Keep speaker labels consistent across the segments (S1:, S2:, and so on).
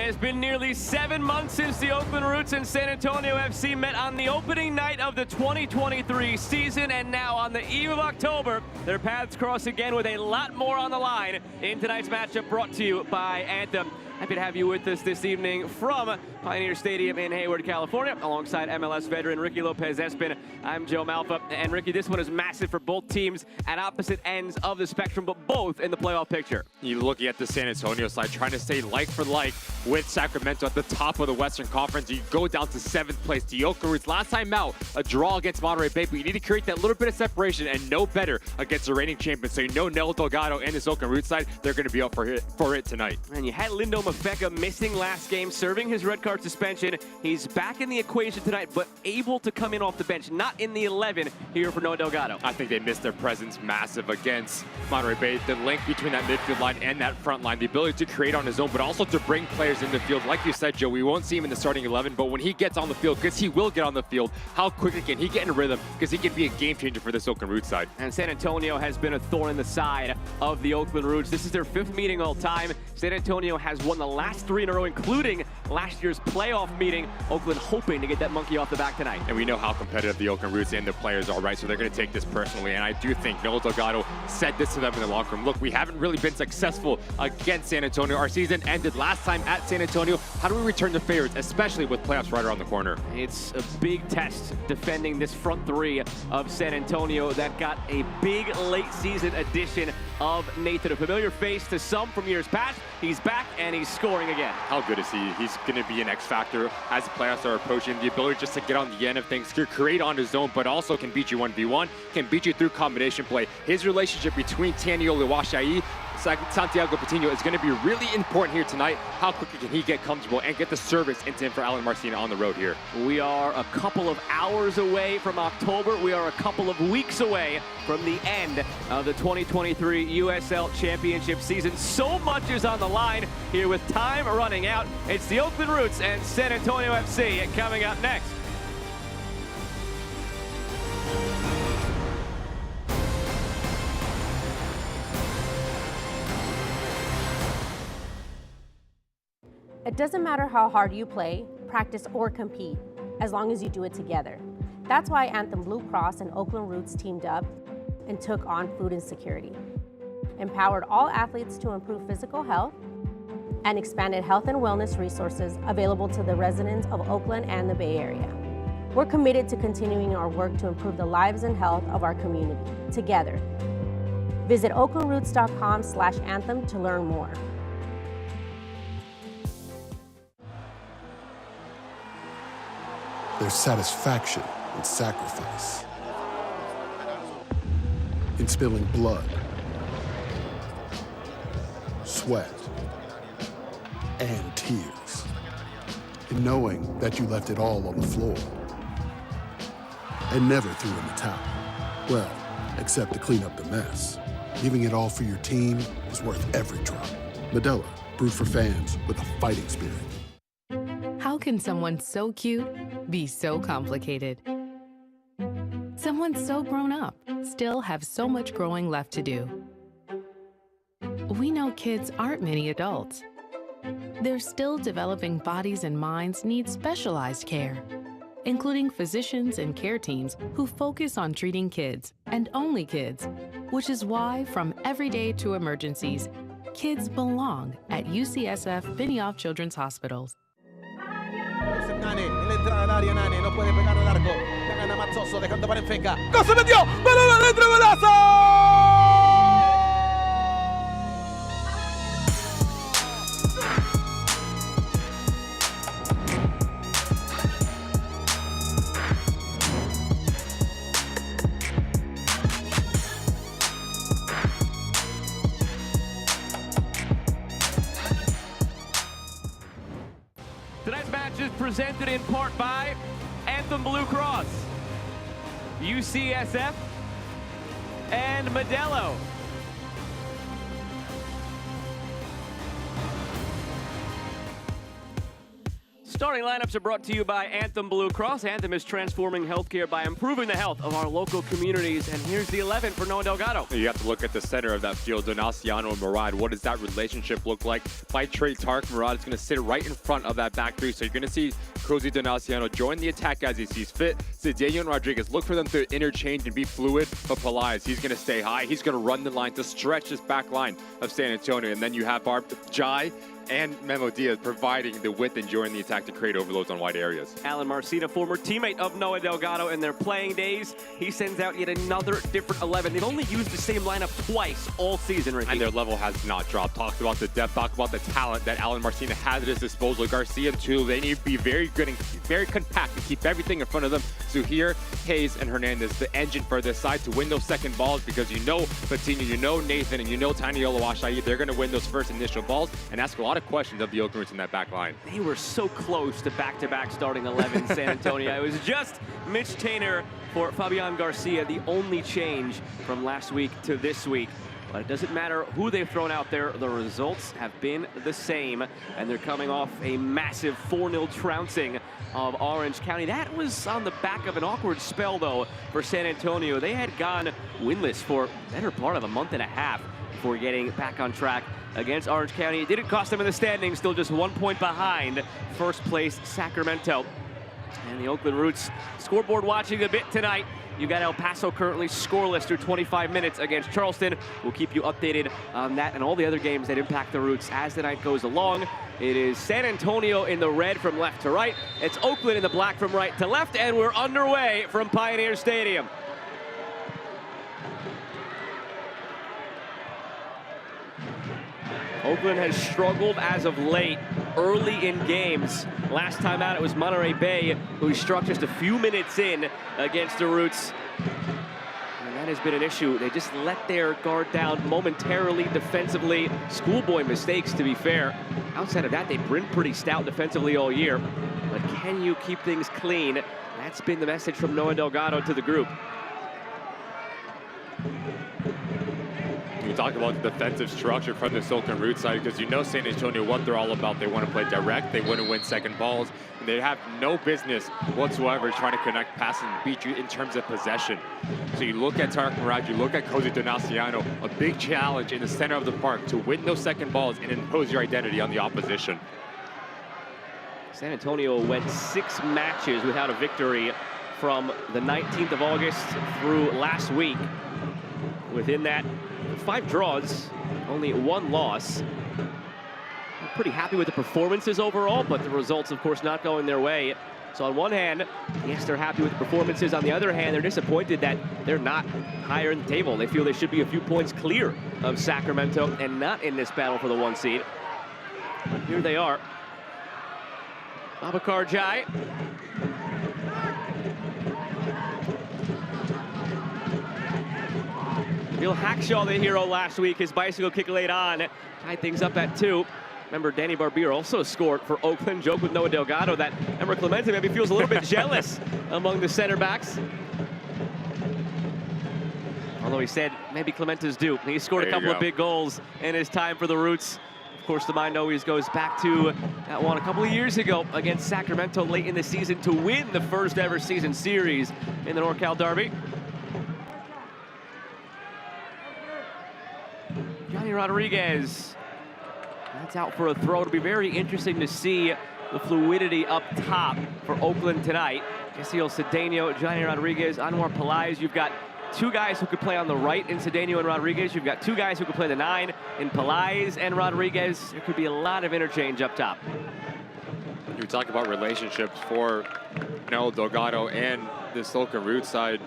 S1: has been nearly 7 months since the Oakland Roots and San Antonio FC met on the opening night of the 2023 season, and now on the eve of October, their paths cross again with a lot more on the line in tonight's matchup, brought to you by Anthem. Happy to have you with us this evening from Pioneer Stadium in Hayward, California, alongside MLS veteran Ricky Lopez-Espin. I'm Joe Malfa, and Ricky, this one is massive for both teams at opposite ends of the spectrum, but both in the playoff picture.
S2: You're looking at the San Antonio side, trying to stay like for like with Sacramento at the top of the Western Conference. You go down to 7th place. The Oakland Roots, last time out, a draw against Monterey Bay, but you need to create that little bit of separation, and no better against the reigning champions. So you know Nel Delgado and this Oakland Roots side, they're going to be up for it tonight.
S1: And you had Lindo Mafeka missing last game, serving his red card suspension. He's back in the equation tonight, but able to come in off the bench, not in the 11 here for Noah Delgado.
S2: I think they missed their presence massive against Monterey Bay. The link between that midfield line and that front line, the ability to create on his own, but also to bring players in the field. Like you said, Joe, we won't see him in the starting 11, but when he gets on the field, because he will get on the field, how quickly can he get in a rhythm? Because he can be a game changer for this Oakland Roots side.
S1: And San Antonio has been a thorn in the side of the Oakland Roots. This is their 5th meeting all time. San Antonio has won the last 3 in a row, including last year's playoff meeting. Oakland hoping to get that monkey off the back tonight.
S2: And we know how competitive the Oakland Roots and the players are, right? So they're going to take this personally. And I do think Noel Delgado said this to them in the locker room. Look, we haven't really been successful against San Antonio. Our season ended last time at San Antonio. How do we return to favorites, especially with playoffs right around the corner?
S1: It's a big test defending this front 3 of San Antonio that got a big late season addition of Nathan, a familiar face to some from years past. He's back and he's scoring again.
S2: How good is he? He's going to be an X factor as the playoffs are approaching. The ability just to get on the end of things, to create on his own, but also can beat you 1v1, can beat you through combination play. His relationship between Taniolo Iwashai, Santiago Patino is going to be really important here tonight. How quickly can he get comfortable and get the service into him for Alan Marcina on the road here?
S1: We are a couple of hours away from October. We are a couple of weeks away from the end of the 2023 USL Championship season. So much is on the line here with time running out. It's the Oakland Roots and San Antonio FC coming up next.
S3: It doesn't matter how hard you play, practice, or compete, as long as you do it together. That's why Anthem Blue Cross and Oakland Roots teamed up and took on food insecurity, empowered all athletes to improve physical health, and expanded health and wellness resources available to the residents of Oakland and the Bay Area. We're committed to continuing our work to improve the lives and health of our community, together. Visit oaklandroots.com/anthem to learn more.
S4: There's satisfaction in sacrifice, in spilling blood, sweat, and tears, in knowing that you left it all on the floor and never threw in the towel. Well, except to clean up the mess. Giving it all for your team is worth every drop. Modelo, brewed for fans with a fighting spirit.
S5: How can someone so cute be so complicated? Someone so grown up still have so much growing left to do. We know kids aren't many adults. Their still developing bodies and minds need specialized care, including physicians and care teams who focus on treating kids and only kids, which is why from everyday to emergencies, kids belong at UCSF Benioff Children's Hospitals.
S6: Nani, en la entrada del área, Nani, no puede pegar al arco. Ya gana Mazzoso, dejando para Enfeca. ¡Gol se metió! ¡Balón adentro, golazo!
S1: Tonight's match is presented in part by Anthem Blue Cross, UCSF, and Modelo. Starting lineups are brought to you by Anthem Blue Cross. Anthem is transforming healthcare by improving the health of our local communities. And here's the 11 for Noah Delgado.
S2: You have to look at the center of that field, Donaciano and Murad. What does that relationship look like? By trade, Tarek Murad is going to sit right in front of that back three. So you're going to see Cozy Donaciano join the attack as he sees fit. Cedeno and Rodriguez look for them to interchange and be fluid. But Pelaez, he's going to stay high. He's going to run the line to stretch this back line of San Antonio. And then you have Jai and Memo Diaz providing the width and joining the attack to create overloads on wide areas.
S1: Alan Marcina, former teammate of Noah Delgado in their playing days, he sends out yet another different 11. They've only used the same lineup twice all season, Ricky.
S2: And their level has not dropped. Talks about the depth, talk about the talent that Alan Marcina has at his disposal. Garcia and Tulu, they need to be very good and very compact and keep everything in front of them. Zuhir, Hayes, and Hernandez, the engine for this side to win those second balls, because you know Patino, you know Nathan, and you know Tiny Oluwaseyi, they're going to win those first initial balls and ask a lot of questions of the Oakland Roots in that back line.
S1: They were so close to back-to-back starting 11 San Antonio. It was just Mitch Tainer for Fabian Garcia, the only change from last week to this week. But it doesn't matter who they've thrown out there, the results have been the same, and they're coming off a massive 4-0 trouncing of Orange County. That was on the back of an awkward spell, though, for San Antonio. They had gone winless for the better part of a month and a half before getting back on track against Orange County. It didn't cost them in the standings, still just 1 point behind first place Sacramento. And the Oakland Roots scoreboard watching a bit tonight. You got El Paso currently scoreless through 25 minutes against Charleston. We'll keep you updated on that and all the other games that impact the Roots as the night goes along. It is San Antonio in the red from left to right. It's Oakland in the black from right to left, and we're underway from Pioneer Stadium. Oakland has struggled as of late early in games. Last time out, it was Monterey Bay, who struck just a few minutes in against the Roots. And that has been an issue. They just let their guard down momentarily defensively. Schoolboy mistakes, to be fair. Outside of that, they've been pretty stout defensively all year. But can you keep things clean? That's been the message from Noah Delgado to the group.
S2: We talk about the defensive structure from the Oakland Roots side, because you know San Antonio, what they're all about. They want to play direct, they want to win second balls, and they have no business whatsoever trying to connect passes and beat you in terms of possession. So you look at Tarek Murad, you look at Cozy Donaciano, a big challenge in the center of the park to win those second balls and impose your identity on the opposition.
S1: San Antonio went 6 matches without a victory from the 19th of August through last week. Within that, 5 draws, only 1 loss. I'm pretty happy with the performances overall, but the results, of course, not going their way. So on one hand, yes, they're happy with the performances. On the other hand, they're disappointed that they're not higher in the table. They feel they should be a few points clear of Sacramento and not in this battle for the 1 seed. But here they are. Babacar Jai. Bill Hackshaw, the hero last week, his bicycle kick late on, tied things up at 2. Remember, Danny Barbier also scored for Oakland. Joke with Noah Delgado that Emmer Clemente maybe feels a little bit jealous among the center backs. Although he said maybe Clemente's due. He scored a couple of big goals in his time for the Roots. Of course, the mind always goes back to that one a couple of years ago against Sacramento late in the season to win the first ever season series in the NorCal Derby. Johnny Rodriguez, that's out for a throw. It'll be very interesting to see the fluidity up top for Oakland tonight. Jessiel Cedeno, Johnny Rodriguez, Anwar Pelaez. You've got 2 guys who could play on the right in Cedeno and Rodriguez. You've got 2 guys who could play the 9 in Pelaez and Rodriguez. There could be a lot of interchange up top.
S2: You talk about relationships for Noah Delgado and this Oakland Roots side.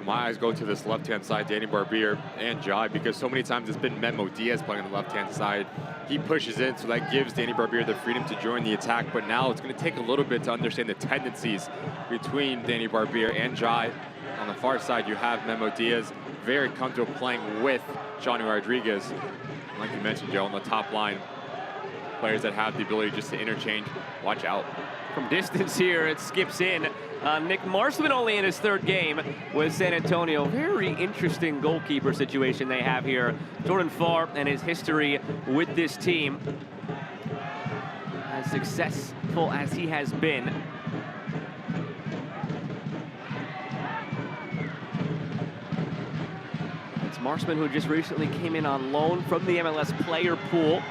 S2: My eyes go to this left-hand side, Danny Barbier and Jai, because so many times it's been Memo Diaz playing on the left-hand side. He pushes in, so that gives Danny Barbier the freedom to join the attack, but now it's going to take a little bit to understand the tendencies between Danny Barbier and Jai. On the far side, you have Memo Diaz, very comfortable playing with Johnny Rodriguez. Like you mentioned, Joe, on the top line, players that have the ability just to interchange. Watch out.
S1: From distance here, it skips in. Nick Marshman only in his 3rd game with San Antonio. Very interesting goalkeeper situation they have here. Jordan Farr and his history with this team. as successful as he has been. It's Marsman, who just recently came in on loan from the MLS player pool.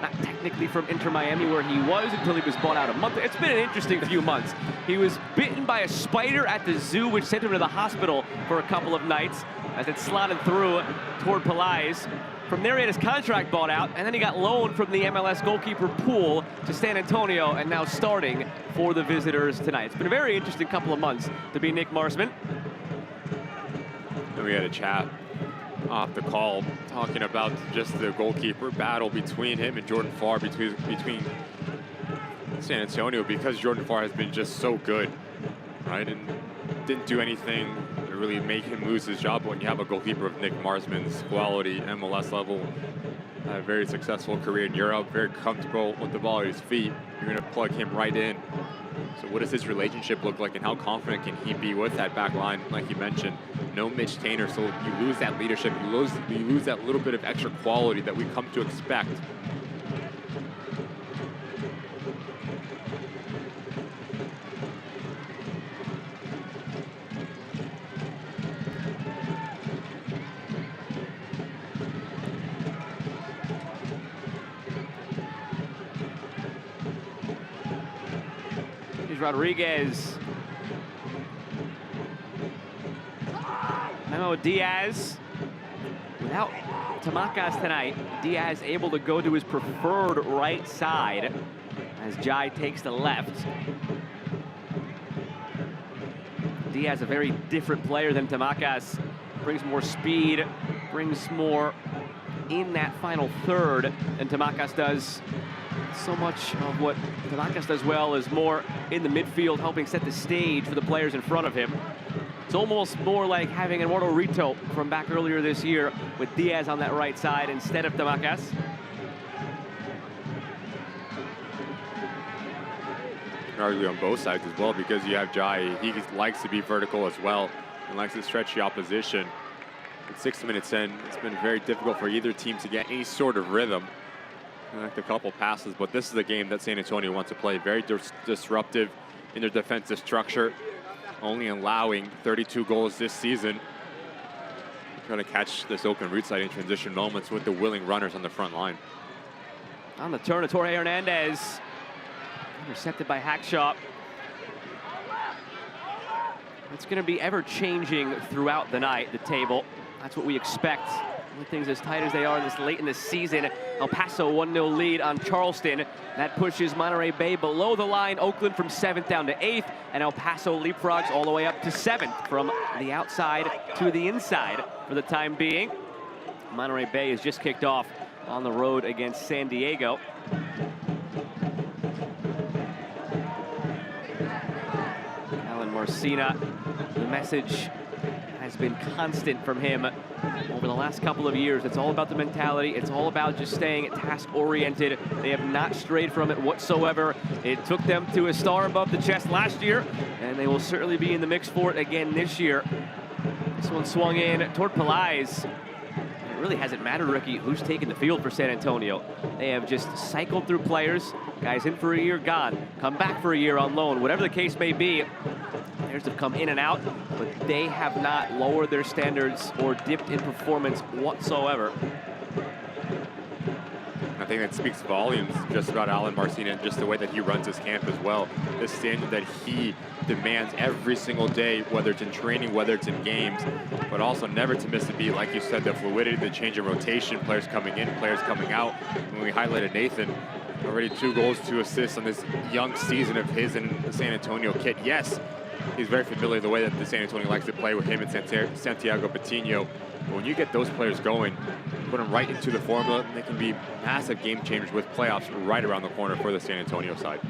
S1: Not technically from Inter Miami, where he was until he was bought out a month. It's been an interesting few months. He was bitten by a spider at the zoo, which sent him to the hospital for a couple of nights as it slotted through toward Palais. From there, he had his contract bought out, and then he got loaned from the MLS goalkeeper pool to San Antonio, and now starting for the visitors tonight. It's been a very interesting couple of months to be Nick Marsman.
S2: And we had a chat off the call talking about just the goalkeeper battle between him and Jordan Farr, between San Antonio, because Jordan Farr has been just so good, right? And didn't do anything to really make him lose his job. But when you have a goalkeeper of Nick Marsman's quality, MLS level, a very successful career in Europe, very comfortable with the ball at his feet, you're going to plug him right in. So what does his relationship look like, and how confident can he be with that back line? Like you mentioned, no Mitch Tainer, so you lose that leadership, you lose that little bit of extra quality that we come to expect.
S1: Rodriguez. Memo Diaz. Without Tamakas tonight, Diaz able to go to his preferred right side as Jai takes the left. Diaz, a very different player than Tamakas. Brings more speed, brings more in that final third than Tamakas does. So much of what Tamakas does well is more in the midfield, helping set the stage for the players in front of him. It's almost more like having Eduardo Rito from back earlier this year with Diaz on that right side instead of Tamakas.
S2: Arguably on both sides as well, because you have Jai, he likes to be vertical as well and likes to stretch the opposition. At 6 minutes in, it's been very difficult for either team to get any sort of rhythm. Like a couple passes, but this is a game that San Antonio wants to play. Very disruptive in their defensive structure, only allowing 32 goals this season. Trying to catch this Oakland root side in transition moments with the willing runners on the front line.
S1: On the turn of Jorge Hernandez, intercepted by Hackshaw. It's going to be ever-changing throughout the night, the table. That's what we expect. With things as tight as they are this late in the season, El Paso 1-0 lead on Charleston. That pushes Monterey Bay below the line. Oakland from 7th down to 8th, and El Paso leapfrogs all the way up to 7th from the outside to the inside for the time being. Monterey Bay has just kicked off on the road against San Diego. Alan Marcina, the message has been constant from him over the last couple of years. It's all about the mentality. It's all about just staying task-oriented. They have not strayed from it whatsoever. It took them to a star above the chest last year, and they will certainly be in the mix for it again this year. This one swung in toward Palais. It really hasn't mattered, Ricky, who's taken the field for San Antonio. They have just cycled through players. Guys in for a year, gone. Come back for a year on loan. Whatever the case may be, players have come in and out, but they have not lowered their standards or dipped in performance whatsoever.
S2: I think that speaks volumes just about Alan Marcina and just the way that he runs his camp as well. The standard that he demands every single day, whether it's in training, whether it's in games, but also never to miss a beat. Like you said, the fluidity, the change in rotation, players coming in, players coming out. When we highlighted Nathan, already 2 goals, 2 assists on this young season of his in the San Antonio kit. Yes, he's very familiar the way that the San Antonio likes to play with him and Santiago Patino. But when you get those players going, put them right into the formula, they can be massive game changers with playoffs right around the corner for the San Antonio side.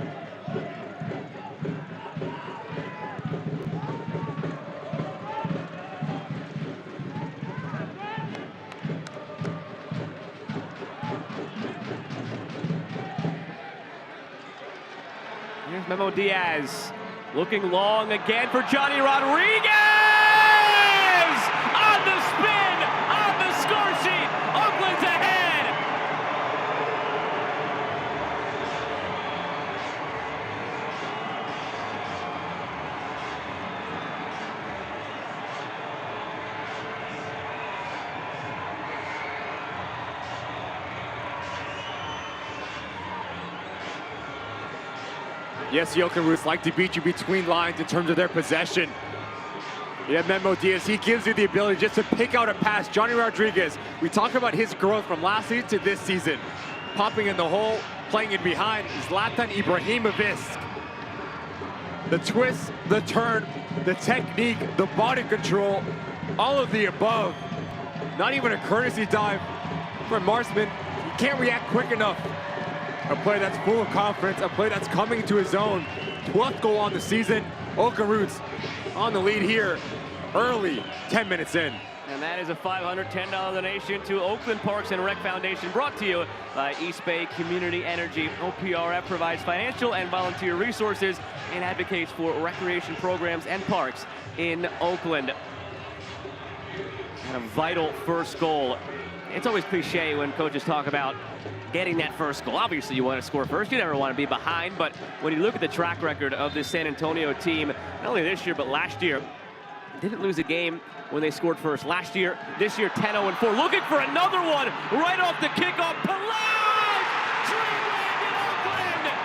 S1: Here's Memo Diaz, looking long again for Johnny Rodriguez! On the spin, on the score sheet, Oakland's ahead!
S2: Yes, the Oakland Roots like to beat you between lines in terms of their possession. Yeah, Memo Diaz, he gives you the ability just to pick out a pass. Johnny Rodriguez, we talk about his growth from last season to this season. Popping in the hole, playing in behind, Zlatan Ibrahimovic. The twist, the turn, the technique, the body control, all of the above. Not even a courtesy dive from Marsman. He can't react quick enough. A play that's full of confidence, a play that's coming to his own. 12th goal on the season. Oakland Roots on the lead here early, 10 minutes in.
S1: And that is a $510 donation to Oakland Parks and Rec Foundation, brought to you by East Bay Community Energy. OPRF provides financial and volunteer resources and advocates for recreation programs and parks in Oakland. And a vital first goal. It's always cliche when coaches talk about getting that first goal. Obviously, you want to score first. You never want to be behind. But when you look at the track record of this San Antonio team, not only this year, but last year, didn't lose a game when they scored first. Last year, this year, 10-0-4. Looking for another one right off the kickoff. Pelaez! Dreamland in Oakland!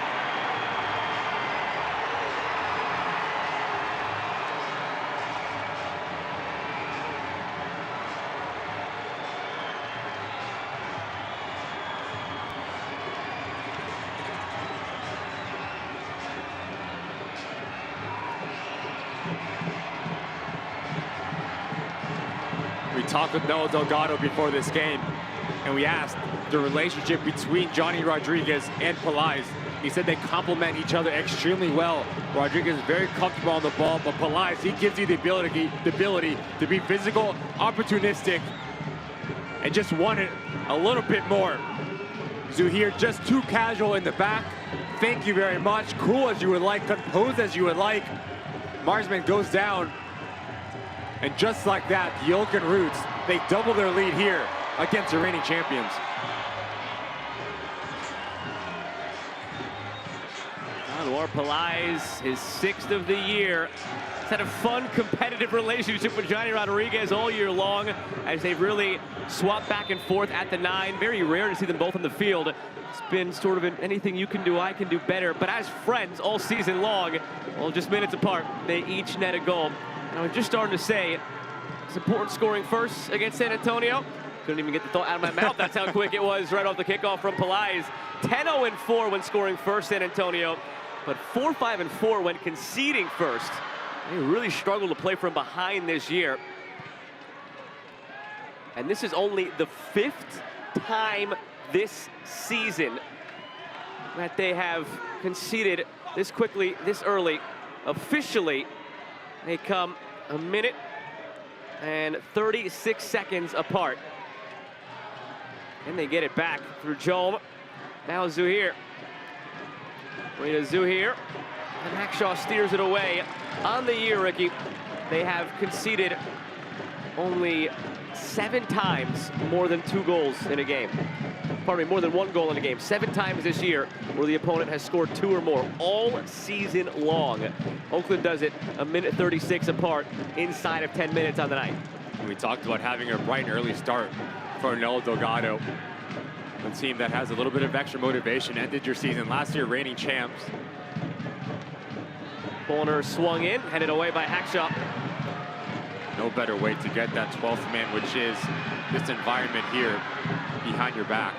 S2: We talked with Noah Delgado before this game, and we asked the relationship between Johnny Rodriguez and Pelaez. He said they complement each other extremely well. Rodriguez is very comfortable on the ball, but Pelaez, he gives you the ability to be physical, opportunistic, and just want it a little bit more. Zuhair just too casual in the back. Thank you very much. Cool as you would like, composed as you would like. Marsman goes down. And just like that, the Oakland Roots, they double their lead here against the reigning champions.
S1: Anwar Pelaez, his 6th of the year. He's had a fun, competitive relationship with Johnny Rodriguez all year long as they've really swapped back and forth at the 9. Very rare to see them both on the field. It's been sort of an anything you can do, I can do better. But as friends all season long, well, just minutes apart, they each net a goal. And I was just starting to say, it's important scoring first against San Antonio. Couldn't even get the thought out of my mouth. That's how quick it was right off the kickoff from Pelaez. 10-0-4 when scoring first, San Antonio. But 4-5-4 when conceding first. They really struggled to play from behind this year. And this is only the 5th time this season that they have conceded this quickly, this early. Officially, they come a minute and 36 seconds apart. And they get it back through Jome. Now Zuhair. Rita Zuhair. And Hackshaw steers it away. On the year, Ricky, they have conceded only 7 times more than 2 goals in a game. Pardon me, more than 1 goal in a game. 7 times this year where the opponent has scored 2 or more all season long. Oakland does it a minute 36 apart inside of 10 minutes on the night.
S2: We talked about having a bright and early start for Noah Delgado. A team that has a little bit of extra motivation, ended your season last year reigning champs.
S1: Corner swung in, headed away by Hackshaw.
S2: No better way to get that 12th man, which is this environment here behind your back.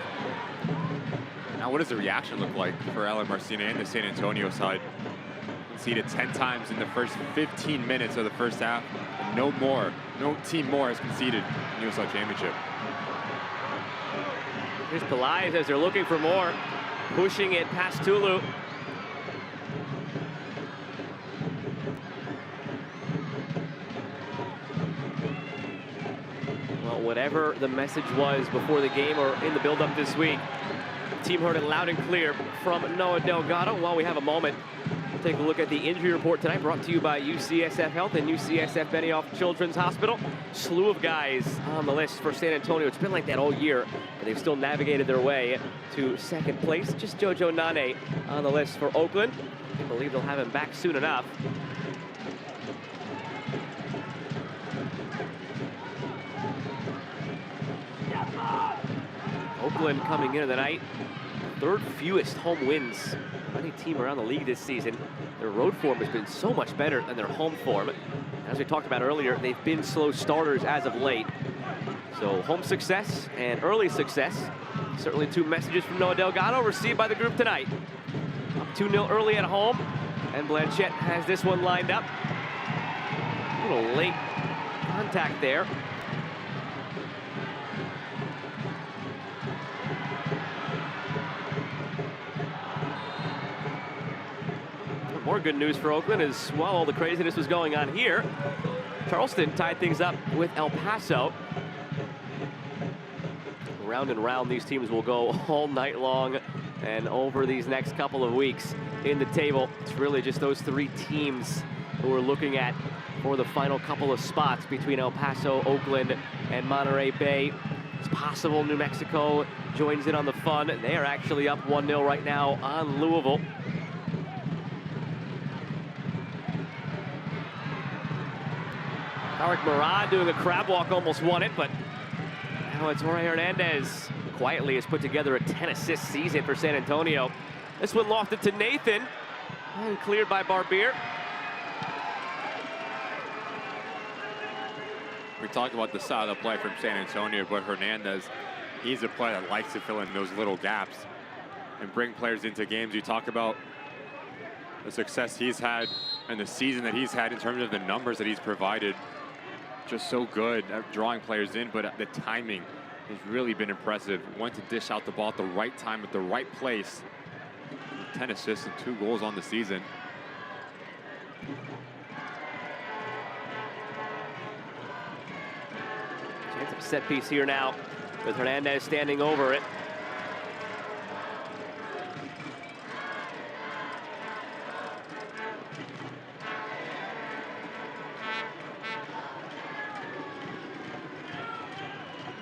S2: Now, what does the reaction look like for Alan Marcina and the San Antonio side? Conceded 10 times in the first 15 minutes of the first half. And no team more has conceded in the USL Championship.
S1: Here's Pelaez as they're looking for more. Pushing it past Tulu. Well, whatever the message was before the game or in the build-up this week, the team heard it loud and clear from Noah Delgado. While we have a moment, we'll take a look at the injury report tonight, brought to you by UCSF Health and UCSF Benioff Children's Hospital. Slew of guys on the list for San Antonio. It's been like that all year, but they've still navigated their way to 2nd place. Just Jojo Nane on the list for Oakland. I believe they'll have him back soon enough. Oakland coming into the night, 3rd fewest home wins any team around the league this season, their road form has been so much better than their home form. As we talked about earlier, they've been slow starters as of late. So home success and early success, certainly two messages from Noah Delgado received by the group tonight. Up 2-0 early at home, and Blanchette has this one lined up. A little late contact there. More good news for Oakland is, while all the craziness was going on here, Charleston tied things up with El Paso. Round and round these teams will go all night long and over these next couple of weeks in the table. It's really just those three teams who we're looking at for the final couple of spots between El Paso, Oakland, and Monterey Bay. It's possible New Mexico joins in on the fun. They are actually up 1-0 right now on Louisville. Tarek Murad doing a crab walk, almost won it, but now it's Jorge Hernandez. Quietly has put together a 10-assist season for San Antonio. This one lofted to Nathan and cleared by Barbier.
S2: We talk about the style of play from San Antonio, but Hernandez, he's a player that likes to fill in those little gaps and bring players into games. You talk about the success he's had and the season that he's had in terms of the numbers that he's provided. Just so good at drawing players in, but the timing has really been impressive. Went to dish out the ball at the right time, at the right place. 10 assists and 2 goals on the season.
S1: Chance of a set piece here now with Hernandez standing over it.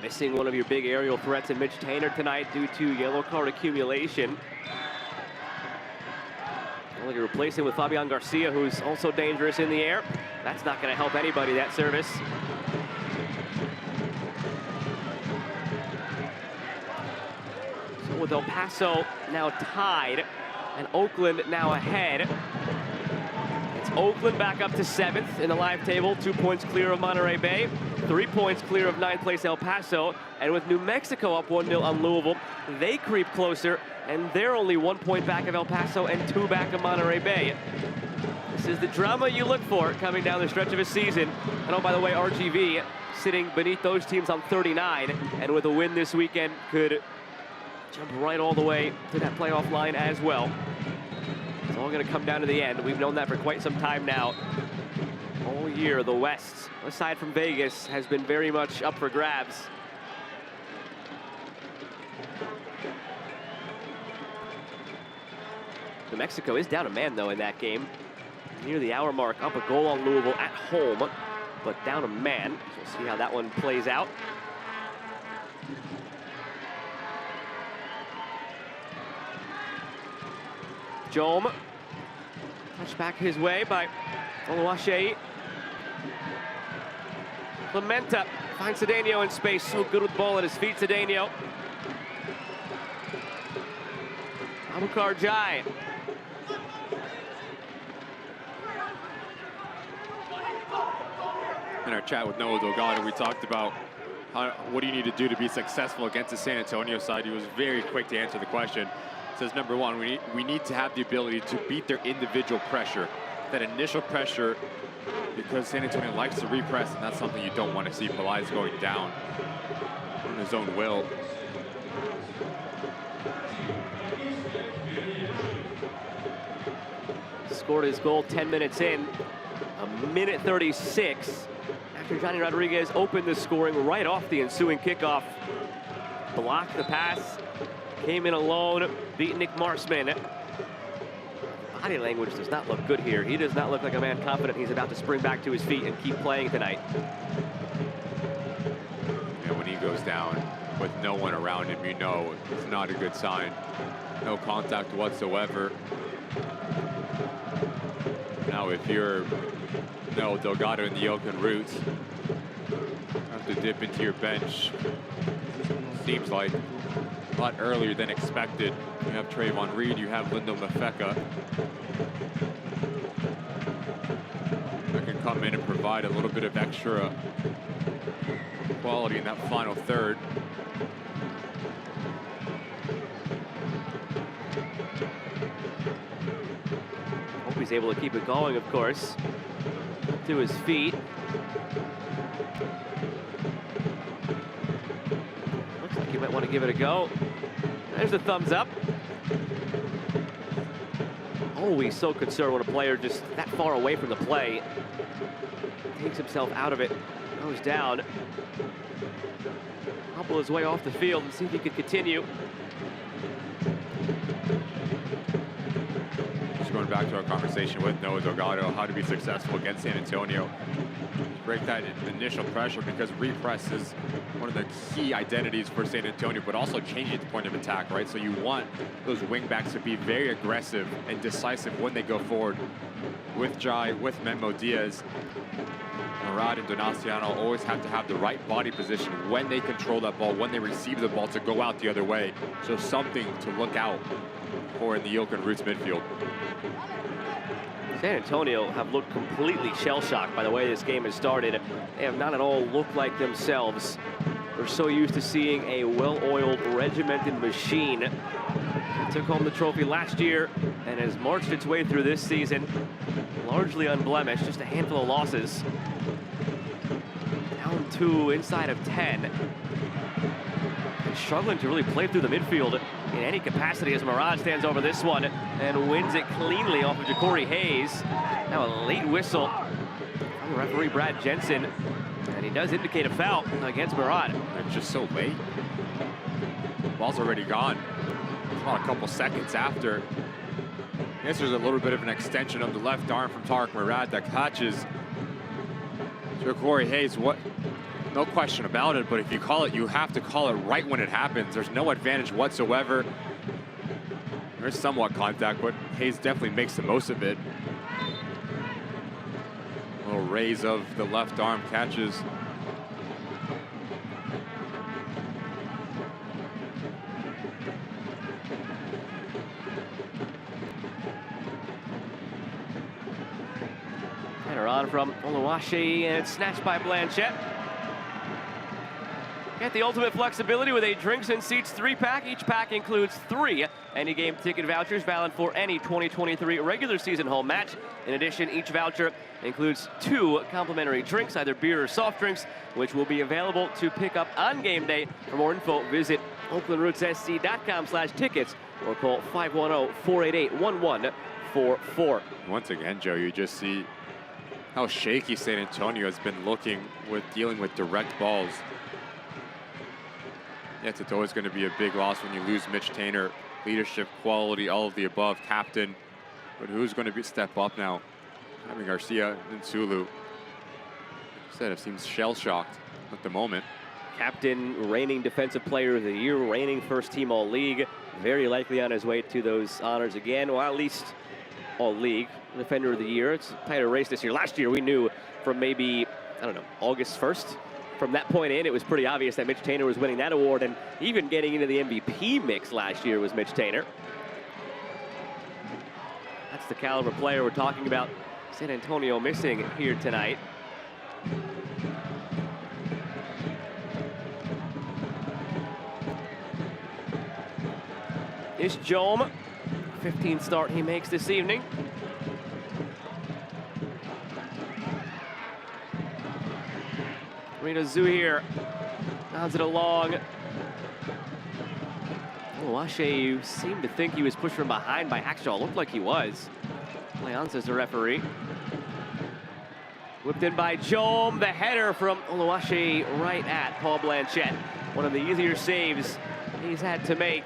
S1: Missing one of your big aerial threats in Mitch Tainer tonight due to yellow card accumulation. Only to replace him with Fabian Garcia, who's also dangerous in the air. That's not going to help anybody, that service. So with El Paso now tied and Oakland now ahead, it's Oakland back up to 7th in the live table, 2 points clear of Monterey Bay, 3 points clear of 9th place El Paso, and with New Mexico up 1-0 on Louisville, they creep closer, and they're only 1 point back of El Paso and 2 back of Monterey Bay. This is the drama you look for coming down the stretch of a season. And oh, by the way, RGV sitting beneath those teams on 39, and with a win this weekend could jump right all the way to that playoff line as well. It's all going to come down to the end. We've known that for quite some time now. All year, the West, aside from Vegas, has been very much up for grabs. New Mexico is down a man, though, in that game. Near the hour mark, up a goal on Louisville at home, but down a man. We'll see how that one plays out. Jome, touched back his way by Oluwaseyi. Clementa finds Cedeno in space, so good with the ball at his feet, Cedeno. Abubakar Jai.
S2: In our chat with Noah Delgado, we talked about what do you need to do to be successful against the San Antonio side. He was very quick to answer the question. Says, number one, we need to have the ability to beat their individual pressure. That initial pressure, because San Antonio likes to repress, and that's something you don't want to see. Pelaez going down on his own will.
S1: Scored his goal 10 minutes in, a minute 36. After Johnny Rodriguez opened the scoring right off the ensuing kickoff. Blocked the pass, came in alone, beat Nick Marsman. Body language does not look good here. He does not look like a man confident he's about to spring back to his feet and keep playing tonight.
S2: You know, when he goes down with no one around him, you know it's not a good sign. No contact whatsoever. Now, if you're Delgado in the Oakland Roots, you have to dip into your bench. Seems like a lot earlier than expected. You have Trayvon Reed, you have Lindo Mafeka. That can come in and provide a little bit of extra quality in that final third.
S1: Hope he's able to keep it going, of course. Up to his feet. Looks like he might want to give it a go. There's a thumbs up. Always so concerned when a player just that far away from the play takes himself out of it, goes down. Hobble his way off the field and see if he can continue.
S2: Just going back to our conversation with Noah Delgado, how to be successful against San Antonio. Break that initial pressure, because repress is one of the key identities for San Antonio, but also changing the point of attack, right? So you want those wingbacks to be very aggressive and decisive when they go forward. With Jai, with Memo Diaz, Murad and Donaciano always have to have the right body position when they control that ball, when they receive the ball, to go out the other way. So something to look out for in the Oakland Roots midfield.
S1: San Antonio have looked completely shell-shocked by the way this game has started. They have not at all looked like themselves. We're so used to seeing a well-oiled, regimented machine that took home the trophy last year and has marched its way through this season, largely unblemished, just a handful of losses. Down to inside of 10. And struggling to really play through the midfield in any capacity as Murad stands over this one and wins it cleanly off of Ja'Cory Hayes. Now a late whistle from the referee Brad Jensen, and he does indicate a foul against Murad.
S2: It's just so late. Ball's already gone. It's about a couple seconds after. I guess there's a little bit of an extension of the left arm from Tariq Murad that catches Ja'Cory Hayes. No question about it, but if you call it, you have to call it right when it happens. There's no advantage whatsoever. There's somewhat contact, but Hayes definitely makes the most of it. A little raise of the left arm catches.
S1: Header on from Oluwaseyi, and it's snatched by Blanchette. Get the ultimate flexibility with a drinks and seats 3-pack. Each pack includes 3 any game ticket vouchers valid for any 2023 regular season home match. In addition, each voucher includes 2 complimentary drinks, either beer or soft drinks, which will be available to pick up on game day. For more info, visit oaklandrootssc.com/tickets or call 510-488-1144.
S2: Once again, Joe, you just see how shaky San Antonio has been looking with dealing with direct balls. Yes, it's always going to be a big loss when you lose Mitch Taintor. Leadership, quality, all of the above, captain. But who's going to step up now? Having Garcia and Sulu. Like I said, it seems shell-shocked at the moment.
S1: Captain, reigning defensive player of the year, reigning first team all-league. Very likely on his way to those honors again, or at least all-league. Defender of the year. It's a tighter race this year. Last year we knew from maybe, I don't know, August 1st. From that point in, it was pretty obvious that Mitch Taintor was winning that award, and even getting into the MVP mix last year was Mitch Taintor. That's the caliber player we're talking about San Antonio missing here tonight. Is Jome, 15th start he makes this evening. Rita Zuhir nods it along. Oluwaseyi seemed to think he was pushed from behind by Hackshaw. Looked like he was. Play on, says the referee. Whipped in by Jome. The header from Oluwaseyi right at Paul Blanchette. One of the easier saves he's had to make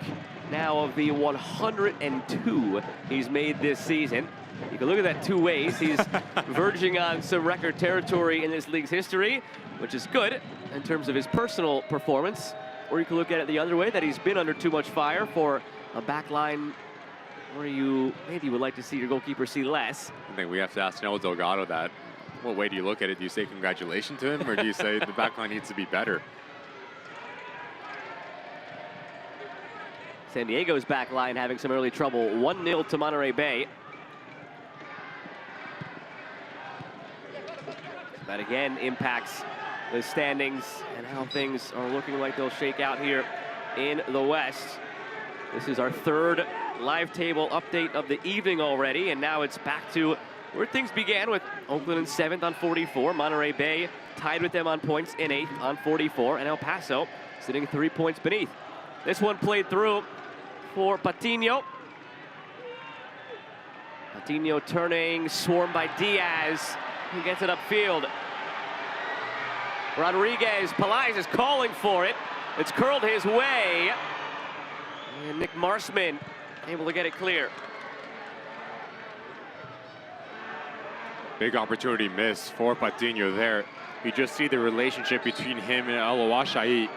S1: now of the 102 he's made this season. You can look at that 2 ways. He's verging on some record territory in this league's history, which is good in terms of his personal performance. Or you can look at it the other way, that he's been under too much fire for a back line where you maybe would like to see your goalkeeper see less.
S2: I think we have to ask Noah Delgado that. What way do you look at it? Do you say congratulations to him, or do you say the back line needs to be better?
S1: San Diego's back line having some early trouble. 1-0 to Monterey Bay. That again impacts the standings and how things are looking like they'll shake out here in the West. This is our third live table update of the evening already, and now it's back to where things began with Oakland in 7th on 44, Monterey Bay tied with them on points in 8th on 44, and El Paso sitting 3 points beneath. This one played through for Patino. Patino turning, swarmed by Diaz. He gets it upfield. Rodriguez, Pelaez is calling for it. It's curled his way. And Nick Marsman able to get it clear.
S2: Big opportunity miss for Patino there. You just see the relationship between him and Oluwaseyi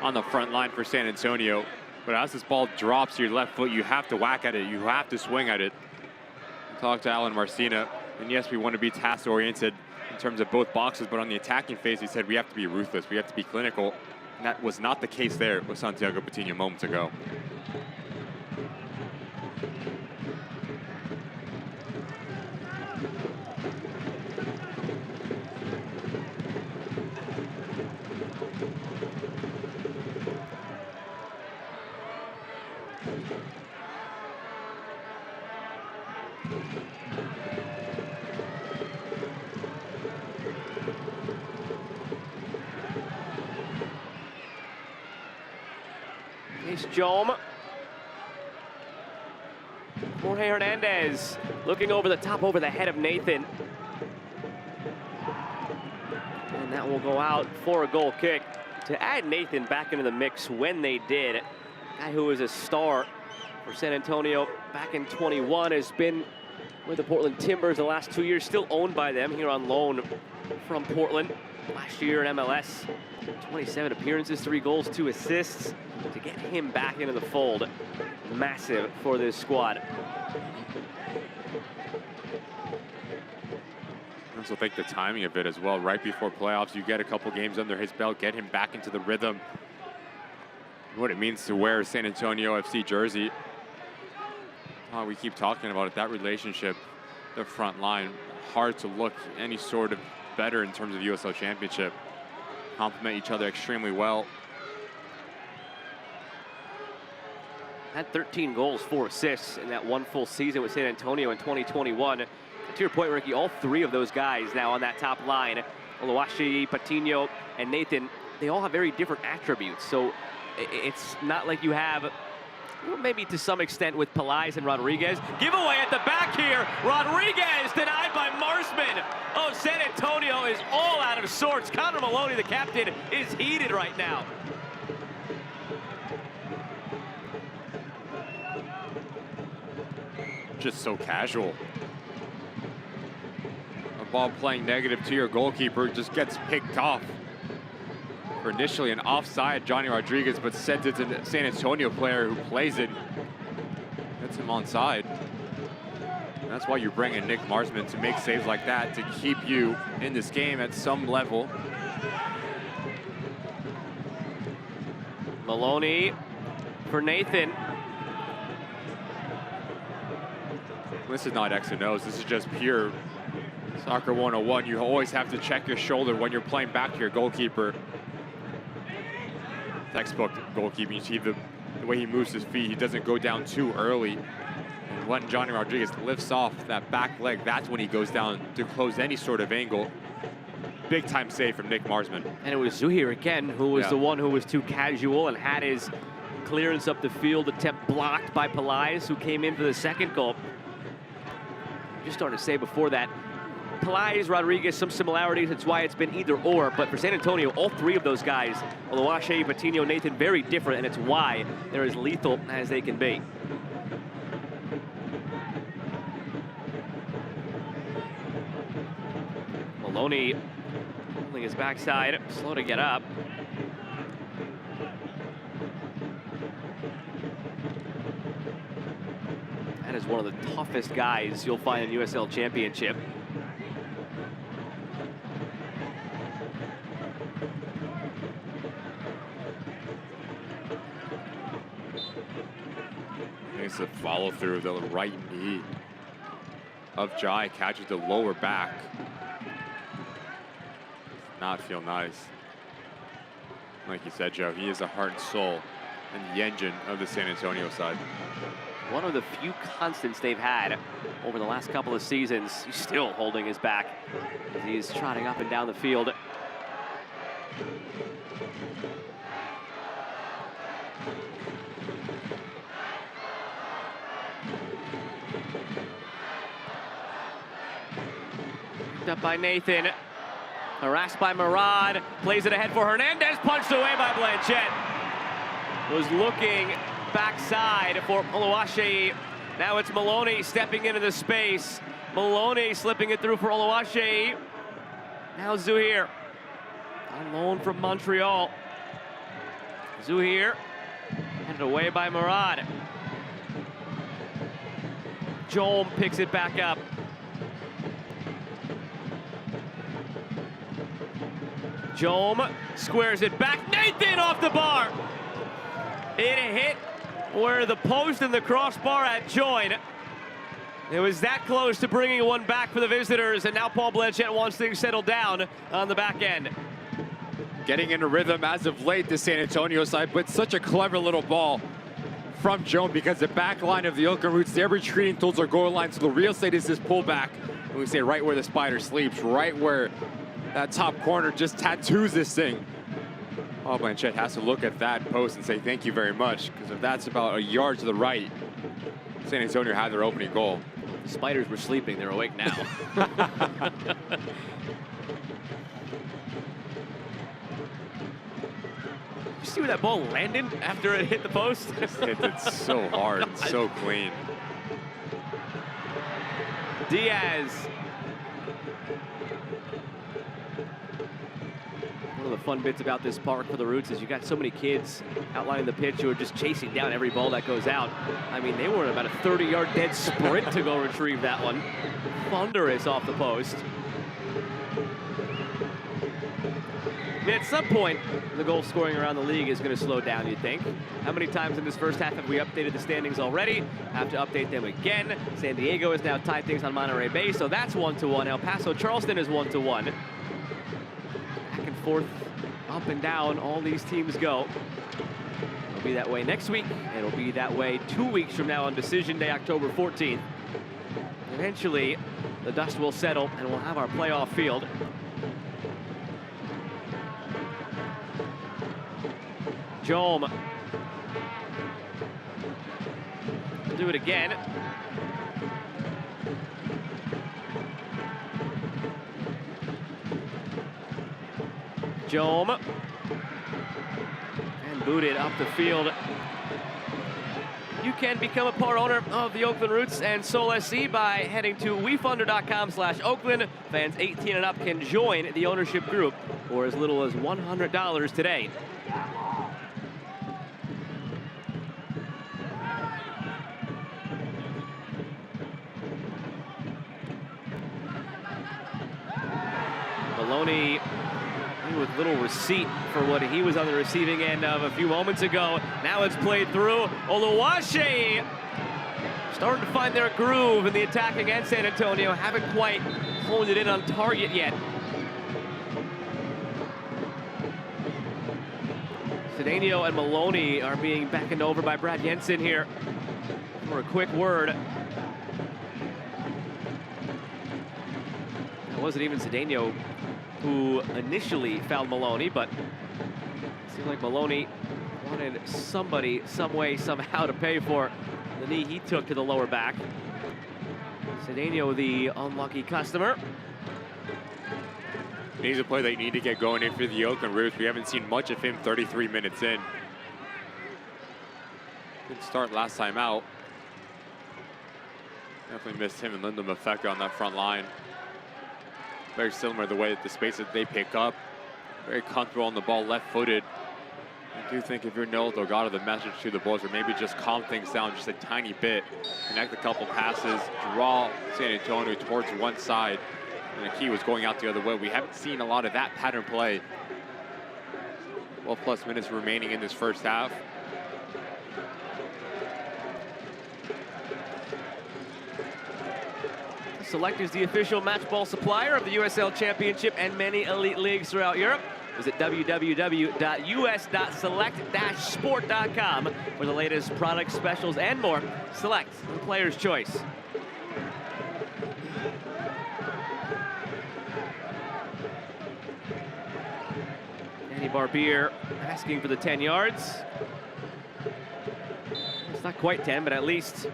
S2: on the front line for San Antonio. But as this ball drops to your left foot, you have to whack at it. You have to swing at it. Talk to Alan Marcina. And yes, we want to be task-oriented in terms of both boxes, but on the attacking phase, he said we have to be ruthless. We have to be clinical. And that was not the case there with Santiago Patino moments ago.
S1: Jome. Jorge Hernandez looking over the top, over the head of Nathan. And that will go out for a goal kick to add Nathan back into the mix when they did. Guy who was a star for San Antonio back in 21 has been with the Portland Timbers the last 2 years, still owned by them here on loan from Portland. Last year in MLS, 27 appearances, 3 goals, 2 assists. To get him back into the fold, massive for this squad.
S2: I also think the timing of it as well. Right before playoffs, you get a couple games under his belt, get him back into the rhythm. What it means to wear a San Antonio FC jersey. We keep talking about it, that relationship, the front line, hard to look any sort of better in terms of USL Championship. Complement each other extremely well.
S1: Had 13 goals, 4 assists in that one full season with San Antonio in 2021. To your point, Ricky, all 3 of those guys now on that top line, Oluwaseyi, Patino, and Nathan, they all have very different attributes. So it's not like you have, well, maybe to some extent with Pelaez and Rodriguez. Giveaway at the back here. Rodriguez denied by Marsman. Oh, San Antonio is all out of sorts. Connor Maloney, the captain, is heated right now.
S2: Just so casual. A ball playing negative to your goalkeeper just gets picked off. For initially an offside, Johnny Rodriguez, but sent it to the San Antonio player who plays it. Gets him onside. And that's why you bring in Nick Marsman to make saves like that, to keep you in this game at some level.
S1: Maloney for Nathan.
S2: This is not X and O's. This is just pure soccer 101. You always have to check your shoulder when you're playing back to your goalkeeper. Textbook goalkeeping. You see the way he moves his feet. He doesn't go down too early. And when Johnny Rodriguez lifts off that back leg, that's when he goes down to close any sort of angle. Big time save from Nick Marsman.
S1: And it was Zuhir again, who was the one who was too casual and had his clearance up the field attempt blocked by Pelaez, who came in for the second goal. Just started to say before that, Pelaez, Rodriguez, some similarities. It's why it's been either or. But for San Antonio, all 3 of those guys, Oluwaseyi, Patino, Nathan, very different, and it's why they're as lethal as they can be. Maloney holding his backside, slow to get up. That is one of the toughest guys you'll find in USL Championship.
S2: It's the follow through of the right knee of Jai, catches the lower back. Does not feel nice. Like you said, Joe, he is the heart and soul and the engine of the San Antonio side.
S1: One of the few constants they've had over the last couple of seasons. He's still holding his back as he's trotting up and down the field. Picked up by Nathan. Harassed by Murad. Plays it ahead for Hernandez. Punched away by Blanchette. Was looking backside for Oluwaseyi. Now it's Maloney stepping into the space. Maloney slipping it through for Oluwaseyi. Now Zuhair on loan from Montreal. Zuhair headed away by Murad. Jolm picks it back up. Jolm squares it back. Nathan off the bar. It hit where the post and the crossbar had joined. It was that close to bringing one back for the visitors, and now Paul Blanchette wants things settled down on the back end.
S2: Getting into rhythm as of late, the San Antonio side, but such a clever little ball from Joan, because the back line of the Oakland Roots, they're retreating towards their goal line, so the real estate is this pullback. And we say right where the spider sleeps, right where that top corner just tattoos this thing. Paul Blanchette has to look at that post and say thank you very much, because if that's about a yard to the right, San Antonio had their opening goal.
S1: The Spiders were sleeping, they're awake now. You see where that ball landed after it hit the post?
S2: Just hit it so hard and so clean.
S1: Diaz. One of the fun bits about this park for the Roots is you got so many kids outlining the pitch who are just chasing down every ball that goes out. I mean, they were in about a 30-yard dead sprint to go retrieve that one. Thunderous off the post. I mean, at some point, the goal scoring around the league is going to slow down, you'd think. How many times in this first half have we updated the standings already? Have to update them again. San Diego has now tied things on Monterey Bay, so that's 1-1. El Paso Charleston is 1-1. Back and forth, up and down, all these teams go. It'll be that way next week. It'll be that way 2 weeks from now on Decision Day, October 14th. Eventually, the dust will settle and we'll have our playoff field. Jolm. Do it again. Jolm. And booted up the field. You can become a part owner of the Oakland Roots and Sol SC by heading to wefunder.com/Oakland. Fans 18 and up can join the ownership group for as little as $100 today. Maloney with little receipt for what he was on the receiving end of a few moments ago. Now it's played through. Oluwaseyi starting to find their groove in the attacking end. San Antonio haven't quite honed it in on target yet. Cedeno and Maloney are being beckoned over by Brad Jensen here for a quick word. It wasn't even Cedeno who initially fouled Maloney, but it seemed like Maloney wanted somebody, some way, somehow to pay for the knee he took to the lower back. Cedeno, the unlucky customer.
S2: He's a play they need to get going in for the Oakland Roots. We haven't seen much of him 33 minutes in. Good start last time out. Definitely missed him and Lyndon Mafeka on that front line. Very similar to the way that the space that they pick up. Very comfortable on the ball, left-footed. I do think if you're Noel Delgado, the message to the boys, or maybe just calm things down just a tiny bit, connect a couple passes, draw San Antonio towards one side, and the key was going out the other way. We haven't seen a lot of that pattern play. 12+ minutes remaining in this first half.
S1: Select is the official match ball supplier of the USL Championship and many elite leagues throughout Europe. Visit www.us.select-sport.com for the latest product specials and more. Select, the player's choice. Danny Barbier asking for the 10 yards. It's not quite 10, but at least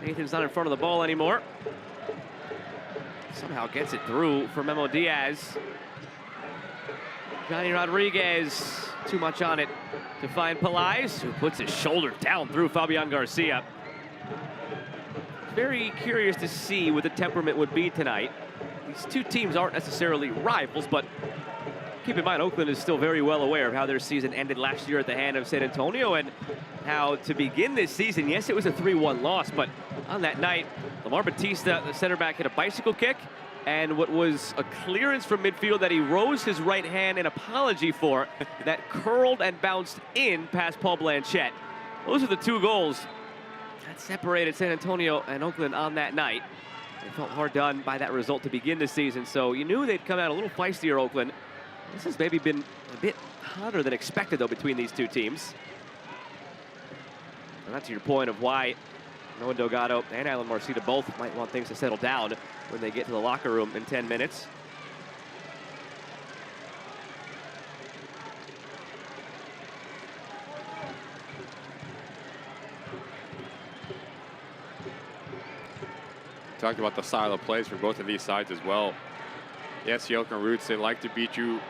S1: Nathan's not in front of the ball anymore. Somehow gets it through for Memo Diaz. Johnny Rodriguez, too much on it to find Pelais, who puts his shoulder down through Fabian Garcia. Very curious to see what the temperament would be tonight. These two teams aren't necessarily rivals, but keep in mind, Oakland is still very well aware of how their season ended last year at the hand of San Antonio, and how to begin this season, yes, it was a 3-1 loss, but on that night, Lamar Batista, the center back, hit a bicycle kick, and what was a clearance from midfield that he rose his right hand in apology for, that curled and bounced in past Paul Blanchette. Those are the two goals that separated San Antonio and Oakland on that night. They felt hard done by that result to begin the season, so you knew they'd come out a little feistier, Oakland. This has maybe been a bit hotter than expected, though, between these two teams. And that's your point of why Noah Delgado and Alan Marcita both might want things to settle down when they get to the locker room in 10 minutes.
S2: Talked about the style of plays for both of these sides as well. Yes, the Oakland Roots, they like to beat you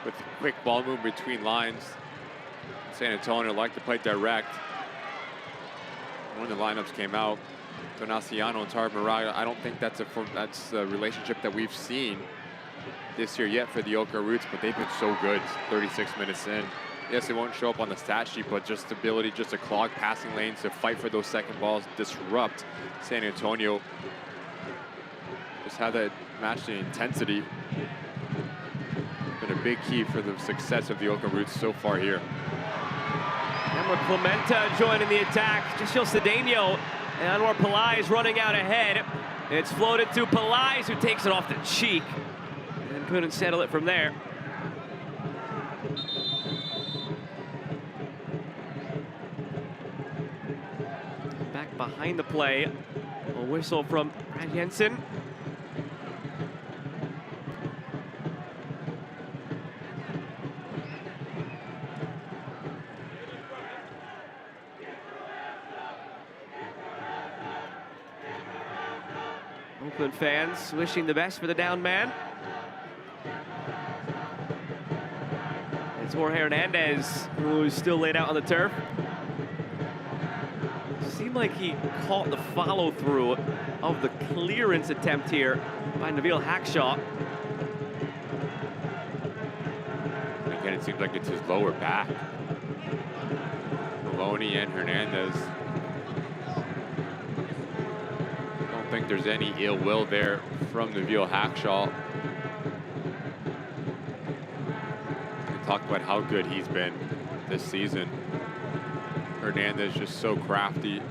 S2: with quick ball movement between lines. San Antonio like to play direct. When the lineups came out, Donaciano and Tar Moraga, I don't think that's a relationship that we've seen this year yet for the Oakland Roots, but they've been so good 36 minutes in. Yes, it won't show up on the stat sheet, but just the ability just to clog passing lanes, to fight for those second balls, disrupt San Antonio. Just have that match the intensity. Been a big key for the success of the Oakland Roots so far here.
S1: Emma Clementa joining the attack. Joshil Cedeno and Anwar Pelais running out ahead. It's floated to Pelais, who takes it off the cheek and couldn't settle it from there. Back behind the play. A whistle from Brad Jensen. Oakland fans wishing the best for the down man. It's Jorge Hernandez, who's still laid out on the turf. Seemed like he caught the follow-through of the clearance attempt here by Nabil Hackshaw.
S2: Again, it seems like it's his lower back. Maloney and Hernandez. I don't think there's any ill will there from Nabil Hackshaw. We talked about how good he's been this season. Hernandez just so crafty,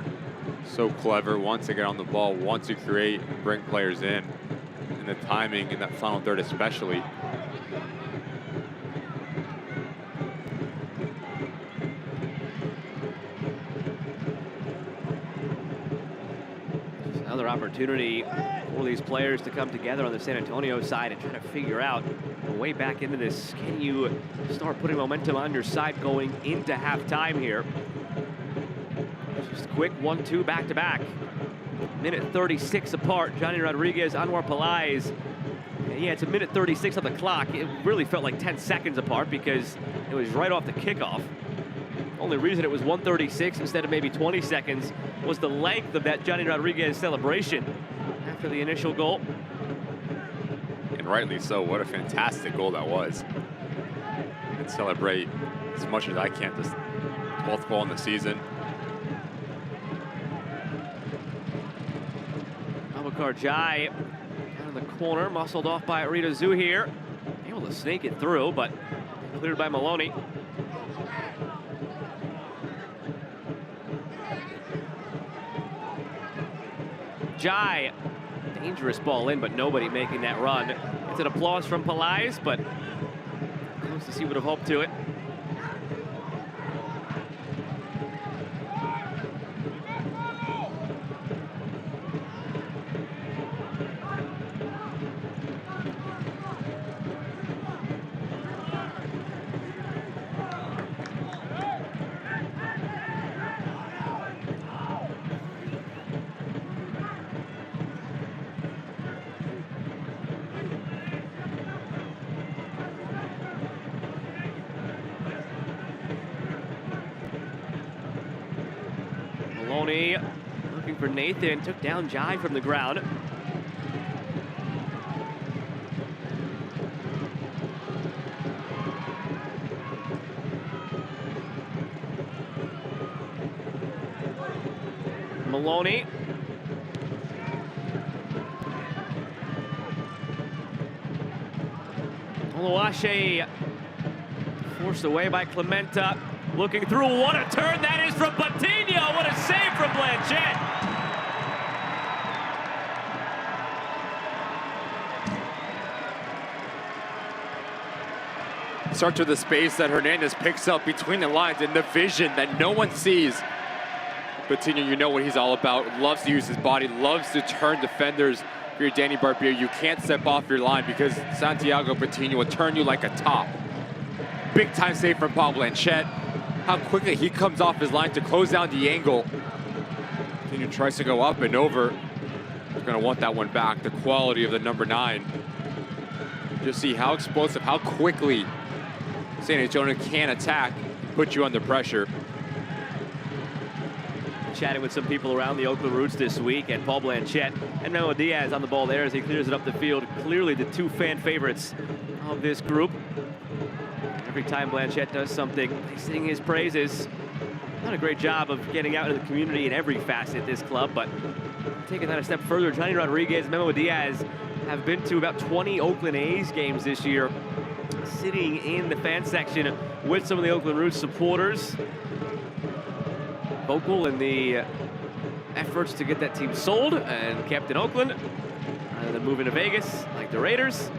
S2: so clever, wants to get on the ball, wants to create, bring players in. And the timing in that final third especially.
S1: Another opportunity for these players to come together on the San Antonio side and try to figure out a way back into this. Can you start putting momentum on your side going into halftime here? Just quick 1-2 back-to-back. Minute 36 apart. Johnny Rodriguez, Anwar Pelais. Yeah, it's a minute 36 on the clock. It really felt like 10 seconds apart because it was right off the kickoff. Only reason it was 1:36 instead of maybe 20 seconds was the length of that Johnny Rodriguez celebration after the initial goal.
S2: And rightly so. What a fantastic goal that was. And celebrate as much as I can. This 12th goal in the season.
S1: Abubakar Jai down in the corner, muscled off by Rita Zuhir. Able to snake it through, but cleared by Maloney. Jai dangerous ball in, but nobody making that run. It's an applause from Pelaez, but close to see would have hoped to it. Maloney looking for Nathan, took down Jai from the ground. Maloney. Oluwaseyi forced away by Clementa. Looking through, what a turn that is from Patino. What a save from Blanchett.
S2: Starts with the space that Hernandez picks up between the lines and the vision that no one sees. Patino, you know what he's all about. Loves to use his body, loves to turn defenders. If you're Danny Barbier, you can't step off your line because Santiago Patino will turn you like a top. Big time save from Paul Blanchett. How quickly he comes off his line to close down the angle. Patino tries to go up and over. He's gonna want that one back. The quality of the number 9. Just see how explosive, how quickly San Antonio can attack, put you under pressure.
S1: Chatting with some people around the Oakland Roots this week, and Paul Blanchett and Memo Diaz on the ball there as he clears it up the field. Clearly the 2 fan favorites of this group. Every time Blanchett does something, they sing his praises. Done a great job of getting out into the community in every facet of this club, but taking that a step further, Johnny Rodriguez, Memo Diaz have been to about 20 Oakland A's games this year, sitting in the fan section with some of the Oakland Roots supporters. Vocal in the efforts to get that team sold and kept in Oakland, and then moving to Vegas like the Raiders.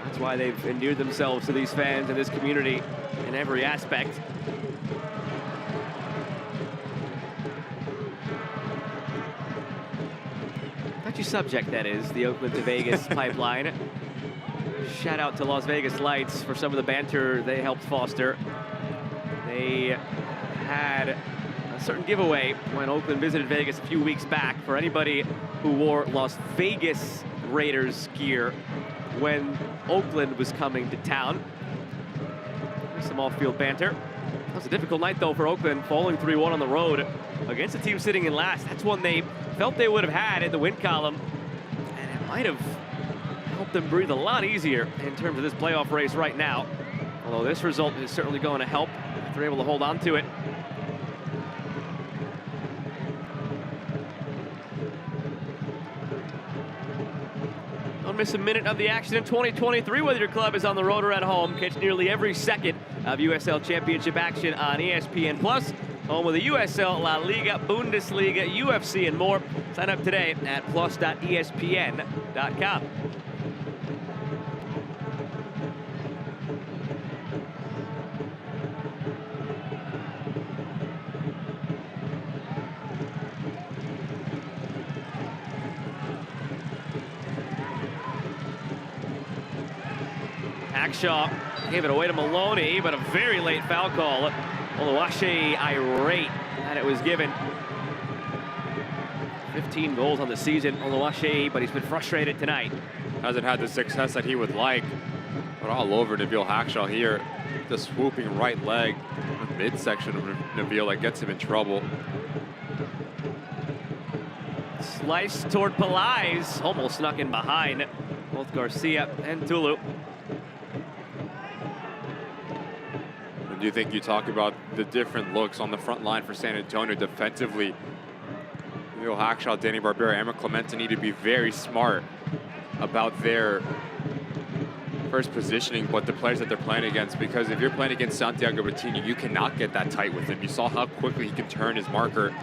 S1: That's why they've endeared themselves to these fans and this community in every aspect. Touchy subject, that is, the Oakland to Vegas pipeline. Shout out to Las Vegas Lights for some of the banter they helped foster. They had a certain giveaway when Oakland visited Vegas a few weeks back for anybody who wore Las Vegas Raiders gear when Oakland was coming to town. Some off-field banter. That was a difficult night, though, for Oakland, falling 3-1 on the road against a team sitting in last. That's one they felt they would have had in the win column, and it might have helped them breathe a lot easier in terms of this playoff race right now. Although this result is certainly going to help if they're able to hold on to it. Don't miss a minute of the action in 2023, whether your club is on the road or at home. Catch nearly every second of USL Championship action on ESPN+, home of the USL, La Liga, Bundesliga, UFC, and more. Sign up today at plus.espn.com. Hackshaw gave it away to Maloney, but a very late foul call. Oluwaseyi irate that it was given. 15 goals on the season, Oluwaseyi, but he's been frustrated tonight.
S2: Hasn't had the success that he would like. But all over Nabil Hackshaw here. The swooping right leg, the midsection of Nabil that gets him in trouble.
S1: Slice toward Pelaez, almost snuck in behind both Garcia and Tulu.
S2: Do you think you talk about the different looks on the front line for San Antonio defensively? Nabil Hackshaw, Danny Barbier, Emma Clementa need to be very smart about their first positioning, but the players that they're playing against, because if you're playing against Santiago Patino, you cannot get that tight with him. You saw how quickly he can turn his marker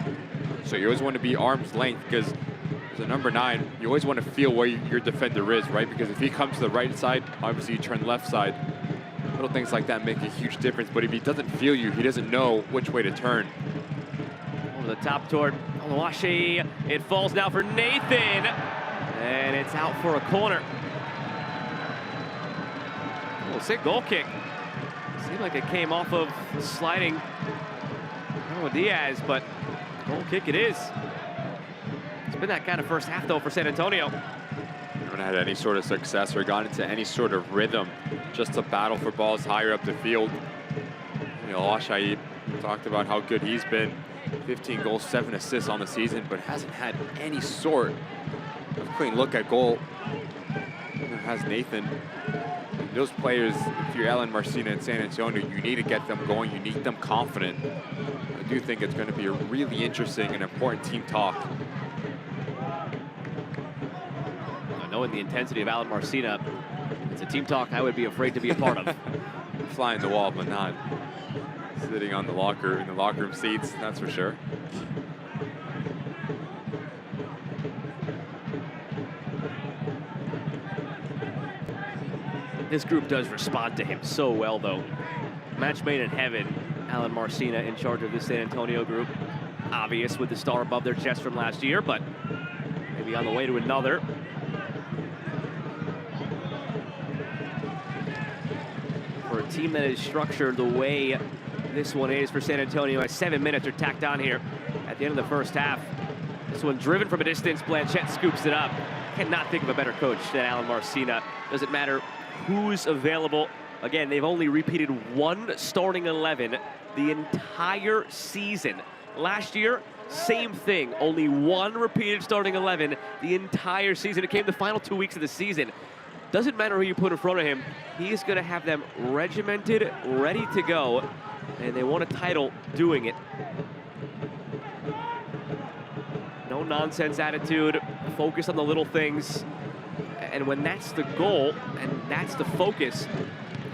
S2: So you always want to be arm's length, because as a number 9, you always want to feel where your defender is, right? Because if he comes to the right side, obviously you turn left side. Little things like that make a huge difference. But if he doesn't feel you, he doesn't know which way to turn.
S1: Over the top toward Oluwaseyi. It falls now for Nathan. And it's out for a corner. Oh, sick goal kick. Seemed like it came off of sliding Diaz, but goal kick it is. It's been that kind of first half, though, for San Antonio.
S2: Haven't had any sort of success or gotten into any sort of rhythm. Just a battle for balls higher up the field. You know, Oluwaseyi talked about how good he's been. 15 goals, 7 assists on the season, but hasn't had any sort of clean look at goal. Neither has Nathan. And those players, if you're Alan Marcina and San Antonio, you need to get them going. You need them confident. I do think it's going to be a really interesting and important team talk.
S1: Knowing the intensity of Alan Marcina, it's a team talk I would be afraid to be a part of.
S2: Flying the wall, but not sitting on the locker room seats, that's for sure.
S1: This group does respond to him so well, though. Match made in heaven. Alan Marcina in charge of this San Antonio group. Obvious with the star above their chest from last year, but maybe on the way to another. For a team that is structured the way this one is for San Antonio, as 7 minutes are tacked on here at the end of the first half. This one driven from a distance, Blanchett scoops it up. Cannot think of a better coach than Alan Marcina. Doesn't matter who's available. Again, they've only repeated one starting 11 the entire season. Last year, same thing. Only one repeated starting 11 the entire season. It came the final 2 weeks of the season. Doesn't matter who you put in front of him. He is going to have them regimented, ready to go. And they won a title doing it. No nonsense attitude. Focus on the little things. And when that's the goal and that's the focus,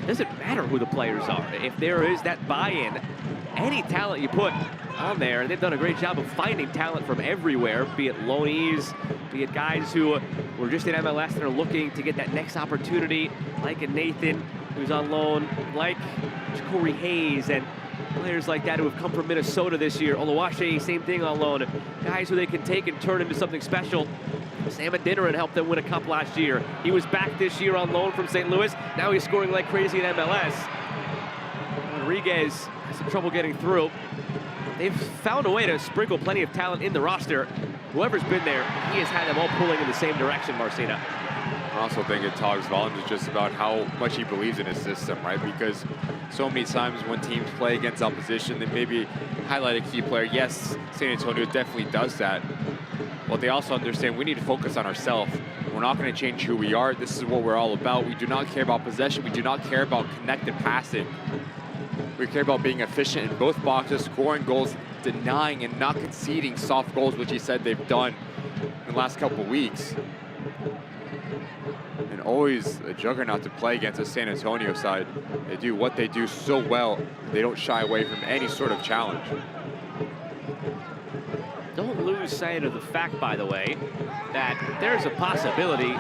S1: it doesn't matter who the players are. If there is that buy-in, any talent you put on there, and they've done a great job of finding talent from everywhere, be it loanees, be it guys who were just in MLS and are looking to get that next opportunity, like a Nathan who's on loan, like Corey Hayes, and players like that who have come from Minnesota this year. Oluwaseyi, same thing on loan. Guys who they can take and turn into something special. Sam Adeniran helped them win a cup last year. He was back this year on loan from St. Louis. Now he's scoring like crazy in MLS. Rodriguez has some trouble getting through. They've found a way to sprinkle plenty of talent in the roster. Whoever's been there, he has had them all pulling in the same direction, Marcina.
S2: I also think it talks volumes just about how much he believes in his system, right? Because so many times when teams play against opposition, they maybe highlight a key player. Yes, San Antonio definitely does that. But they also understand we need to focus on ourselves. We're not going to change who we are. This is what we're all about. We do not care about possession. We do not care about connected passing. We care about being efficient in both boxes, scoring goals, denying and not conceding soft goals, which he said they've done in the last couple of weeks. And always a juggernaut to play against the San Antonio side. They do what they do so well. They don't shy away from any sort of challenge.
S1: Don't lose sight of the fact, by the way, that there's a possibility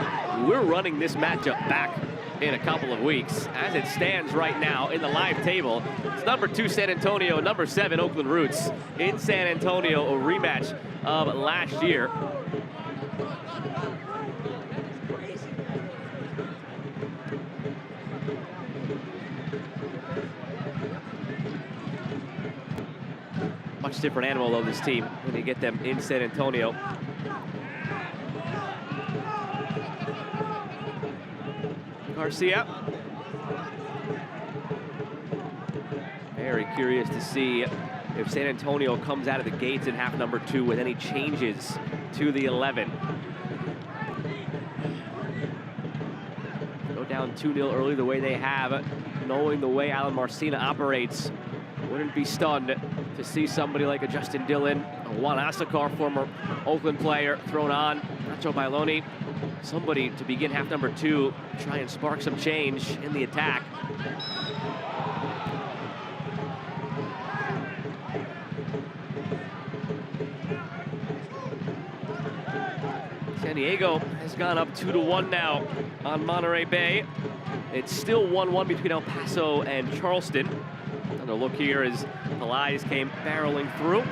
S1: we're running this matchup back in a couple of weeks. As it stands right now in the live table, it's number 2 San Antonio, number 7 Oakland Roots in San Antonio, a rematch of last year. Much different animal, though, this team, when you get them in San Antonio. Garcia. Very curious to see if San Antonio comes out of the gates in half number 2 with any changes to the 11. Go down 2-0 early the way they have, knowing the way Alan Marcina operates. Wouldn't be stunned to see somebody like a Justin Dillon, a Juan Asakar, former Oakland player, thrown on. Nacho Bailoni, somebody to begin half number 2, try and spark some change in the attack. San Diego has gone up 2-1 now on Monterey Bay. It's still 1-1 between El Paso and Charleston. Another look here as Pelaez came barreling through.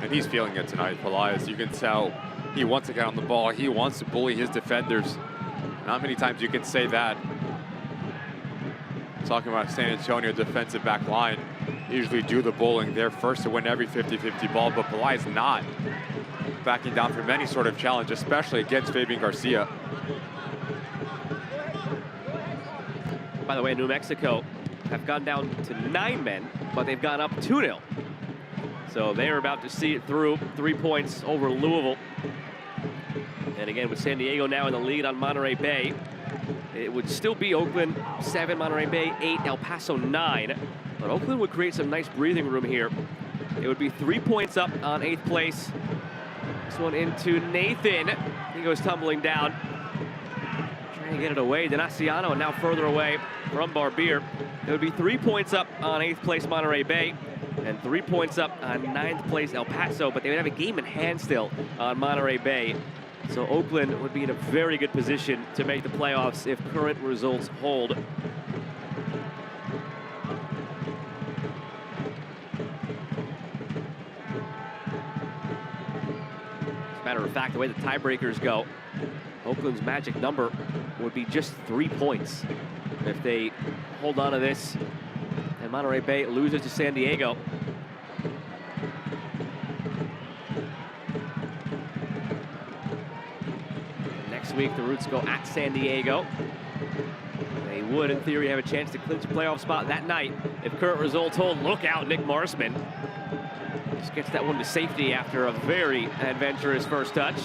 S2: And he's feeling it tonight, Pelaez. You can tell he wants to get on the ball. He wants to bully his defenders. Not many times you can say that. Talking about San Antonio defensive back line. Usually do the bowling. They're first to win every 50-50 ball, but Pelaez not backing down from any sort of challenge, especially against Fabian Garcia.
S1: By the way, New Mexico have gone down to 9 men, but they've gone up 2-0. So they're about to see it through. 3 points over Louisville. And again, with San Diego now in the lead on Monterey Bay, it would still be Oakland 7, Monterey Bay 8, El Paso 9. But Oakland would create some nice breathing room here. It would be 3 points up on 8th place. This one into Nathan. He goes tumbling down. Trying to get it away. Denaciano now further away from Barbier. It would be 3 points up on 8th place Monterey Bay and 3 points up on 9th place El Paso, but they would have a game in hand still on Monterey Bay. So Oakland would be in a very good position to make the playoffs if current results hold. As a matter of fact, the way the tiebreakers go, Oakland's magic number would be just 3 points if they hold on to this and Monterey Bay loses to San Diego. Next week, the Roots go at San Diego. They would, in theory, have a chance to clinch a playoff spot that night if current results hold. Look out, Nick Marsman. Just gets that one to safety after a very adventurous first touch.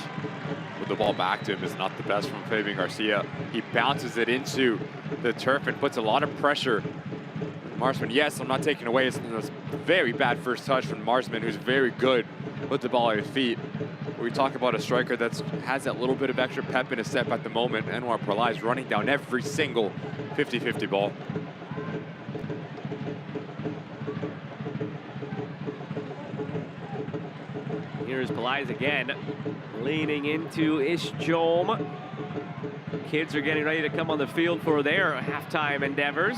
S2: The ball back to him is not the best from Fabian Garcia. He bounces it into the turf and puts a lot of pressure. Marsman, yes, I'm not taking away his very bad first touch from Marsman, who's very good with the ball at his feet. We talk about a striker that has that little bit of extra pep in his step at the moment. Anwar Pelaez running down every single 50-50 ball.
S1: Here's Pelaez again, leaning into Ishjolm. Kids are getting ready to come on the field for their halftime endeavors.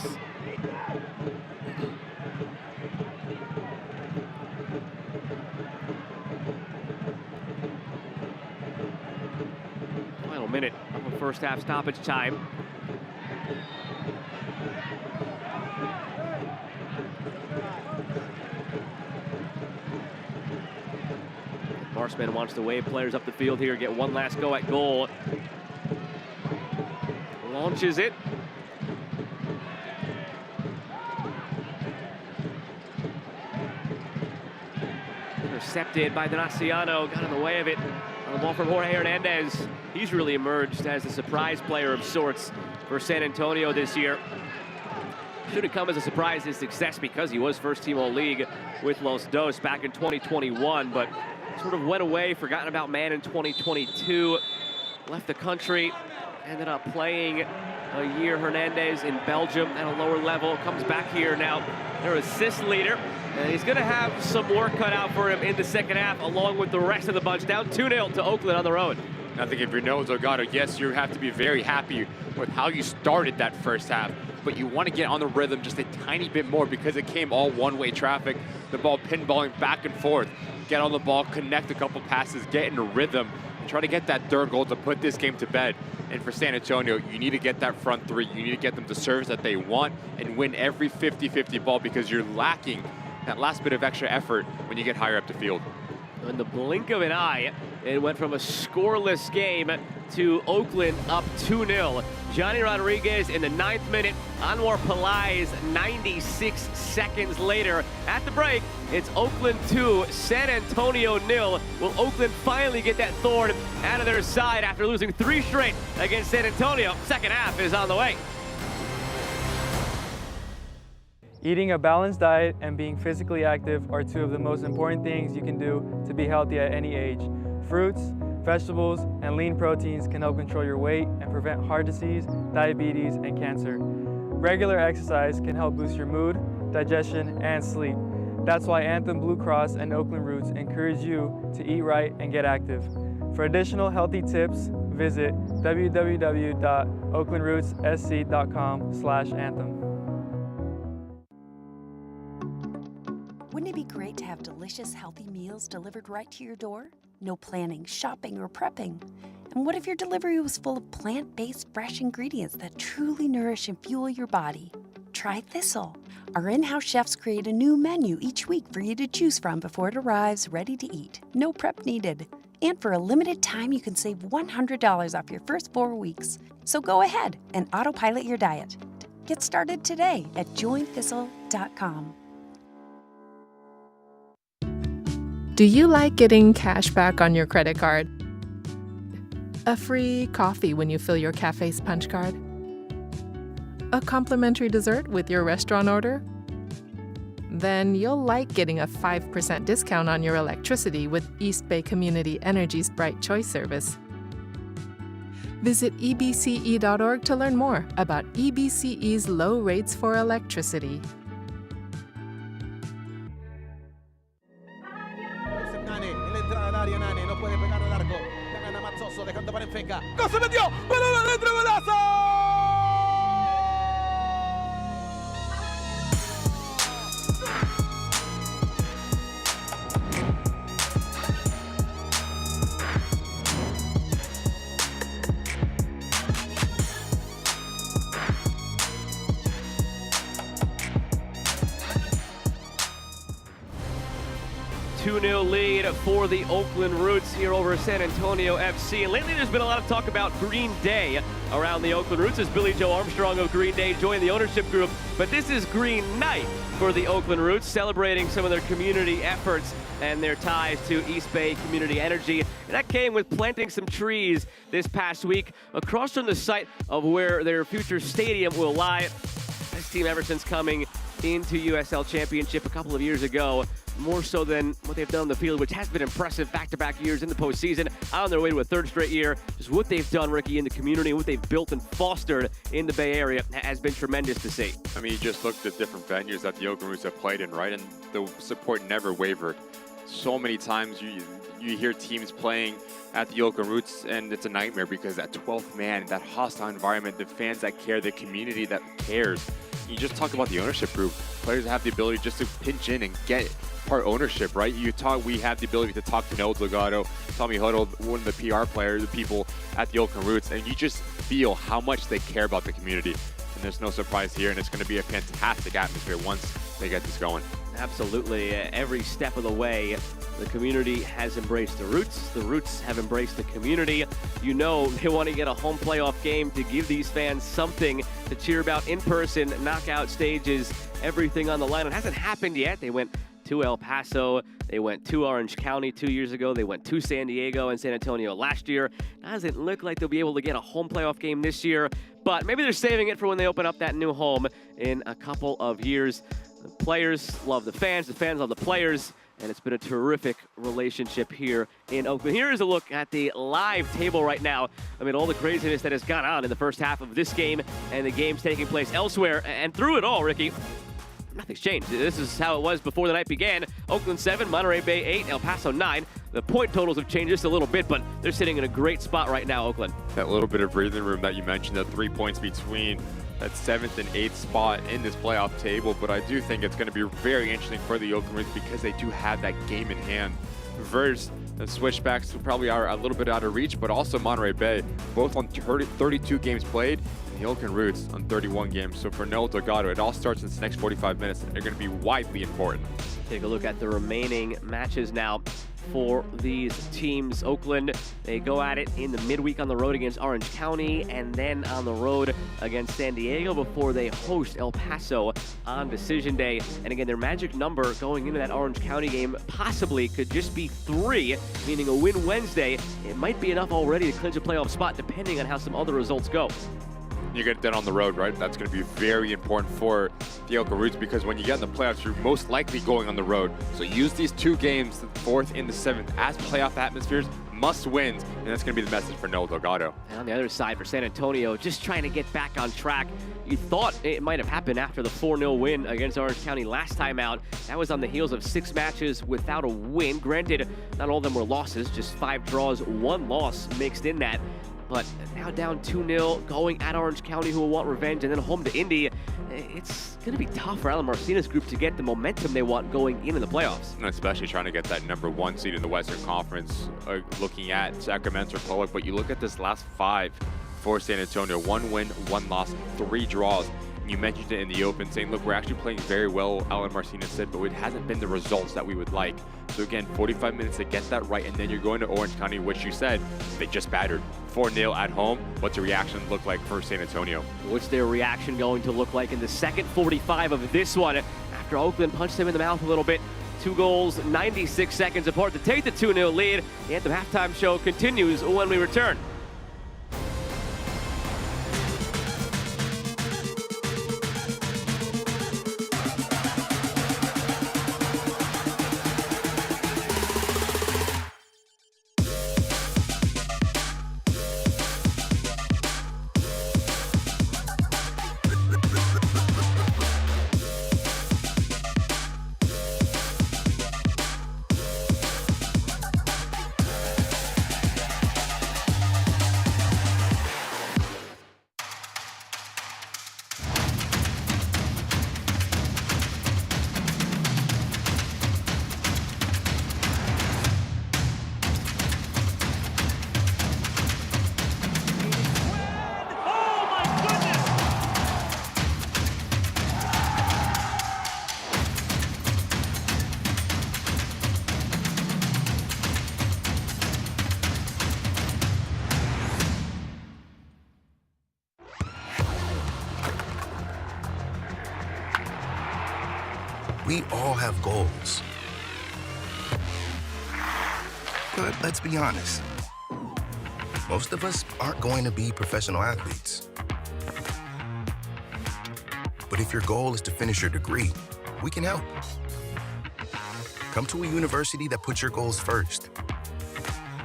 S1: Final minute of the first half stoppage time. Marsman wants to wave players up the field here, get one last go at goal. Launches it. Intercepted by Denaciano, got in the way of it. On the ball from Jorge Hernandez. He's really emerged as a surprise player of sorts for San Antonio this year. Should have come as a surprise his success because he was first team All-League with Los Dos back in 2021, but sort of went away, forgotten about man in 2022, left the country, ended up playing a year Hernandez in Belgium at a lower level, comes back here now, their assist leader, and he's gonna have some work cut out for him in the second half along with the rest of the bunch, down 2-0 to Oakland on the road.
S2: I think if you're Noah Delgado, yes, you have to be very happy with how you started that first half, but you want to get on the rhythm just a tiny bit more because it came all one-way traffic, the ball pinballing back and forth. Get on the ball, connect a couple passes, get in a rhythm, and try to get that third goal to put this game to bed. And for San Antonio, you need to get that front three. You need to get them the serves that they want and win every 50-50 ball because you're lacking that last bit of extra effort when you get higher up the field.
S1: In the blink of an eye, it went from a scoreless game to Oakland up 2-0. Johnny Rodriguez in the 9th minute, Anwar Pelaez 96 seconds later. At the break, it's Oakland 2, San Antonio 0. Will Oakland finally get that thorn out of their side after losing 3 straight against San Antonio? Second half is on the way.
S7: Eating a balanced diet and being physically active are 2 of the most important things you can do to be healthy at any age. Fruits, vegetables, and lean proteins can help control your weight and prevent heart disease, diabetes, and cancer. Regular exercise can help boost your mood, digestion, and sleep. That's why Anthem Blue Cross and Oakland Roots encourage you to eat right and get active. For additional healthy tips, visit www.oaklandrootssc.com/anthem.
S8: Wouldn't it be great to have delicious, healthy meals delivered right to your door? No planning, shopping, or prepping. And what if your delivery was full of plant-based, fresh ingredients that truly nourish and fuel your body? Try Thistle. Our in-house chefs create a new menu each week for you to choose from before it arrives ready to eat. No prep needed. And for a limited time, you can save $100 off your first 4 weeks. So go ahead and autopilot your diet. Get started today at jointhistle.com.
S5: Do you like getting cash back on your credit card? A free coffee when you fill your cafe's punch card? A complimentary dessert with your restaurant order? Then you'll like getting a 5% discount on your electricity with East Bay Community Energy's Bright Choice service. Visit ebce.org to learn more about EBCE's low rates for electricity.
S6: Nane no puede pegar al arco. La gana Mazzoso dejando para Enfenca. ¡Gol se metió! ¡Balón adentro, golazo!
S1: 2-0 lead for the Oakland Roots here over San Antonio FC. And lately there's been a lot of talk about Green Day around the Oakland Roots as Billy Joe Armstrong of Green Day joined the ownership group. But this is Green Night for the Oakland Roots, celebrating some of their community efforts and their ties to East Bay Community Energy. And that came with planting some trees this past week across from the site of where their future stadium will lie. This team, ever since coming into USL Championship a couple of years ago, more so than what they've done on the field, which has been impressive back-to-back years in the postseason, on their way to a third straight year. Just what they've done, Ricky, in the community, what they've built and fostered in the Bay Area has been tremendous to see.
S2: I mean, you just looked at different venues that the Oakland Roots have played in, right? And the support never wavered. So many times you hear teams playing at the Oakland Roots, and it's a nightmare because that 12th man, that hostile environment, the fans that care, the community that cares. You just talk about the ownership group. Players have the ability just to pinch in and get part ownership, right? We have the ability to talk to Noel Delgado, Tommy Huddle, one of the PR players, the people at the Oakland Roots, and you just feel how much they care about the community. And there's no surprise here, and it's going to be a fantastic atmosphere once they get this going.
S1: Absolutely. Every step of the way, the community has embraced the Roots. The Roots have embraced the community. You know they want to get a home playoff game to give these fans something to cheer about in person, knockout stages, everything on the line. It hasn't happened yet. They went to El Paso. They went to Orange County 2 years ago. They went to San Diego and San Antonio last year. Doesn't look like they'll be able to get a home playoff game this year, but maybe they're saving it for when they open up that new home in a couple of years. The players love the fans love the players, and it's been a terrific relationship here in Oakland. Here is a look at the live table right now. I mean, all the craziness that has gone on in the first half of this game and the games taking place elsewhere. And through it all, Ricky, nothing's changed. This is how it was before the night began. Oakland 7, Monterey Bay 8, El Paso 9. The point totals have changed just a little bit, but they're sitting in a great spot right now, Oakland.
S2: That little bit of breathing room that you mentioned, the 3 points between that 7th and 8th spot in this playoff table, but I do think it's going to be very interesting for the Oakland Roots because they do have that game in hand. Versus the switchbacks who probably are a little bit out of reach, but also Monterey Bay, both on 32 games played, and the Oakland Roots on 31 games. So for Noel Delgado, it all starts in this next 45 minutes, and they're going to be widely important.
S1: Take a look at the remaining matches now for these teams. Oakland, they go at it in the midweek on the road against Orange County and then on the road against San Diego before they host El Paso on Decision Day. And again, their magic number going into that Orange County game possibly could just be 3, meaning a win Wednesday. It might be enough already to clinch a playoff spot depending on how some other results go.
S2: You get that on the road, right? That's going to be very important for the Oakland Roots because when you get in the playoffs, you're most likely going on the road. So use these 2 games, the 4th and the 7th, as playoff atmospheres. must wins, and that's going to be the message for Noel Delgado.
S1: And on the other side for San Antonio, just trying to get back on track. You thought it might have happened after the 4-0 win against Orange County last time out. That was on the heels of 6 matches without a win. Granted, not all of them were losses, just 5 draws, 1 loss mixed in that. But now down 2-0, going at Orange County, who will want revenge, and then home to Indy. It's going to be tough for Alan Marcina's group to get the momentum they want going into the playoffs.
S2: And especially trying to get that #1 seed in the Western Conference, looking at Sacramento Republic. But you look at this last 5 for San Antonio: 1 win, 1 loss, 3 draws. And you mentioned it in the open, saying, look, we're actually playing very well, Alan Marcina said, but it hasn't been the results that we would like. So again, 45 minutes to get that right, and then you're going to Orange County, which you said they just battered. 4-0 at home. What's the reaction look like for San Antonio?
S1: What's their reaction going to look like in the second 45 of this one after Oakland punched them in the mouth a little bit? 2 goals, 96 seconds apart to take the 2-0 lead. The Anthem halftime show continues when we return.
S9: We all have goals. But let's be honest. Most of us aren't going to be professional athletes. But if your goal is to finish your degree, we can help. Come to a university that puts your goals first.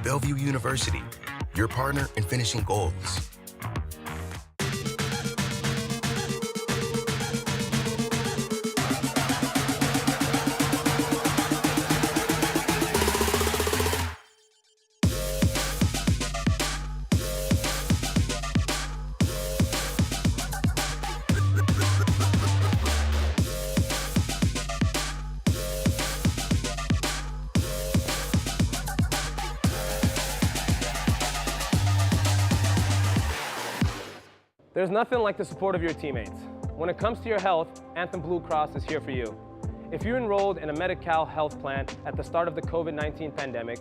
S9: Bellevue University, your partner in finishing goals.
S10: There's nothing like the support of your teammates. When it comes to your health, Anthem Blue Cross is here for you. If you enrolled in a Medi-Cal health plan at the start of the COVID-19 pandemic,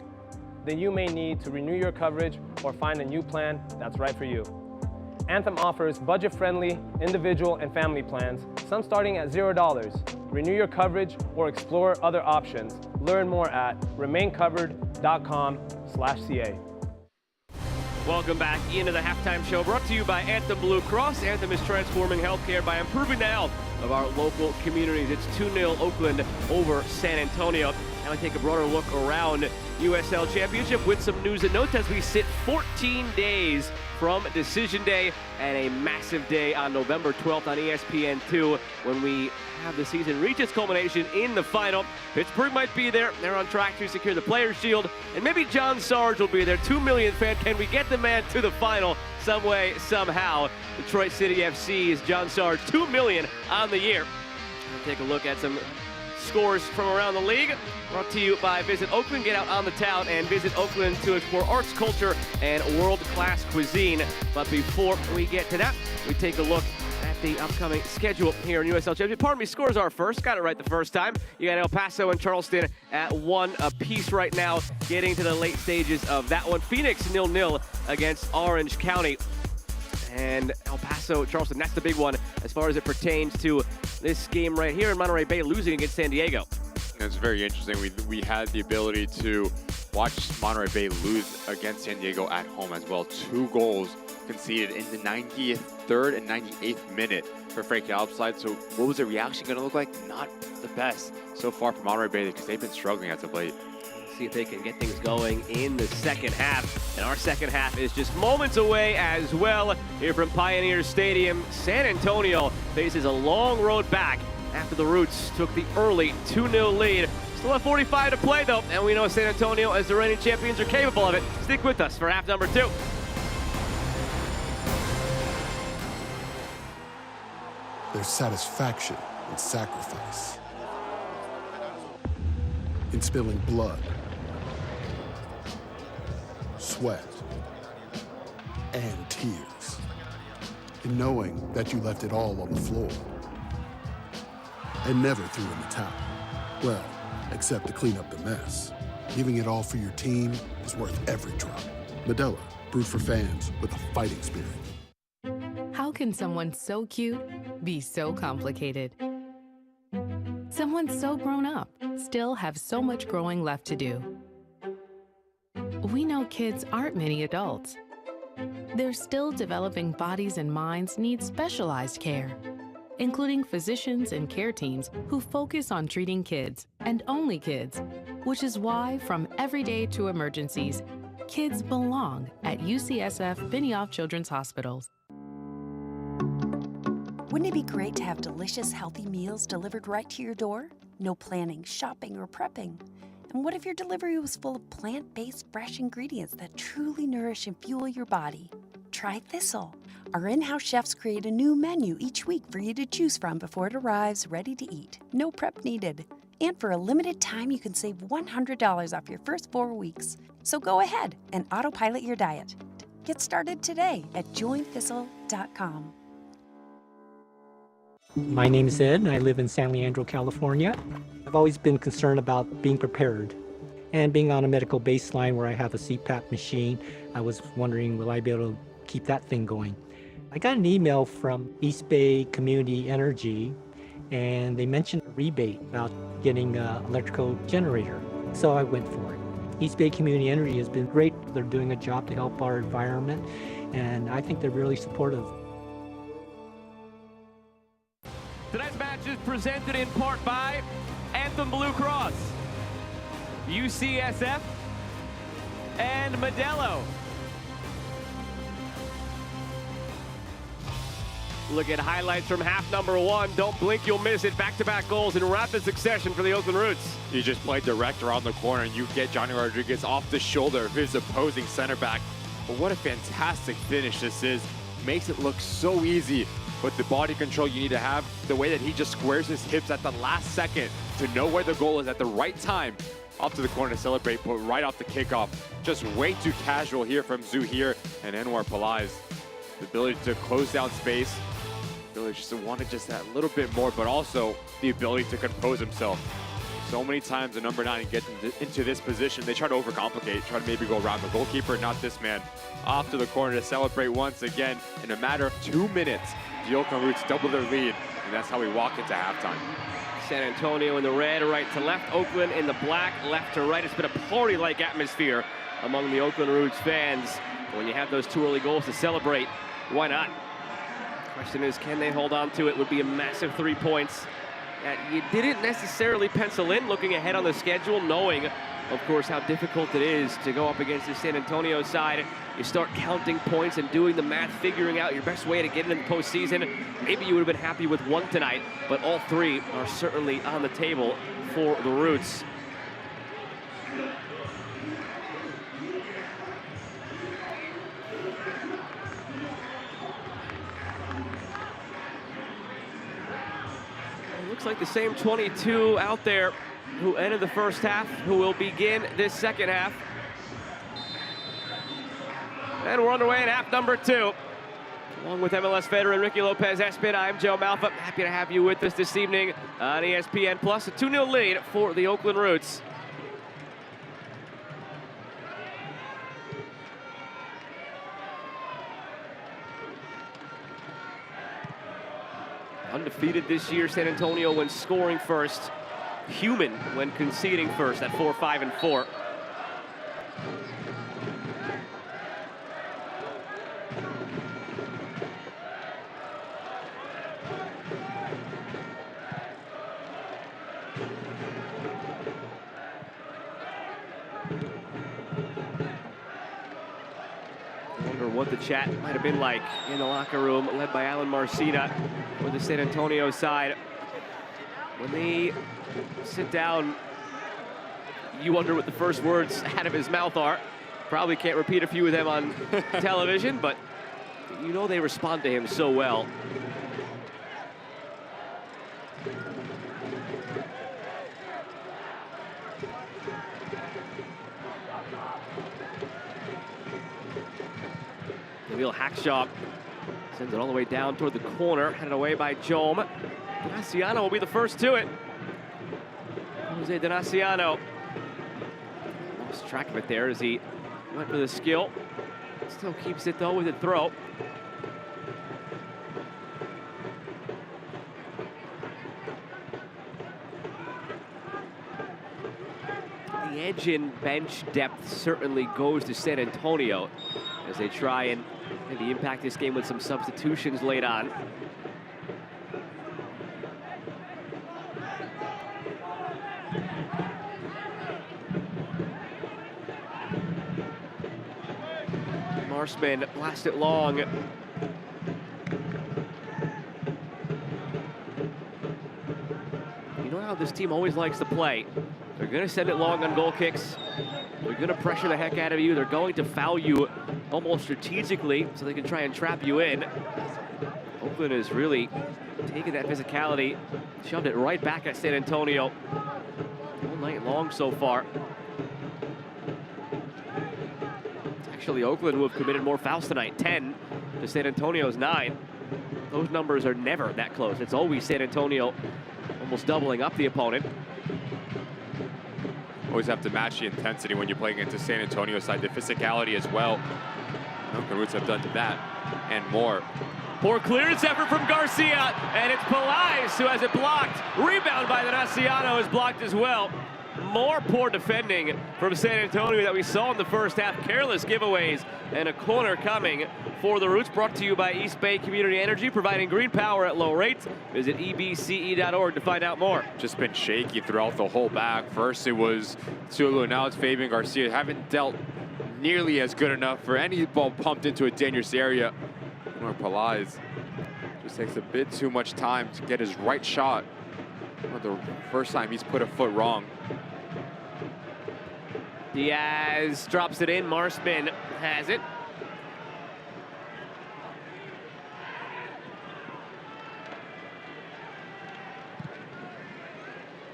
S10: then you may need to renew your coverage or find a new plan that's right for you. Anthem offers budget-friendly individual and family plans, some starting at $0. Renew your coverage or explore other options. Learn more at remaincovered.com/CA.
S1: Welcome back into the halftime show, brought to you by Anthem Blue Cross. Anthem is transforming healthcare by improving the health of our local communities. It's 2-0 Oakland over San Antonio. Now we take a broader look around USL Championship with some news and notes as we sit 14 days from Decision Day and a massive day on November 12th on ESPN2 when we have the season reach its culmination in the final. Pittsburgh might be there. They're on track to secure the Players' Shield, and maybe John Sarge will be there. 2 million fan. Can we get the man to the final some way, somehow? Detroit City FC's John Sarge, 2 million on the year. We'll take a look at some scores from around the league. Brought to you by Visit Oakland. Get out on the town and visit Oakland to explore arts, culture, and world-class cuisine. But before we get to that, we take a look at the upcoming schedule here in USL Championship. Pardon me, scores are first. Got it right the first time. You got El Paso and Charleston at 1 apiece right now, getting to the late stages of that one. Phoenix 0-0 against Orange County. And El Paso, Charleston, that's the big one as far as it pertains to this game right here in Monterey Bay losing against San Diego.
S2: It's very interesting. We had the ability to watch Monterey Bay lose against San Diego at home as well. 2 goals conceded in the 93rd and 98th minute for Frankie Alpside. So what was the reaction going to look like? Not the best so far for Monterey Bay because they've been struggling as of late.
S1: see if they can get things going in the second half. And our second half is just moments away as well. Here from Pioneer Stadium, San Antonio faces a long road back after the Roots took the early 2-0 lead. Still have 45 to play though, and we know San Antonio as the reigning champions are capable of it. Stick with us for half number 2.
S4: There's satisfaction in sacrifice, in spilling blood, sweat, and tears, in knowing that you left it all on the floor and never threw in the towel. Well, except to clean up the mess. Giving it all for your team is worth every drop. Modelo, brewed for fans with a fighting spirit.
S5: How can someone so cute be so complicated? Someone so grown up still have so much growing left to do. We know kids aren't many adults. Their still developing bodies and minds need specialized care, including physicians and care teams who focus on treating kids and only kids, which is why from everyday to emergencies, kids belong at UCSF Benioff Children's Hospitals.
S8: Wouldn't it be great to have delicious, healthy meals delivered right to your door? No planning, shopping, or prepping. And what if your delivery was full of plant-based, fresh ingredients that truly nourish and fuel your body? Try Thistle. Our in-house chefs create a new menu each week for you to choose from before it arrives ready to eat. No prep needed. And for a limited time, you can save $100 off your first 4 weeks. So go ahead and autopilot your diet. Get started today at jointhistle.com.
S11: My name is Ed, and I live in San Leandro, California. I've always been concerned about being prepared and being on a medical baseline where I have a CPAP machine. I was wondering, will I be able to keep that thing going? I got an email from East Bay Community Energy, and they mentioned a rebate about getting an electrical generator. So I went for it. East Bay Community Energy has been great. They're doing a job to help our environment, and I think they're really supportive.
S1: Tonight's match is presented in part by Anthem Blue Cross, UCSF, and Modelo. Look at highlights from half number 1. Don't blink, you'll miss it. Back-to-back goals in rapid succession for the Oakland Roots.
S2: You just play direct around the corner and you get Johnny Rodriguez off the shoulder of his opposing center back. But what a fantastic finish this is. Makes it look so easy. But the body control you need to have, the way that he just squares his hips at the last second to know where the goal is at the right time. Up to the corner to celebrate, but right off the kickoff. Just way too casual here from Zuhir and Anwar Palais. The ability to close down space. The ability just to want to just that little bit more, but also the ability to compose himself. So many times the number 9 gets into this position, they try to overcomplicate, try to maybe go around the goalkeeper, not this man. Off to the corner to celebrate once again. In a matter of 2 minutes, the Oakland Roots double their lead, and that's how we walk into halftime.
S1: San Antonio in the red, right to left. Oakland in the black, left to right. It's been a party-like atmosphere among the Oakland Roots fans. When you have those 2 early goals to celebrate, why not? Question is, can they hold on to it? Would be a massive 3 points that you didn't necessarily pencil in, looking ahead on the schedule, knowing, of course, how difficult it is to go up against the San Antonio side. You start counting points and doing the math, figuring out your best way to get into the postseason. Maybe you would have been happy with 1 tonight, but all 3 are certainly on the table for the Roots. It looks like the same 22 out there who ended the first half, who will begin this second half. And we're underway in half number 2. Along with MLS veteran Ricky Lopez-Espin, I'm Joe Malfa. Happy to have you with us this evening on ESPN+. A 2-0 lead for the Oakland Roots. Undefeated this year, San Antonio when scoring first. Human when conceding first at 4-5-4. what the chat might have been like in the locker room, led by Alan Marcina for the San Antonio side. When they sit down, you wonder what the first words out of his mouth are. Probably can't repeat a few of them on television, but you know they respond to him so well. Emil Hackshaw sends it all the way down toward the corner, headed away by Jome. Donaciano will be the first to it. Jose Donaciano lost track of it there as he went for the skill. Still keeps it though with a throw. The edge in bench depth certainly goes to San Antonio as they try and maybe impact this game with some substitutions late on. Marsman blast it long. You know how this team always likes to play. They're going to send it long on goal kicks. They're going to pressure the heck out of you. They're going to foul you almost strategically so they can try and trap you in. Oakland has really taken that physicality, shoved it right back at San Antonio all night long so far. Actually, Oakland who have committed more fouls tonight, 10 to San Antonio's 9. Those numbers are never that close. It's always San Antonio almost doubling up the opponent.
S2: Always have to match the intensity when you're playing against the San Antonio side, the physicality as well. Oakland Roots have done to that and more.
S1: Poor clearance effort from Garcia, and it's Pelais who has it blocked. Rebound by Donaciano is blocked as well. More poor defending from San Antonio that we saw in the first half. Careless giveaways and a corner coming for the Roots. Brought to you by East Bay Community Energy, providing green power at low rates. Visit ebce.org to find out more.
S2: Just been shaky throughout the whole back. First it was Sulu, now it's Fabian Garcia. Haven't dealt nearly as good enough for any ball pumped into a dangerous area. Or Pelais just takes a bit too much time to get his right shot. The first time he's put a foot wrong.
S1: Diaz drops it in. Marsman has it.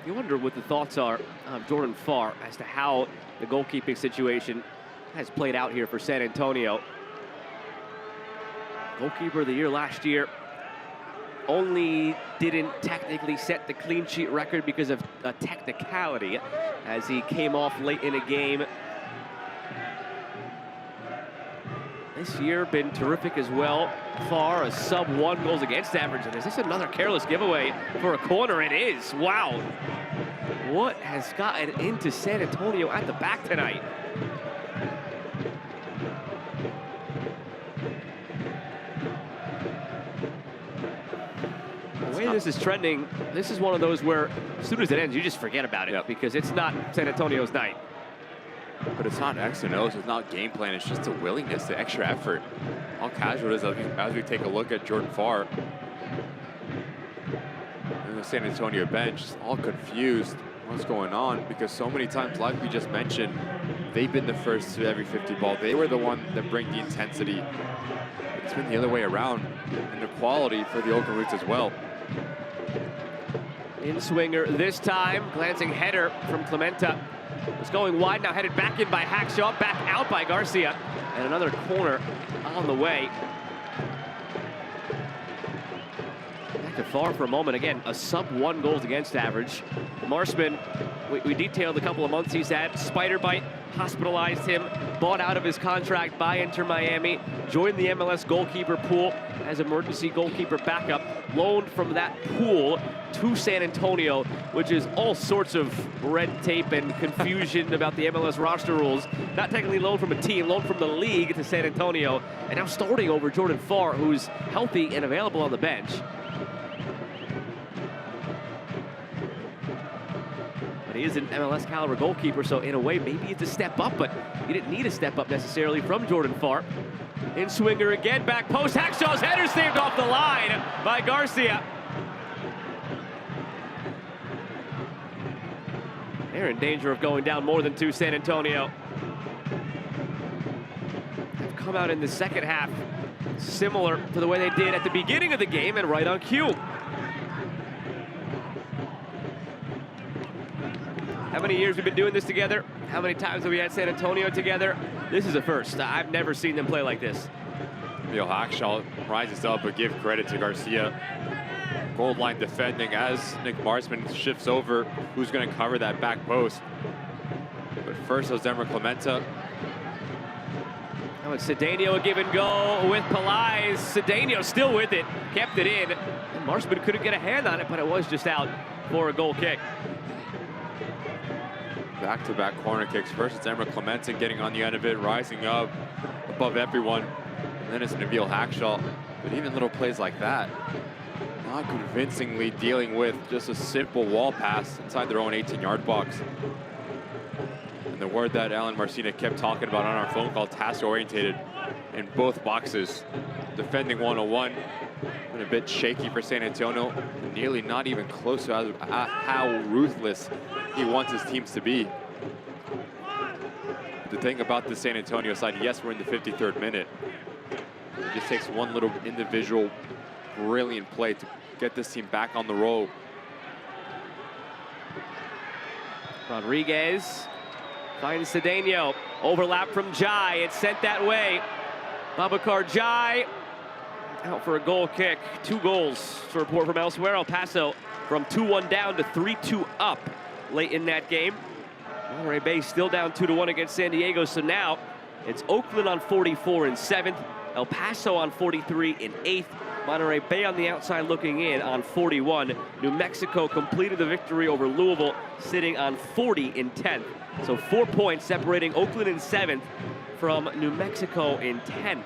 S1: You wonder what the thoughts are of Jordan Farr as to how the goalkeeping situation has played out here for San Antonio. Goalkeeper of the year last year. Only didn't technically set the clean sheet record because of a technicality as he came off late in a game. This year been terrific as well. Farr, a sub-1 goals against average. And is this another careless giveaway for a corner? It is. Wow. What has gotten into San Antonio at the back tonight? The way this is trending, this is one of those where as soon as it ends, you just forget about it because it's not San Antonio's night.
S2: But it's not X and O's, it's not game plan, it's just a willingness, the extra effort. How casual it is as we take a look at Jordan Farr. And the San Antonio bench, all confused what's going on because so many times, like we just mentioned, they've been the first to every 50 ball. They were the one that bring the intensity. It's been the other way around, and the quality for the Oakland Roots as well.
S1: In swinger this time, glancing header from Clementa. Was going wide, now headed back in by Hackshaw, back out by Garcia, and another corner on the way. Back to Farr for a moment. Again, a sub-1 goals against average. Marsman, we detailed a couple of months he's had. Spider bite, hospitalized him, bought out of his contract by Inter Miami, joined the MLS goalkeeper pool as emergency goalkeeper backup, loaned from that pool to San Antonio, which is all sorts of red tape and confusion about the MLS roster rules. Not technically loaned from a team, loaned from the league to San Antonio, and now starting over Jordan Farr, who's healthy and available on the bench. But he is an MLS caliber goalkeeper, so in a way, maybe it's a step up, but you didn't need a step up necessarily from Jordan Farr. In swinger again, back post. Hackshaw's header saved off the line by Garcia. They're in danger of going down more than 2, San Antonio. They've come out in the second half similar to the way they did at the beginning of the game and right on cue. How many years we've been doing this together? How many times have we had San Antonio together? This is a first. I've never seen them play like this.
S2: Emil Hackshaw rises up, but give credit to Garcia. Gold line defending as Nick Marsman shifts over. Who's going to cover that back post? But first, Ozdemir Clementa.
S1: Now it's Cedeno, a give and go with Pelais. Cedeno still with it, kept it in. And Marsman couldn't get a hand on it, but it was just out for a goal kick.
S2: Back-to-back corner kicks. First, it's Emre Clementa getting on the end of it, rising up above everyone. And then it's Nabil Hackshaw. But even little plays like that, not convincingly dealing with just a simple wall pass inside their own 18-yard box. And the word that Alan Marcina kept talking about on our phone call, task-orientated in both boxes. Defending 101, been a bit shaky for San Antonio, nearly not even close to how ruthless he wants his teams to be. The thing about the San Antonio side, yes, we're in the 53rd minute. It just takes one little individual brilliant play to get this team back on the roll.
S1: Rodriguez finds Cedeno. Overlap from Jai. It's sent that way. Babacar Jai out for a goal kick. 2 goals to report from elsewhere. El Paso from 2-1 down to 3-2 up late in that game. Monterey Bay still down 2-1 against San Diego. So now it's Oakland on 44 in 7th. El Paso on 43 in 8th. Monterey Bay on the outside looking in on 41. New Mexico completed the victory over Louisville, sitting on 40 in 10th. So 4 points separating Oakland in 7th from New Mexico in 10th.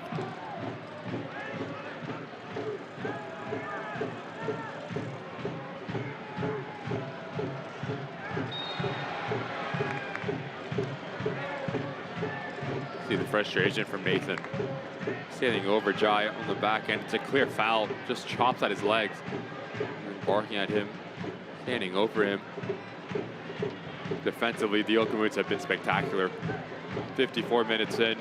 S2: See the frustration from Nathan. Standing over Jai on the back end. It's a clear foul. Just chops at his legs. And barking at him. Standing over him. Defensively, the Oakland Roots have been spectacular. 54 minutes in.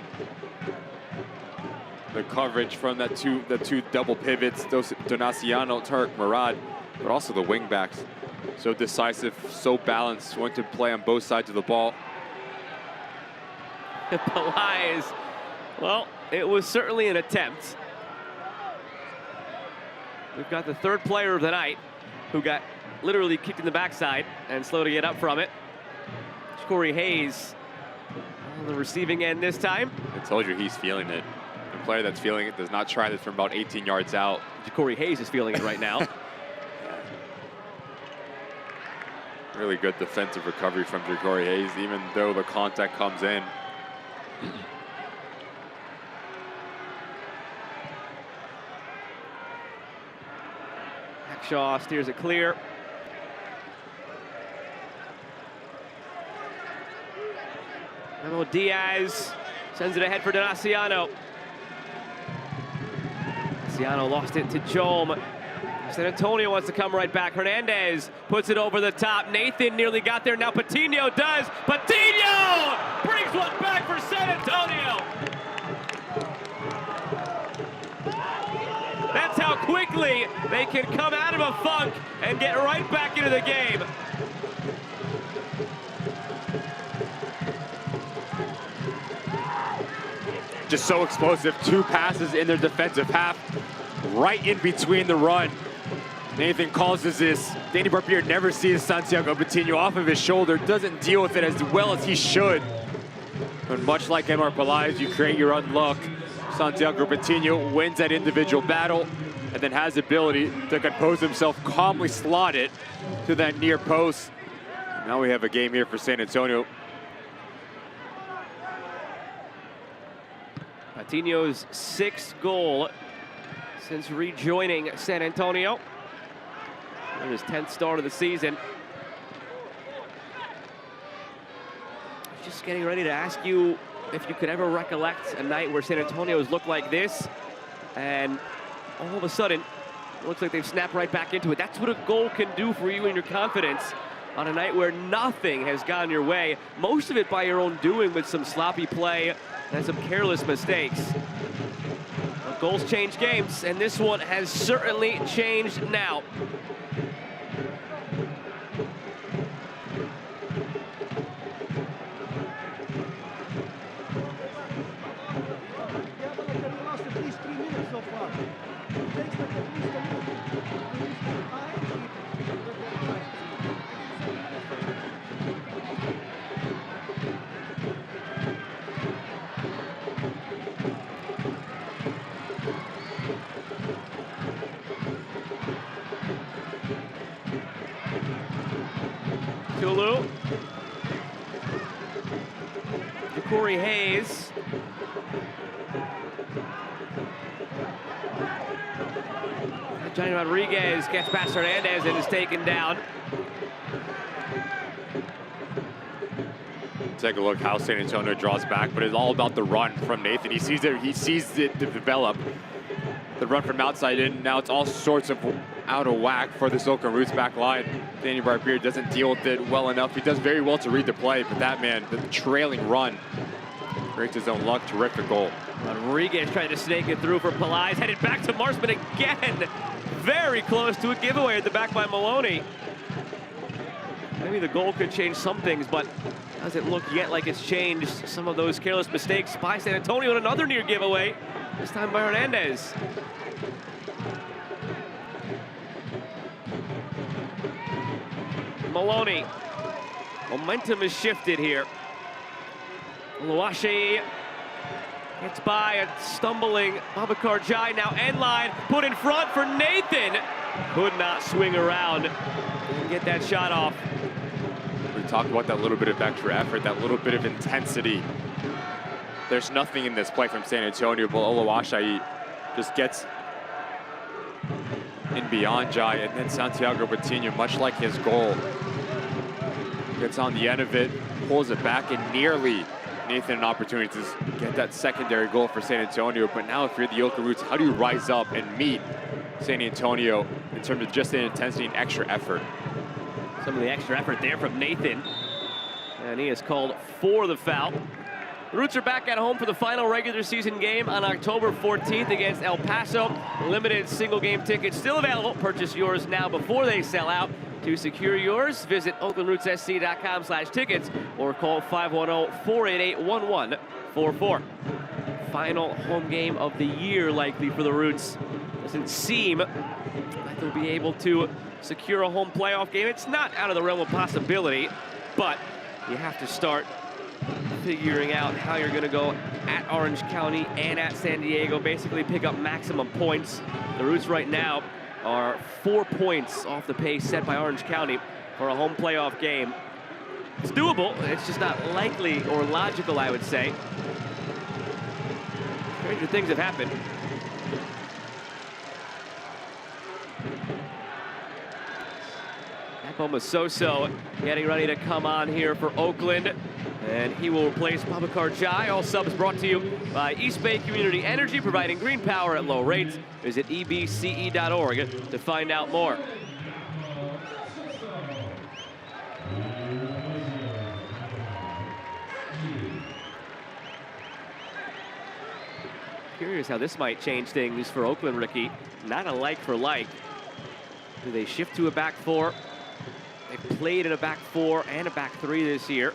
S2: The coverage from the two double pivots, Donaciano, Tarek Murad, but also the wing backs. So decisive, so balanced, went to play on both sides of the ball.
S1: Pelais, well, it was certainly an attempt. We've got the 3rd player of the night who got literally kicked in the backside and slow to get up from it. Corey Hayes on the receiving end this time.
S2: I told you he's feeling it. The player that's feeling it does not try this from about 18 yards out.
S1: Corey Hayes is feeling it right now.
S2: Really good defensive recovery from Corey Hayes, even though the contact comes in.
S1: Hackshaw steers it clear. Memo Diaz sends it ahead for Donaciano. Donaciano lost it to Jome. San Antonio wants to come right back. Hernandez puts it over the top. Nathan nearly got there. Now Patino does. Patino brings one back for San Antonio. That's how quickly they can come out of a funk and get right back into the game.
S2: Just so explosive. 2 passes in their defensive half, right in between the run. Nathan calls this. Danny Barbier never sees Santiago Patino off of his shoulder, doesn't deal with it as well as he should. But much like Emar Pelais, you create your own luck. Santiago Patino wins that individual battle and then has the ability to compose himself, calmly slot it to that near post. Now we have a game here for San Antonio.
S1: Patino's 6th goal since rejoining San Antonio. And his 10th start of the season. Just getting ready to ask you if you could ever recollect a night where San Antonio's looked like this, and all of a sudden, it looks like they've snapped right back into it. That's what a goal can do for you and your confidence on a night where nothing has gone your way. Most of it by your own doing with some sloppy play and some careless mistakes. But goals change games, and this one has certainly changed now. Tulu. Corey Hayes. Johnny Rodriguez gets past Hernandez and is taken down.
S2: Take a look how San Antonio draws back, but it's all about the run from Nathan. He sees it develop. The run from outside in, now it's all sorts of out of whack for this Oakland Roots back line. Danny Barbier doesn't deal with it well enough. He does very well to read the play, but that man, the trailing run, breaks his own luck. Terrific goal.
S1: Rodriguez trying to snake it through for Pelais, headed back to Marsman again. Very close to a giveaway at the back by Maloney. Maybe the goal could change some things, but doesn't look yet like it's changed some of those careless mistakes by San Antonio, and another near giveaway, this time by Hernandez. Maloney. Momentum is shifted here. Oluwaseyi gets by a stumbling Babacar Jai, now end line, put in front for Nathan. Could not swing around and get that shot off.
S2: We talked about that little bit of extra effort, that little bit of intensity. There's nothing in this play from San Antonio, but Oluwaseyi just gets in beyond Jai, and then Santiago Batinho, much like his goal, gets on the end of it, pulls it back, and nearly Nathan an opportunity to get that secondary goal for San Antonio. But now if you're the Oakland Roots, how do you rise up and meet San Antonio in terms of just the intensity and extra effort?
S1: Some of the extra effort there from Nathan, and he is called for the foul. The Roots are back at home for the final regular season game on October 14th against El Paso. Limited single game tickets still available. Purchase yours now before they sell out. To secure yours, visit oaklandrootssc.com/tickets or call 510-488-1144. Final home game of the year likely for the Roots. Doesn't seem like they'll be able to secure a home playoff game. It's not out of the realm of possibility, but you have to start figuring out how you're going to go at Orange County and at San Diego, basically pick up maximum points. The Roots right now are 4 points off the pace set by Orange County for a home playoff game. It's doable. It's just not likely or logical, I would say. Stranger things have happened. Masoso getting ready to come on here for Oakland, and he will replace Babacar Jai. All subs brought to you by East Bay Community Energy, providing green power at low rates. Visit ebce.org to find out more. Curious how this might change things for Oakland, Ricky. Not a like for like. Do they shift to a back four? They've played in a back four and a back three this year.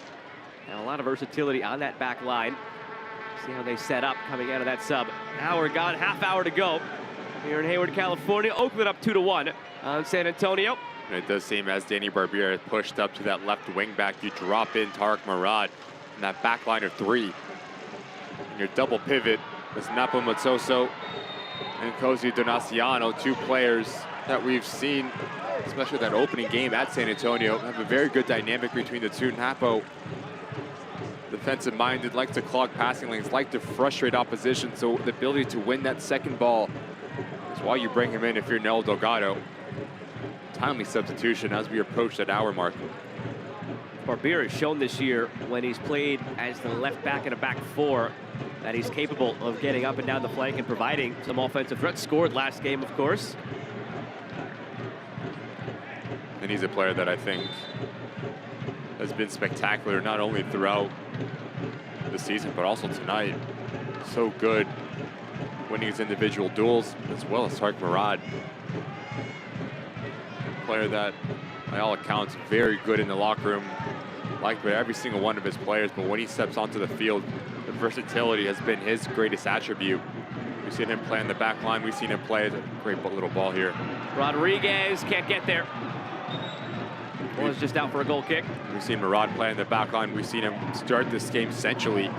S1: And a lot of versatility on that back line. See how they set up coming out of that sub. Hour gone, half hour to go. Here in Hayward, California. Oakland up 2-1 on San Antonio.
S2: And it does seem as Danny Barbier has pushed up to that left wing back, you drop in Tarek Murad in that back line of three. And your double pivot is Napo Matsoso and Cozy Donaciano, two players that we've seen, especially that opening game at San Antonio, have a very good dynamic between the two. Napo, defensive-minded, like to clog passing lanes, like to frustrate opposition, so the ability to win that second ball is why you bring him in if you're Nel Delgado. Timely substitution as we approach that hour mark.
S1: Barbier has shown this year when he's played as the left back in a back four that he's capable of getting up and down the flank and providing some offensive threats. Scored last game, of course.
S2: And he's a player that I think has been spectacular, not only throughout the season, but also tonight. So good winning his individual duels, as well as Tarek Murad. Player that, by all accounts, very good in the locker room, liked by every single one of his players, but when he steps onto the field, the versatility has been his greatest attribute. We've seen him play on the back line. We've seen him play a great little ball here.
S1: Rodriguez can't get there. Was just out for a goal kick.
S2: We've seen Murad play in the back line. We've seen him start this game essentially.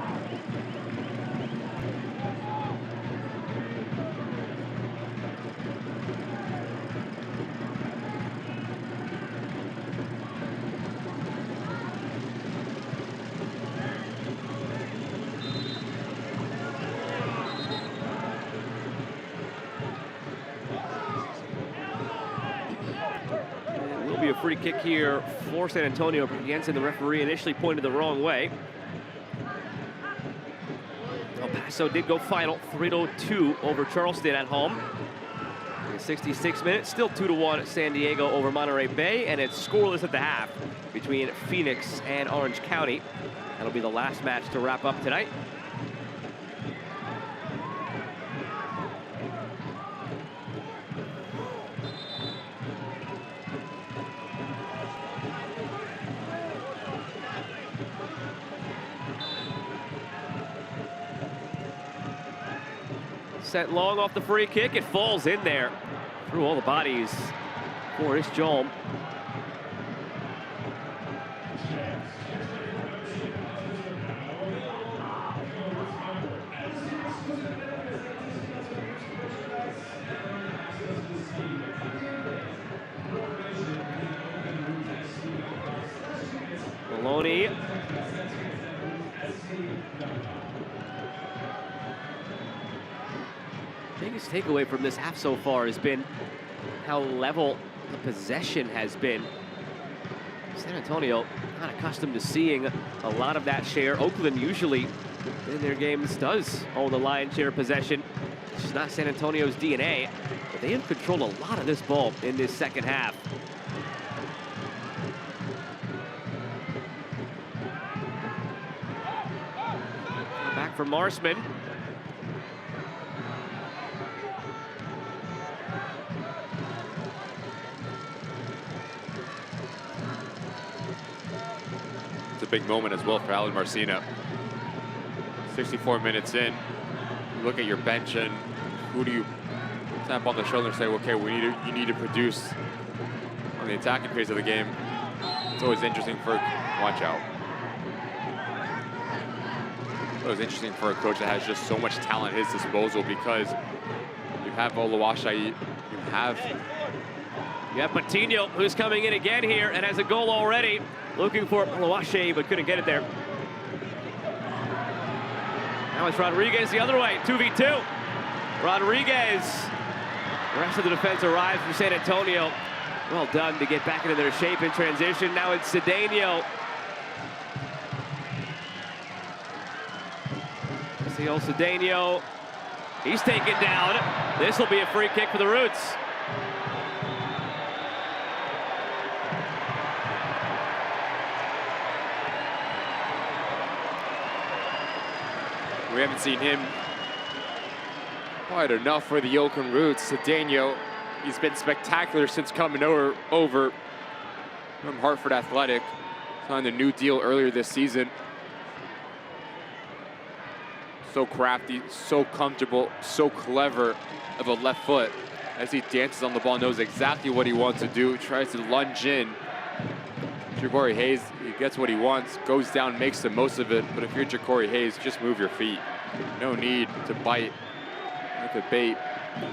S1: A free kick here for San Antonio. Jensen, the referee, initially pointed the wrong way. El Paso did go final 3-2 over Charleston at home. In 66 minutes, still 2-1 at San Diego over Monterey Bay, and it's scoreless at the half between Phoenix and Orange County. That'll be the last match to wrap up tonight. Sent long off the free kick. It falls in there through all the bodies for his Jolm. Maloney. Biggest takeaway from this half so far has been how level the possession has been. San Antonio not accustomed to seeing a lot of that share. Oakland usually in their games does own the lion's share of possession. It's just not San Antonio's DNA, but they have controlled a lot of this ball in this second half. Back for Marsman.
S2: Big moment as well for Alan Marcina. 64 minutes in, you look at your bench and who do you tap on the shoulder and say, okay, you need to produce on the attacking phase of the game. It's always interesting for, watch out. It's always interesting for a coach that has just so much talent at his disposal, because you have Oluwaseyi, you have
S1: Patino, who's coming in again here and has a goal already. Looking for Oluwaseyi, but couldn't get it there. Now it's Rodriguez the other way, 2v2. Rodriguez. The rest of the defense arrives for San Antonio. Well done to get back into their shape in transition. Now it's Cedeno. Cedeno. He's taken down. This will be a free kick for the Roots.
S2: We haven't seen him quite enough for the Oakland Roots. Cedeno, he's been spectacular since coming over from Hartford Athletic. Signed a new deal earlier this season. So crafty, so comfortable, so clever of a left foot. As he dances on the ball, knows exactly what he wants to do, tries to lunge in. Ja'Cory Hayes, he gets what he wants, goes down, makes the most of it. But if you're Ja'Cory Hayes, just move your feet. No need to bite like a bait.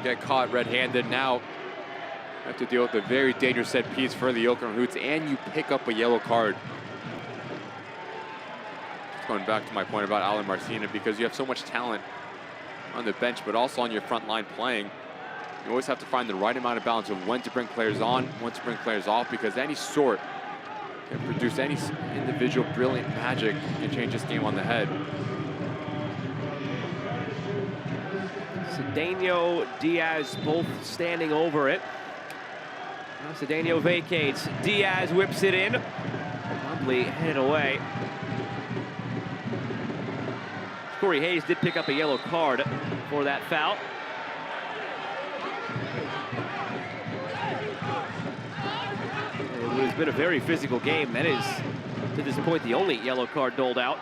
S2: Get caught red-handed. Now you have to deal with a very dangerous set piece for the Oakland Roots, and you pick up a yellow card. Just going back to my point about Alan Marcina, because you have so much talent on the bench, but also on your front line playing. You always have to find the right amount of balance of when to bring players on, when to bring players off, because any sort can produce any individual brilliant magic, can change this game on the head.
S1: Cedeno, Diaz both standing over it. Now Cedeno vacates. Diaz whips it in. Probably headed away. Corey Hayes did pick up a yellow card for that foul. It has been a very physical game. That is, to this point, the only yellow card doled out.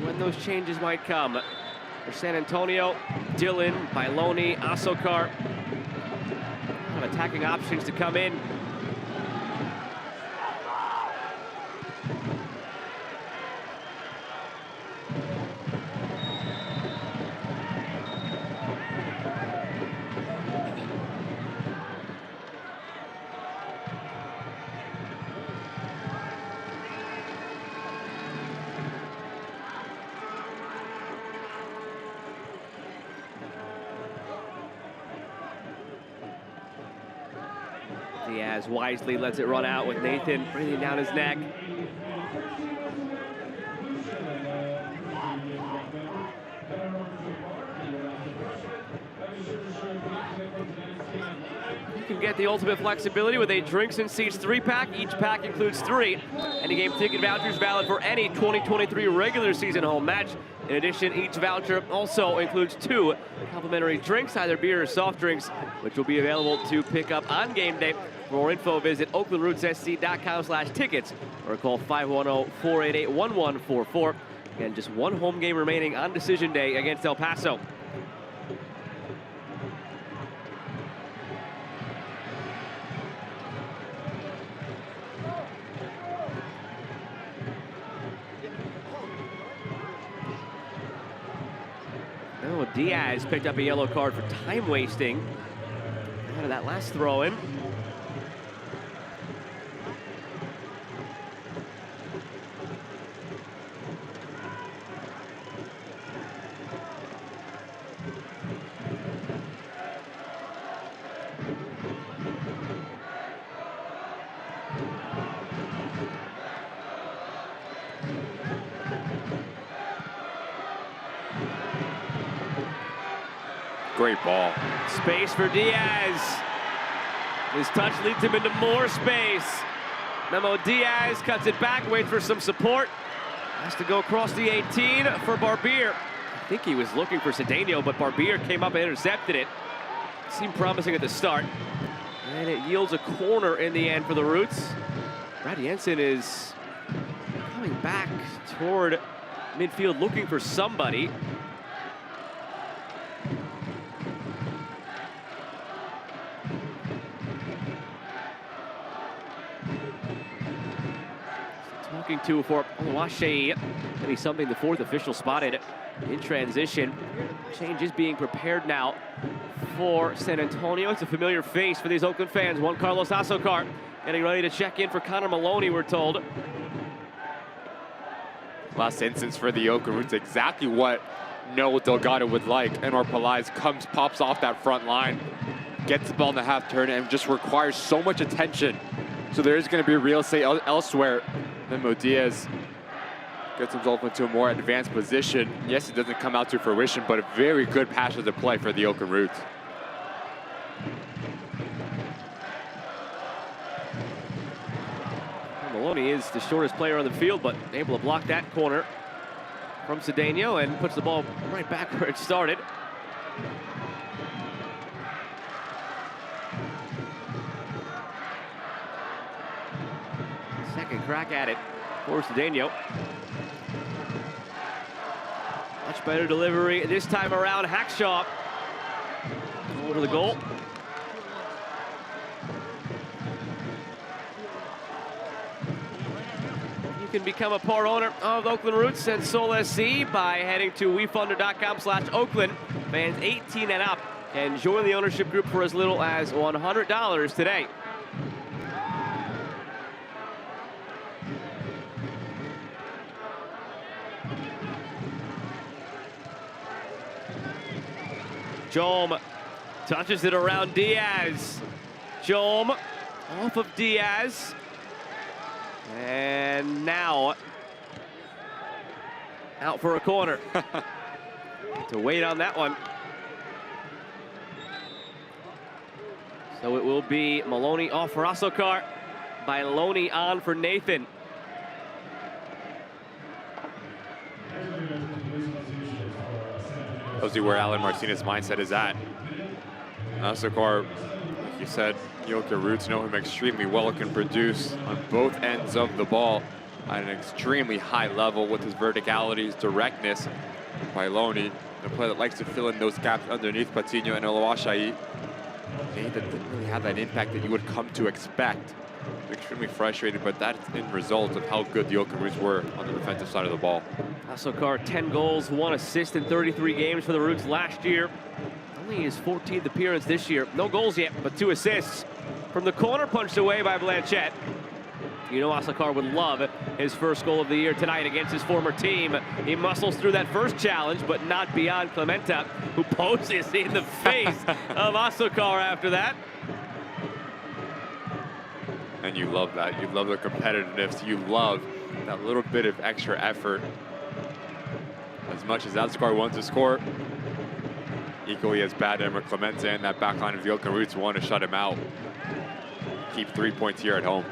S1: When those changes might come. For San Antonio, Dillon, Bailoni, Asokar. Attacking options to come in. Diaz wisely lets it run out with Nathan breathing down his neck. You can get the ultimate flexibility with a Drinks and Seats 3-pack. Each pack includes 3 any-game ticket vouchers valid for any 2023 regular season home match. In addition, each voucher also includes 2 complimentary drinks, either beer or soft drinks, which will be available to pick up on game day. For more info, visit oaklandrootssc.com/tickets or call 510-488-1144. Again, just 1 home game remaining on decision day against El Paso. Oh, Diaz picked up a yellow card for time wasting out of that last throw in.
S2: Great ball.
S1: Space for Diaz. His touch leads him into more space. Memo Diaz cuts it back, waits for some support. Has to go across the 18 for Barbier. I think he was looking for Cedeno, but Barbier came up and intercepted it. Seemed promising at the start. And it yields a corner in the end for the Roots. Brad Jensen is coming back toward midfield looking for somebody. Talking to for Oluwaseyi. That is something the 4th official spotted in transition. Change is being prepared now for San Antonio. It's a familiar face for these Oakland fans. Juan Carlos Asokar getting ready to check in for Connor Maloney, we're told.
S2: Last instance for the Oakland Roots, exactly what Noah Delgado would like. Enwar Pelaez pops off that front line, gets the ball in the half turn, and just requires so much attention. So there is going to be real estate elsewhere. Memo Diaz gets himself into a more advanced position. Yes, it doesn't come out to fruition, but a very good passage to play for the Oakland Roots.
S1: Maloney is the shortest player on the field, but able to block that corner from Cedeno and puts the ball right back where it started. Second crack at it for Cedeno. Much better delivery this time around. Hackshaw over the goal. can become a part owner of Oakland Roots and Sol SC by heading to wefunder.com/Oakland. Fans 18 and up and join the ownership group for as little as $100 today. Jome touches it around Diaz. Jome off of Diaz. And now out for a corner. To wait on that one. So it will be Maloney off for Asokar. Bailoni on for Nathan.
S2: Tells you where Alan Martinez's mindset is at. Asokar, like you said, Yoka Roots know him extremely well, can produce on both ends of the ball at an extremely high level with his verticality, his directness. Bailoni, the player that likes to fill in those gaps underneath Patino and Oluwaseyi. Nathan didn't really have that impact that you would come to expect. Extremely frustrated, but that's in result of how good the Oakland Roots were on the defensive side of the ball.
S1: Asokar, 10 goals, 1 assist in 33 games for the Roots last year. Only his 14th appearance this year. No goals yet, but 2 assists. From the corner, punched away by Blanchette. You know Asokar would love his first goal of the year tonight against his former team. He muscles through that first challenge, but not beyond Clementa, who poses in the face of Asokar after that.
S2: And you love that. You love the competitiveness. You love that little bit of extra effort. As much as Asokar wants to score, equally as bad Emmer Clementa and that back line of the Oakland Roots want to shut him out. Keep 3 points here at home.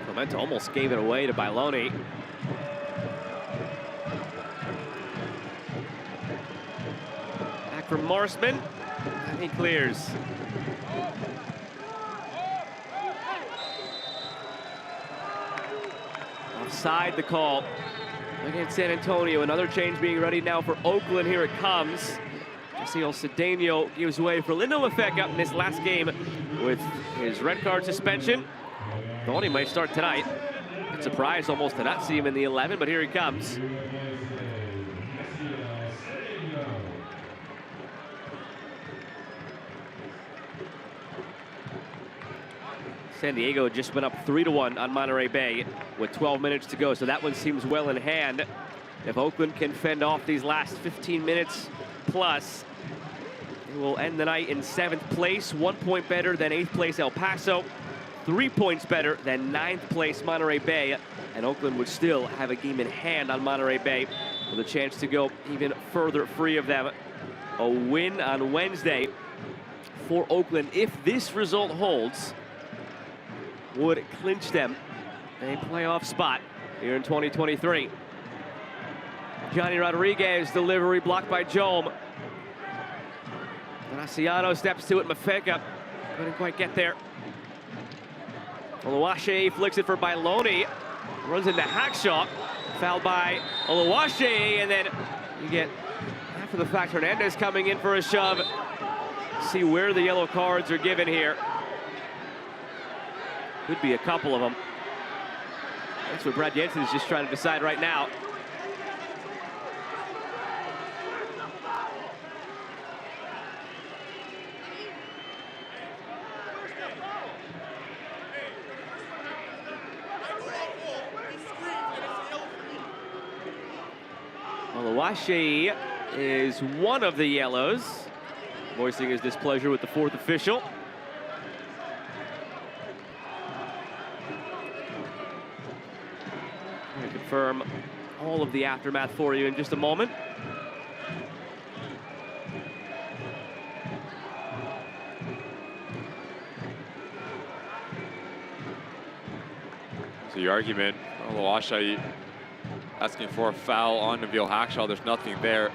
S1: Clementa almost gave it away to Bailoni. Back from Marsman, and he clears. Offside the call against San Antonio. Another change being ready now for Oakland. Here it comes. Jesse Cedeno gives way for Lindo Lefeka in this last game with his red card suspension. Thought he might start tonight. Surprised almost to not see him in the 11, but here he comes. San Diego just went up 3-1 on Monterey Bay with 12 minutes to go, so that one seems well in hand. If Oakland can fend off these last 15 minutes plus, they will end the night in 7th place, 1 point better than 8th place El Paso, 3 points better than 9th place Monterey Bay, and Oakland would still have a game in hand on Monterey Bay with a chance to go even further free of them. A win on Wednesday for Oakland, if this result holds, would clinch them a playoff spot here in 2023. Johnny Rodriguez delivery blocked by Jome. Graciano steps to it, Mafeka couldn't quite get there. Oluwaseyi flicks it for Bailoni, runs into Hackshaw, fouled by Oluwaseyi, and then you get, after the fact, Hernandez coming in for a shove. See where the yellow cards are given here. Could be a couple of them. That's what Brad Jensen is just trying to decide right now. Oluwaseyi is one of the yellows, voicing his displeasure with the 4th official. I'm going to confirm all of the aftermath for you in just a moment.
S2: So the argument, Oluwaseyi asking for a foul on Nabil Hackshaw. There's nothing there.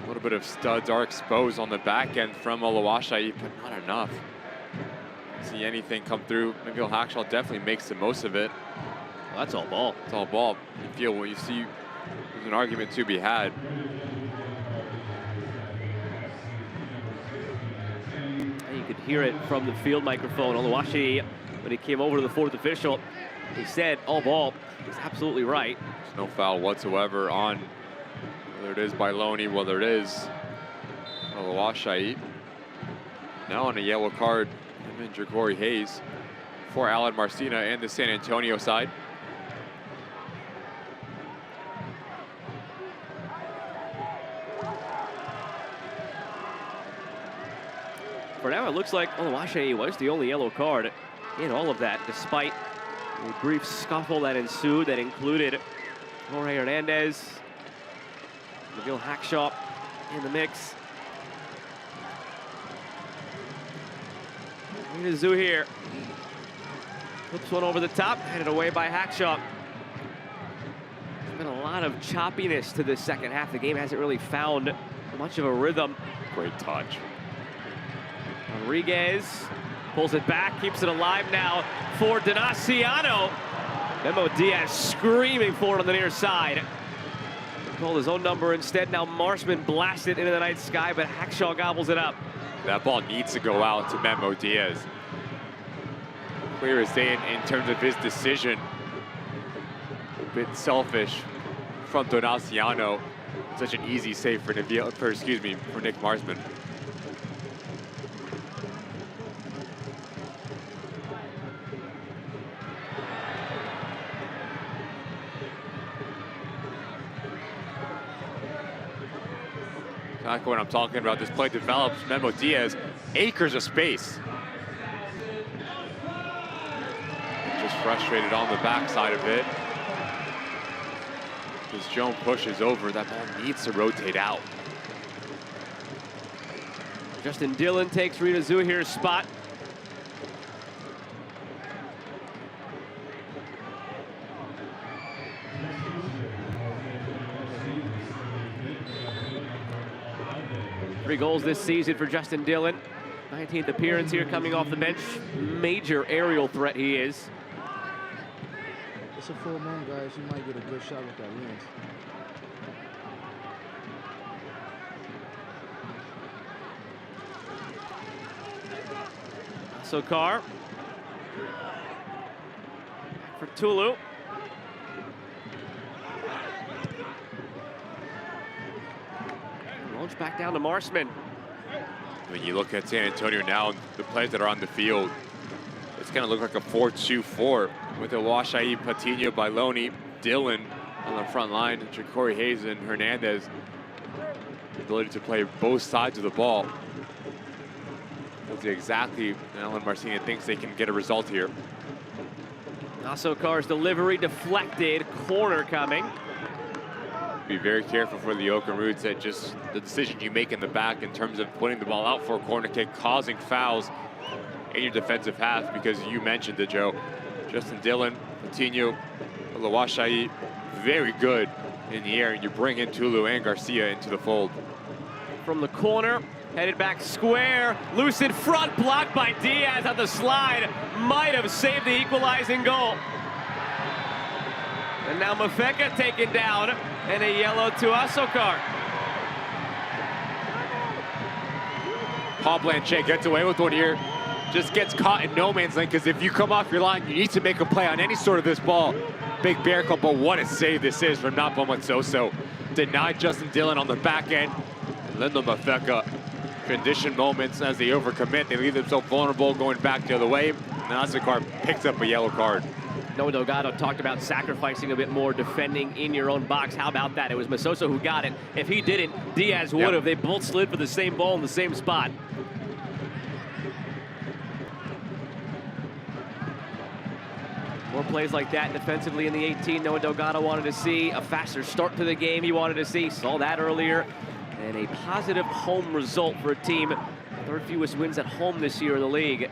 S2: A little bit of studs are exposed on the back end from Oluwaseyi, but not enough. see anything come through. Maybe Hackshaw definitely makes the most of it.
S1: Well, that's all ball.
S2: It's all ball. You feel what you see. There's an argument to be had.
S1: You could hear it from the field microphone. Oluwaseyi, when he came over to the fourth official, he said all ball. He's absolutely right.
S2: There's no foul whatsoever on, whether it is Bailoni, whether it is Oluwaseyi. Now on a yellow card, him and Ja'Cory Hayes for Alan Marcina and the San Antonio side.
S1: For now, it looks like Oluwaseyi was the only yellow card in all of that, despite a brief scuffle that ensued that included Jorge Hernandez, Nabil Hackshaw in the mix. Rita Zoo here. Flips one over the top, headed away by Hackshaw. There's been a lot of choppiness to this second half. The game hasn't really found much of a rhythm.
S2: Great touch.
S1: Rodriguez pulls it back, keeps it alive now for Donaciano. Memo Diaz screaming for it on the near side. Called his own number instead. Now Marshman blasts it into the night sky, but Hackshaw gobbles it up.
S2: That ball needs to go out to Memo Diaz. Clear as day in terms of his decision. A bit selfish from Donaciano. Such an easy save for Nick Marshman. Exactly what I'm talking about. This play develops. Memo Diaz, acres of space. Just frustrated on the backside of it. As Joan pushes over, that ball needs to rotate out.
S1: Justin Dillon takes Rita Zuhir's spot. Three goals this season for Justin Dillon. 19th appearance here coming off the bench. Major aerial threat he is.
S12: It's a full moon, guys. You might get a good shot with that lens.
S1: So Carr for Tulu. Launch back down to Marshman.
S2: When you look at San Antonio now, the players that are on the field, it's going to look like a 4-2-4 with Oluwaseyi, Patino, Bailoni, Dillon on the front line, and Ja'Cory Hayes and Hernandez. The ability to play both sides of the ball. That's exactly Alan Marcina thinks they can get a result here.
S1: Also Carr's delivery deflected, corner coming.
S2: Be very careful for the Oakland Roots that just the decision you make in the back in terms of putting the ball out for a corner kick, causing fouls in your defensive half, because you mentioned it, Joe. Justin Dillon, Patino, Oluwaseyi, very good in the air, and you bring in Tulu and Garcia into the fold.
S1: From the corner, headed back square, loose in front, blocked by Diaz on the slide. Might have saved the equalizing goal. And now Mafeka taken down, and a yellow to Asokar.
S2: Paul Blanchet gets away with one here. Just gets caught in no man's land, because if you come off your line, you need to make a play on any sort of this ball. Big bear club, but what a save this is from Napo Matsoso. Denied Justin Dillon on the back end. And Lindo Mafeka, condition moments as they overcommit. They leave themselves vulnerable going back the other way. And Asokar picks up a yellow card.
S1: Noah Delgado talked about sacrificing a bit more, defending in your own box. How about that? It was Masoso who got it. If he didn't, Diaz would have. They both slid for the same ball in the same spot. More plays like that defensively in the 18. Noah Delgado wanted to see a faster start to the game. He wanted to see. Saw that earlier. And a positive home result for a team. Third fewest wins at home this year in the league.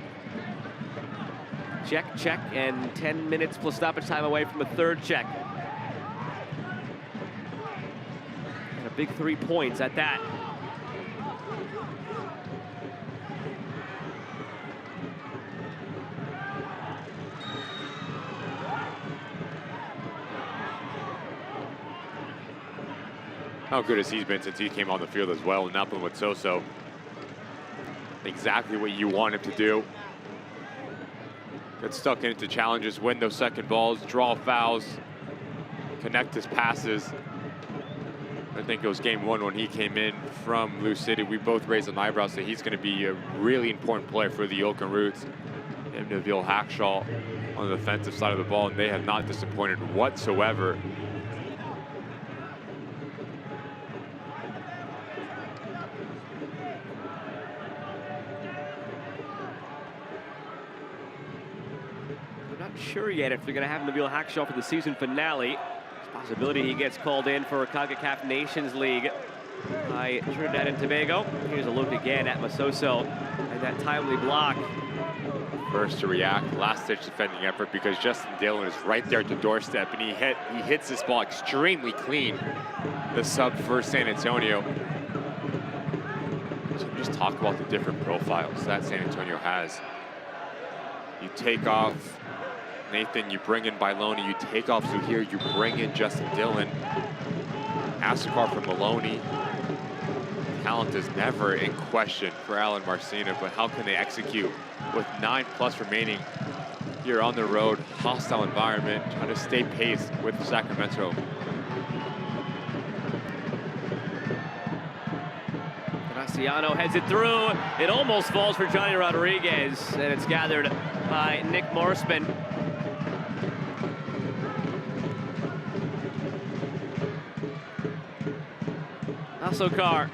S1: Check, check, and 10 minutes plus stoppage time away from a third check. And a big 3 points at that.
S2: how good has he been since he came on the field as well, and nothing with Soso. Exactly what you want him to do. Get stuck into challenges, win those second balls, draw fouls, connect his passes. I think it was game one when he came in from Blue City. We both raised an eyebrow, so he's going to be a really important player for the Oakland Roots. Him, Nabil Hackshaw on the defensive side of the ball, and they have not disappointed whatsoever.
S1: I'm not sure yet if they're going to have Nabil Hackshaw for the season finale. Possibility he gets called in for a CONCACAF Nations League by Trinidad and Tobago. Here's a look again at Masoso and that timely block.
S2: First to react, last-ditch defending effort, because Justin Dillon is right there at the doorstep, and he hits this ball extremely clean. The sub for San Antonio. So just talk about the different profiles that San Antonio has. You take off Nathan, you bring in Bailoni, you take off Zuhair, you bring in Justin Dillon. Asakar from Maloney. Talent is never in question for Alan Marcina, but how can they execute with 9+ remaining here on the road, hostile environment, trying to stay pace with Sacramento.
S1: Graciano heads it through. It almost falls for Johnny Rodriguez, and it's gathered by Nick Morsman. Asokar.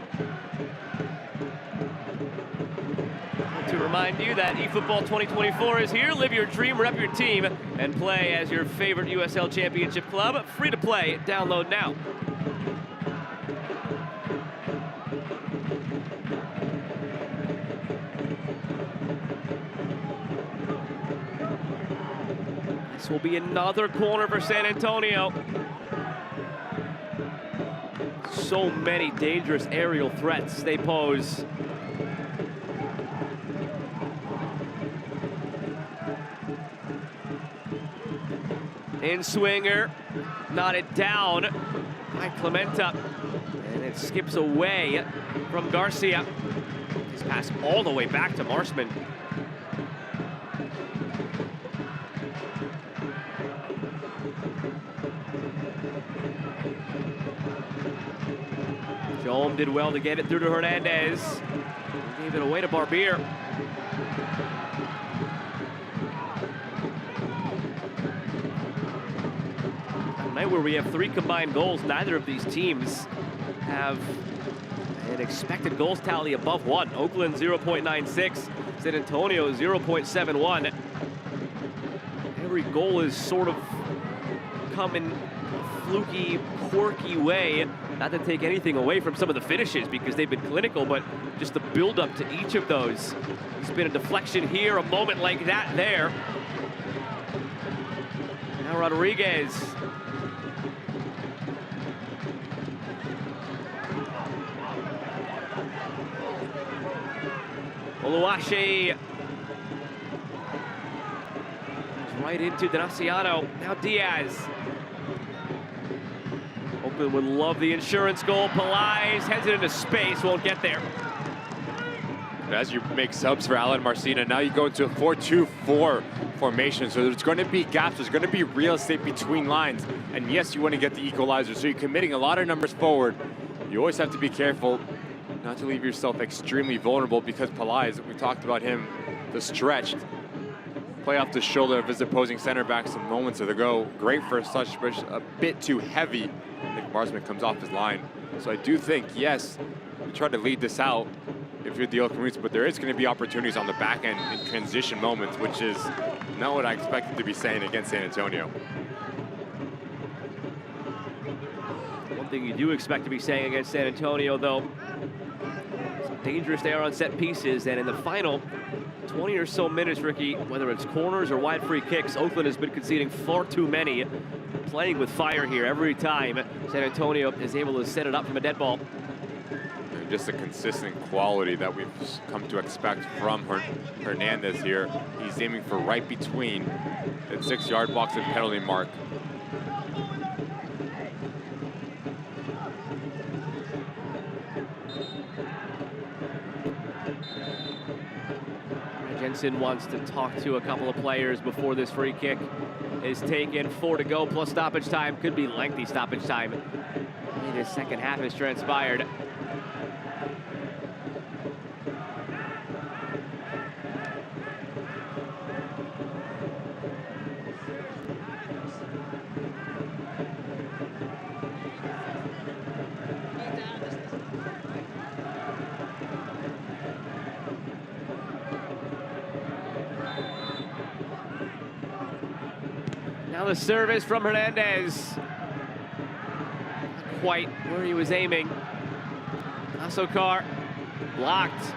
S1: To remind you that eFootball 2024 is here. Live your dream, rep your team, and play as your favorite USL Championship club. Free to play. Download now. This will be another corner for San Antonio. So many dangerous aerial threats they pose. In swinger, knotted down by Clementa, and it skips away from Garcia. His pass all the way back to Marsman. Jolm did well to get it through to Hernandez. Gave it away to Barbier. Night where we have 3 combined goals, neither of these teams have an expected goals tally above 1. Oakland 0.96, San Antonio 0.71. Every goal is sort of come in a fluky, quirky way. Not to take anything away from some of the finishes because they've been clinical, but just the build-up to each of those. It's been a deflection here, a moment like that there. Now Rodriguez. Oluwaseyi. Right into Graciano. Now Diaz. Oakland would love the insurance goal. Pelaez heads it into space, won't get there.
S2: As you make subs for Alan Marcina, now you go into a 4-2-4 formation. So there's going to be gaps, there's going to be real estate between lines. And yes, you want to get the equalizer. So you're committing a lot of numbers forward. You always have to be careful not to leave yourself extremely vulnerable, because Pelaez, we talked about him, the stretched play off the shoulder of his opposing center back some moments ago. Great for such, but a bit too heavy. Nick Marsman comes off his line. So I do think, yes, you try to lead this out if you're the Oakland Roots, but there is going to be opportunities on the back end in transition moments, which is not what I expected to be saying against San Antonio.
S1: One thing you do expect to be saying against San Antonio, though, some dangerous there on set pieces, and in the final 20 or so minutes, Ricky, whether it's corners or wide free kicks, Oakland has been conceding far too many. Playing with fire here every time San Antonio is able to set it up from a dead ball.
S2: And just a consistent quality that we've come to expect from Hernandez here. He's aiming for right between the 6-yard box and penalty mark.
S1: Jensen wants to talk to a couple of players before this free kick is taken. 4 to go plus stoppage time. Could be lengthy stoppage time. The second half has transpired. Now the service from Hernandez. Quite where he was aiming. Asokar blocked.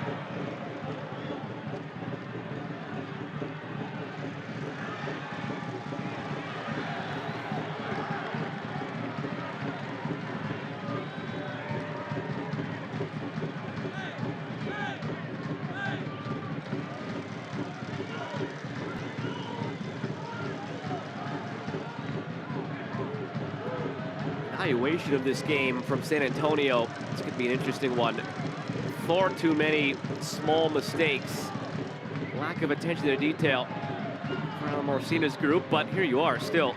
S1: Evaluation of this game from San Antonio. It's going to be an interesting one. Far too many small mistakes. Lack of attention to detail from Marcina's group, but here you are still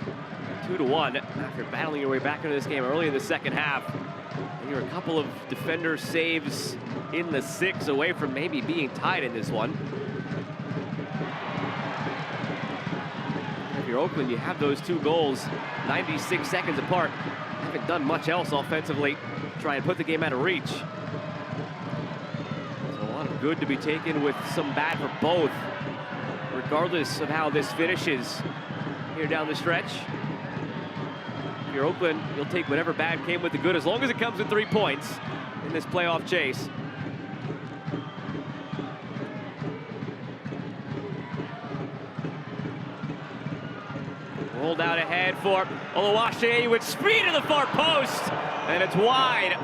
S1: 2-1 after battling your way back into this game early in the second half. And you're a couple of defender saves in the 6 away from maybe being tied in this one. If you're Oakland, you have those 2 goals 96 seconds apart. Haven't done much else offensively to try and put the game out of reach. So a lot of good to be taken with some bad for both, regardless of how this finishes here down the stretch. If you're Oakland, you'll take whatever bad came with the good, as long as it comes with 3 points in this playoff chase. Rolled out ahead for Oluwaseyi with speed to the far post, and it's wide.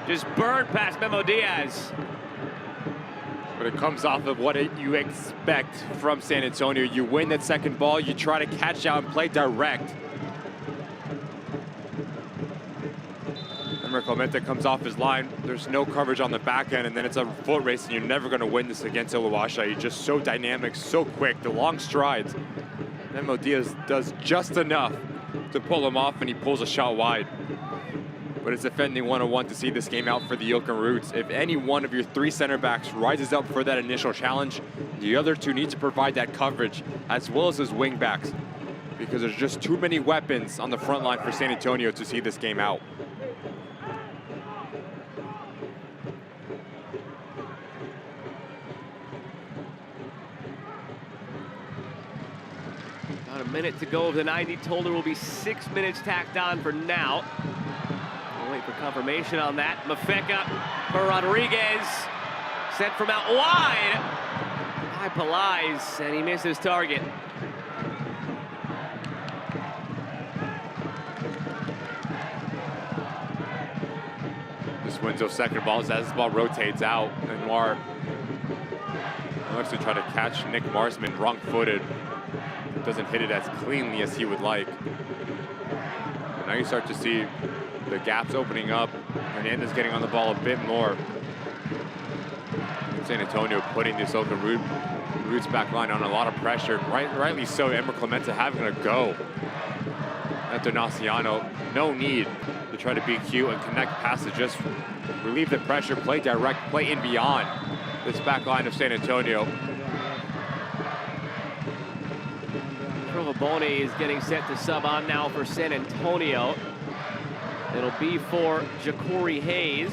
S1: Just burned past Memo Diaz.
S2: But it comes off of what you expect from San Antonio. You win that second ball, you try to catch out and play direct. Remember, Clemente comes off his line. There's no coverage on the back end, and then it's a foot race, and you're never going to win this against Oluwaseyi. Just so dynamic, so quick, the long strides. Memo Diaz does just enough to pull him off, and he pulls a shot wide. But it's defending 101 to see this game out for the Oakland Roots. If any one of your 3 center backs rises up for that initial challenge, the other 2 need to provide that coverage, as well as his wing backs, because there's just too many weapons on the front line for San Antonio to see this game out.
S1: About a minute to go of the 90. Told there will be 6 minutes tacked on for now. We'll wait for confirmation on that. Mafeka for Rodriguez. Sent from out wide by Pelais, and he misses target.
S2: This wins those second balls as this ball rotates out, and Noir looks to try to catch Nick Marsman wrong-footed. Doesn't hit it as cleanly as he would like. And now you start to see the gaps opening up. Hernandez getting on the ball a bit more. San Antonio putting this Oakland Roots back line on a lot of pressure. Rightly so. Emmer Clemente having a go at Donaciano. No need to try to be cute and connect passes. Just relieve the pressure, play direct, play in beyond this back line of San Antonio.
S1: Trovaboni is getting set to sub on now for San Antonio. It'll be for Ja'Cory Hayes.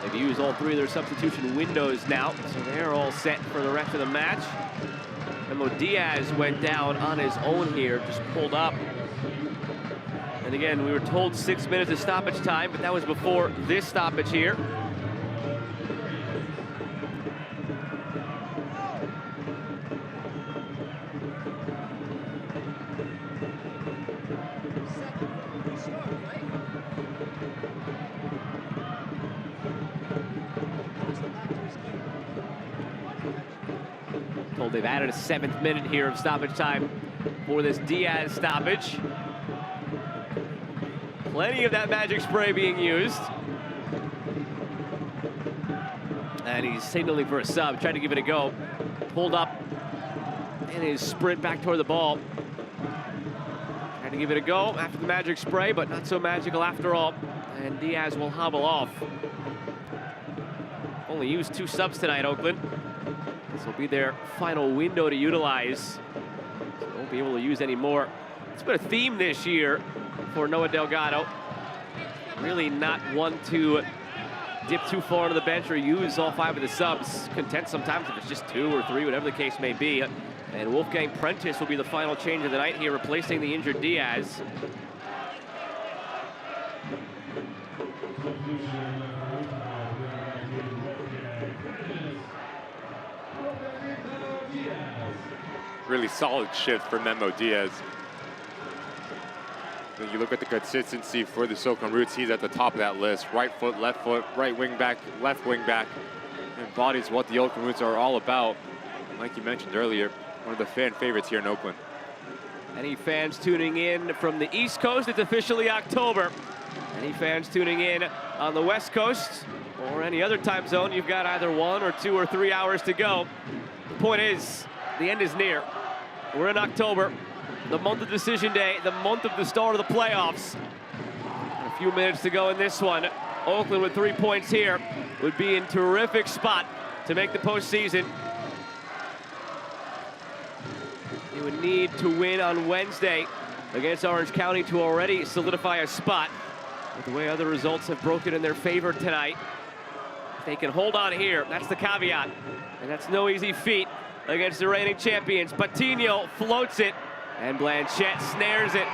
S1: They've used all 3 of their substitution windows now, so they're all set for the rest of the match. Memo Diaz went down on his own here, just pulled up. And again, we were told 6 minutes of stoppage time, but that was before this stoppage here. Told they've added a 7th minute here of stoppage time for this Diaz stoppage. Plenty of that magic spray being used. And he's signaling for a sub, trying to give it a go. Pulled up in his sprint back toward the ball. Trying to give it a go after the magic spray, but not so magical after all. And Diaz will hobble off. Only used 2 subs tonight, Oakland. This will be their final window to utilize. So they won't be able to use any more. It's been a theme this year for Noah Delgado. Really not one to dip too far into the bench or use all 5 of the subs. Content sometimes if it's just 2 or 3, whatever the case may be. And Wolfgang Prentice will be the final change of the night here, replacing the injured Diaz.
S2: Really solid shift for Memo Diaz. When you look at the consistency for the Oakland Roots, he's at the top of that list. Right foot, right wing back, left wing back. Embodies what the Oakland Roots are all about. Like you mentioned earlier, one of the fan favorites here in Oakland.
S1: Any fans tuning in from the East Coast, it's officially October. Any fans tuning in on the West Coast or any other time zone, you've got either 1 or 2 or 3 hours to go. The point is, the end is near. We're in October, the month of decision day, the month of the start of the playoffs. A few minutes to go in this one. Oakland with 3 points here would be in terrific spot to make the postseason. You would need to win on Wednesday against Orange County to already solidify a spot. With the way other results have broken in their favor tonight, if they can hold on here, that's the caveat. And that's no easy feat against the reigning champions. Patino floats it, and Blanchette snares it.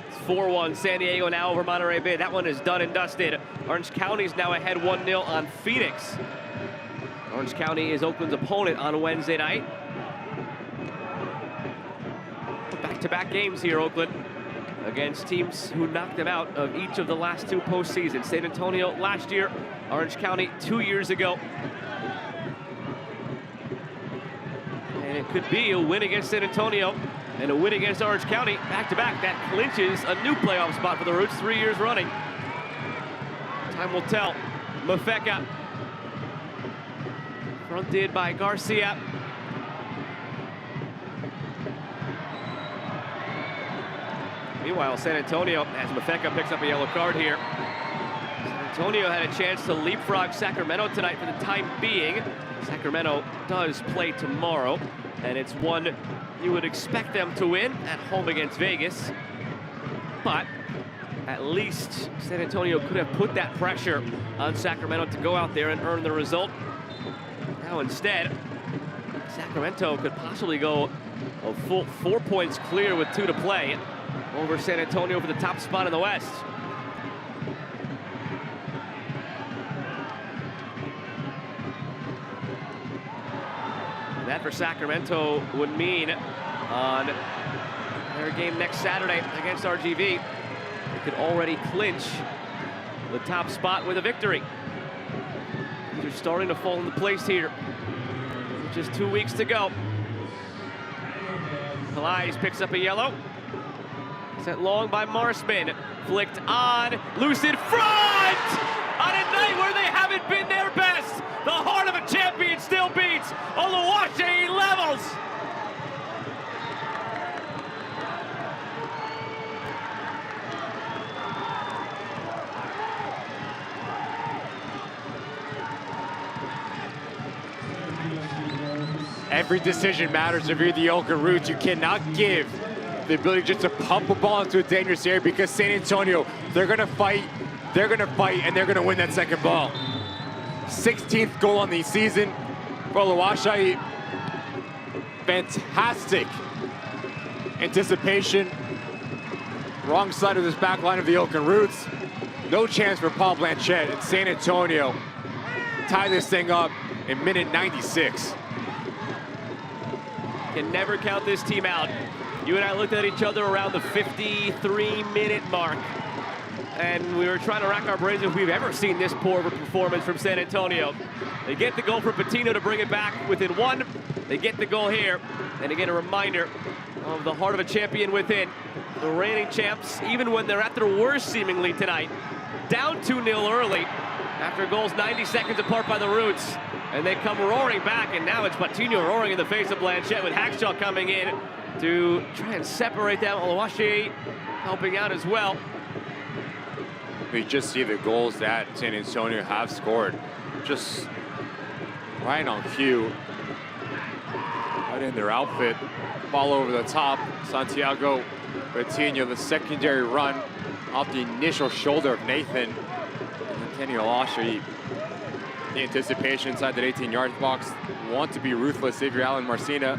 S1: It's 4-1 San Diego now over Monterey Bay. That one is done and dusted. Orange County's now ahead 1-0 on Phoenix. Orange County is Oakland's opponent on Wednesday night. Back-to-back games here, Oakland, against teams who knocked them out of each of the last 2 postseasons. San Antonio last year, Orange County 2 years ago. And it could be a win against San Antonio and a win against Orange County back-to-back. That clinches a new playoff spot for the Roots 3 years running. Time will tell. Mafeka, fronted by Garcia. Meanwhile, San Antonio, as Mafeka picks up a yellow card here. San Antonio had a chance to leapfrog Sacramento tonight for the time being. Sacramento does play tomorrow, and it's one you would expect them to win at home against Vegas. But at least San Antonio could have put that pressure on Sacramento to go out there and earn the result. Now instead, Sacramento could possibly go a full 4 points clear with 2 to play over San Antonio for the top spot in the West. And that for Sacramento would mean on their game next Saturday against RGV, they could already clinch the top spot with a victory. These are starting to fall into place here. Just 2 weeks to go. Calais picks up a yellow. Sent long by Marsman. Flicked on. Loose in front! On a night where they haven't been their best. The heart of a champion still beats. Oluwaseyi levels.
S2: Every decision matters if you're the Oakland Roots. You cannot give the ability just to pump a ball into a dangerous area because San Antonio, they're gonna fight, and they're gonna win that second ball. 16th goal on the season for Oluwaseyi. Fantastic anticipation. Wrong side of this back line of the Oakland Roots. No chance for Paul Blanchette, and San Antonio tie this thing up in minute 96.
S1: Can never count this team out. You and I looked at each other around the 53-minute mark. and we were trying to rack our brains if we've ever seen this poor of a performance from San Antonio. They get the goal from Patino to bring it back within one. They get the goal here, and again, a reminder of the heart of a champion within. The reigning champs, even when they're at their worst seemingly tonight, down 2-0 early after goals 90 seconds apart by the Roots, and they come roaring back, and now it's Patino roaring in the face of Blanchette with Hackshaw coming in to try and separate them. Oluwaseyi helping out as well.
S2: We just see the goals that San Antonio have scored. Just right on cue. Right in their outfit. Ball over the top. Santiago Patino, the secondary run off the initial shoulder of Nathan. And then Kenny Oluwaseyi, the anticipation inside that 18-yard box. Want to be ruthless if you're Alan Marcina.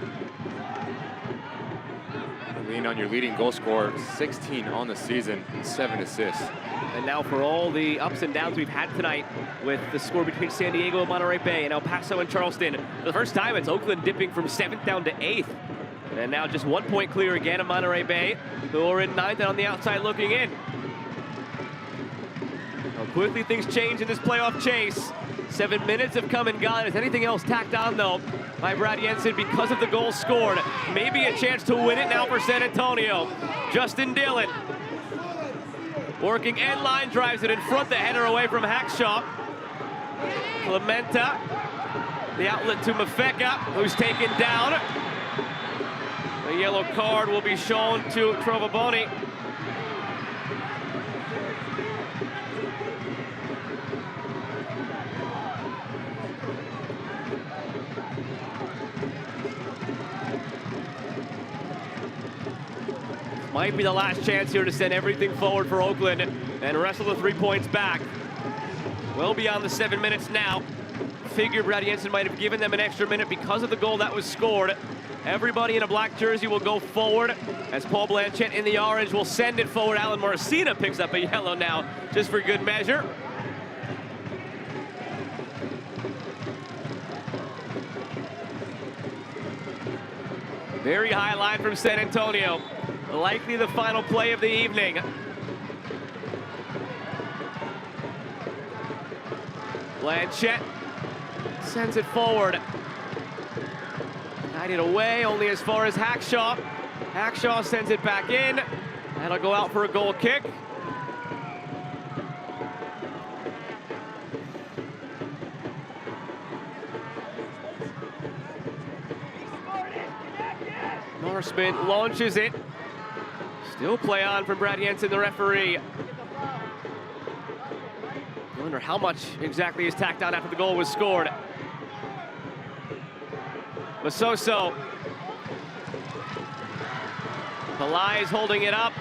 S2: Lean on your leading goal scorer, 16 on the season, 7 assists.
S1: And now for all the ups and downs we've had tonight with the score between San Diego and Monterey Bay and El Paso and Charleston. For the first time, it's Oakland dipping from 7th down to 8th. And now just 1 point clear again of Monterey Bay, who are in 9th and on the outside looking in. How quickly things change in this playoff chase. 7 minutes have come and gone. Is anything else tacked on, though, by Brad Jensen because of the goals scored? Maybe a chance to win it now for San Antonio. Justin Dillon working end line, drives it in front, the header away from Hackshaw. Clementa, the outlet to Mafeka, who's taken down. The yellow card will be shown to Trovaboni. Might be the last chance here to send everything forward for Oakland and wrestle the 3 points back. Well beyond the 7 minutes now. Figured Brad Jensen might have given them an extra minute because of the goal that was scored. Everybody in a black jersey will go forward as Paul Blanchette in the orange will send it forward. Alan Marcina picks up a yellow now just for good measure. Very high line from San Antonio. Likely the final play of the evening. Blanchette sends it forward. Guided away, only as far as Hackshaw. Hackshaw sends it back in. That'll go out for a goal kick. Norseman launches it. Still play on from Brad Jensen, the referee. I wonder how much exactly is tacked on after the goal was scored. Masoso. Palai is holding it up.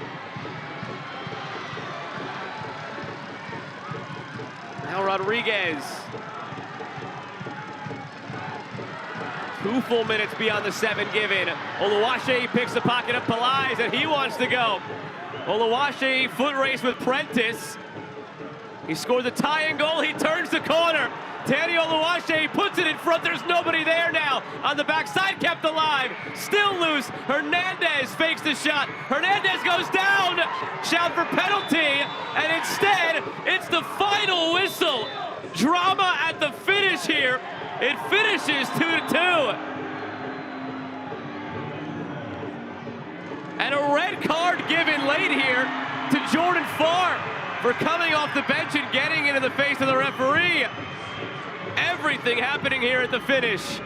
S1: Now Rodriguez. 2 full minutes beyond the 7 given. Oluwaseyi picks the pocket of Palais, and he wants to go. Oluwaseyi foot race with Prentice. He scored the tying goal. He turns the corner. Danny Oluwaseyi puts it in front. There's nobody there now. On the backside, kept alive. Still loose. Hernandez fakes the shot. Hernandez goes down. Shout for penalty. And instead, it's the final whistle. Drama at the finish here. It finishes 2-2. And a red card given late here to Jordan Farr for coming off the bench and getting into the face of the referee. Everything happening here at the finish.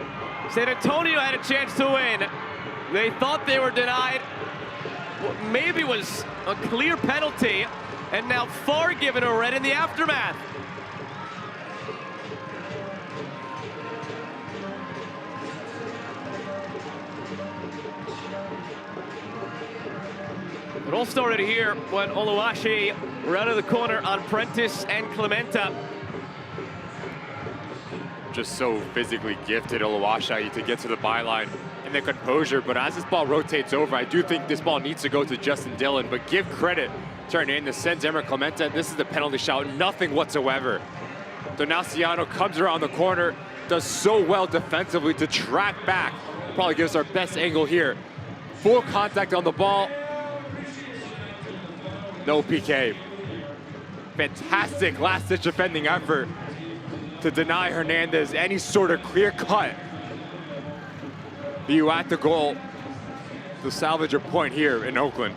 S1: San Antonio had a chance to win. They thought they were denied what maybe was a clear penalty, and now Farr given a red in the aftermath. It all started here when Oluwaseyi ran out of the corner on Prentice and Clementa.
S2: Just so physically gifted, Oluwaseyi, to get to the byline and the composure. But as this ball rotates over, I do think this ball needs to go to Justin Dillon. But give credit to Hernandez, sends Emer Clementa. This is the penalty shot, nothing whatsoever. Donaciano comes around the corner, does so well defensively to track back. Probably gives our best angle here. Full contact on the ball. No PK. Fantastic last-ditch defending effort to deny Hernandez any sort of clear cut view at the goal to salvage a point here in Oakland.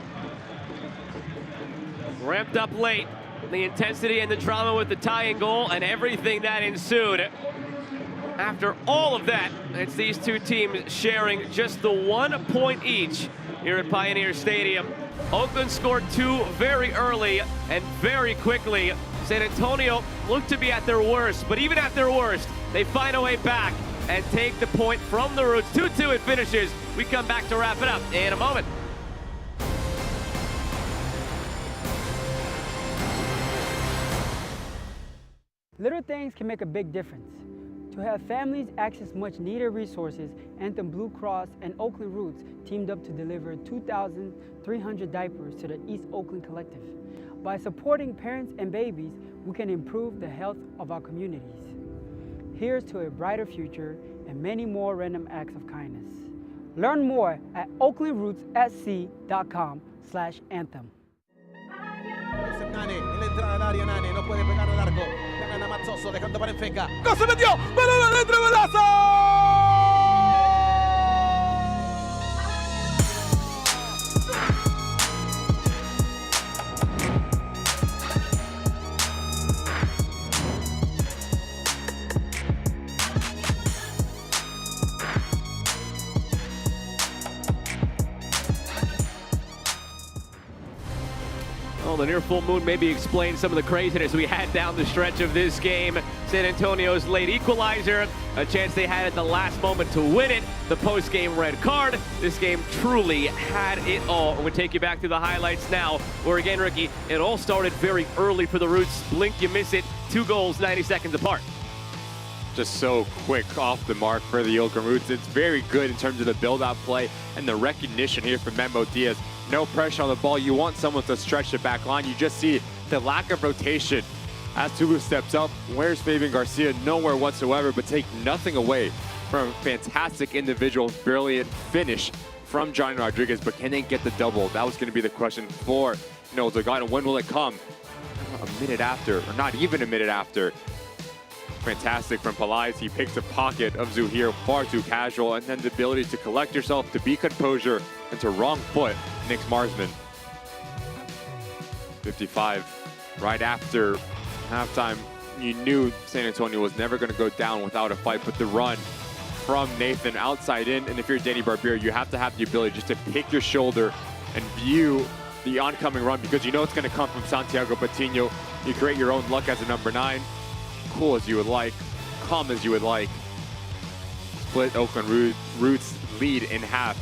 S1: Ramped up late, the intensity and the drama with the tying goal and everything that ensued. After all of that, it's these two teams sharing just the 1 point each here at Pioneer Stadium. Oakland scored 2 very early and very quickly. San Antonio looked to be at their worst, but even at their worst, they find a way back and take the point from the Roots. 2-2 it finishes. We come back to wrap it up in a moment.
S13: Little things can make a big difference. To have families access much needed resources, Anthem Blue Cross and Oakland Roots teamed up to deliver 2,300 diapers to the East Oakland Collective. By supporting parents and babies, we can improve the health of our communities. Here's to a brighter future and many more random acts of kindness. Learn more at oaklandrootssc.com/anthem.
S6: Nane, en la entrada del área, Nane no puede pegar al arco. La gana Mazzoso, dejando para Enfeca. ¡Gol se metió! ¡Balón adentro, golazo!
S1: Well, the near full moon maybe explains some of the craziness we had down the stretch of this game. San Antonio's late equalizer, a chance they had at the last moment to win it, the post-game red card. This game truly had it all. We'll take you back to the highlights now, where again, Ricky, it all started very early for the Roots. Blink, you miss it. 2 goals, 90 seconds apart.
S2: Just so quick off the mark for the Oakland Roots. It's very good in terms of the build-out play and the recognition here from Memo Diaz. No pressure on the ball. You want someone to stretch the back line. You just see the lack of rotation as Tulu steps up. Where's Fabian Garcia? Nowhere whatsoever, but take nothing away from a fantastic individual, brilliant finish from Johnny Rodriguez. But can they get the double? That was going to be the question for Delgado. When will it come? A minute after, or not even a minute after. Fantastic from Pelaez. He picks a pocket of Zuhair, far too casual, and then the ability to collect yourself, to be composure, and to wrong foot Nick Marsman. 55. Right after halftime, you knew San Antonio was never going to go down without a fight, but the run from Nathan outside in, and if you're Danny Barbier, you have to have the ability just to pick your shoulder and view the oncoming run, because you know it's going to come from Santiago Patino. You create your own luck as a number 9. Cool as you would like, calm as you would like. Split Oakland Roots lead in half.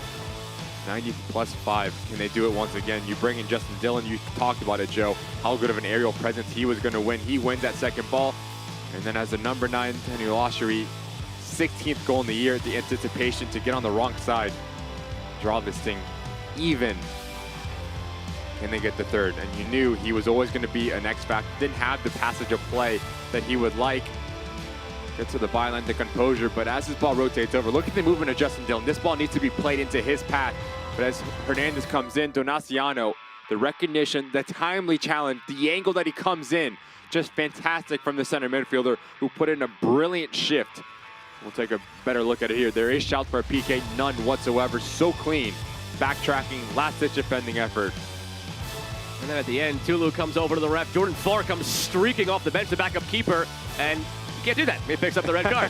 S2: 90+5. Can they do it once again? You bring in Justin Dillon. You talked about it, Joe. How good of an aerial presence he was going to win. He wins that second ball. And then as the number 9, Daniel Oshery, 16th goal in the year, the anticipation to get on the wrong side. Draw this thing even. Can they get the third? And you knew he was always going to be an X factor. Didn't have the passage of play that he would like. Gets to the byline, the composure, but as this ball rotates over, look at the movement of Justin Dillon. This ball needs to be played into his path. But as Hernandez comes in, Donaciano, the recognition, the timely challenge, the angle that he comes in, just fantastic from the center midfielder who put in a brilliant shift. We'll take a better look at it here. There is shouts for a PK, none whatsoever. So clean. Backtracking, last-ditch defending effort.
S1: And then at the end, Tulu comes over to the ref. Jordan Farr comes streaking off the bench, the backup keeper, and you can't do that. He picks up the red card.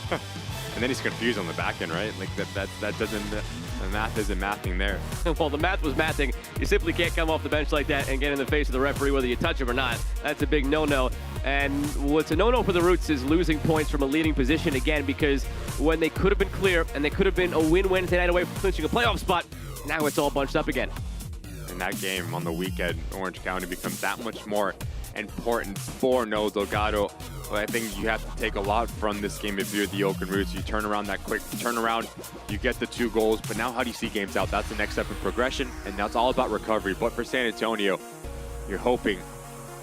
S2: And then he's confused on the back end, right? Like that doesn't, the math isn't mathing there.
S1: Well, the math was mathing. You simply can't come off the bench like that and get in the face of the referee, whether you touch him or not. That's a big no-no. And what's a no-no for the Roots is losing points from a leading position again, because when they could have been clear and they could have been a win Wednesday night away from clinching a playoff spot, now it's all bunched up again.
S2: And that game on the weekend, Orange County becomes that much more important for Noel Delgado. But I think you have to take a lot from this game if you're the Oakland Roots. You turn around that quick turnaround, you get the 2 goals, but now how do you see games out? That's the next step in progression, and now it's all about recovery. But for San Antonio, you're hoping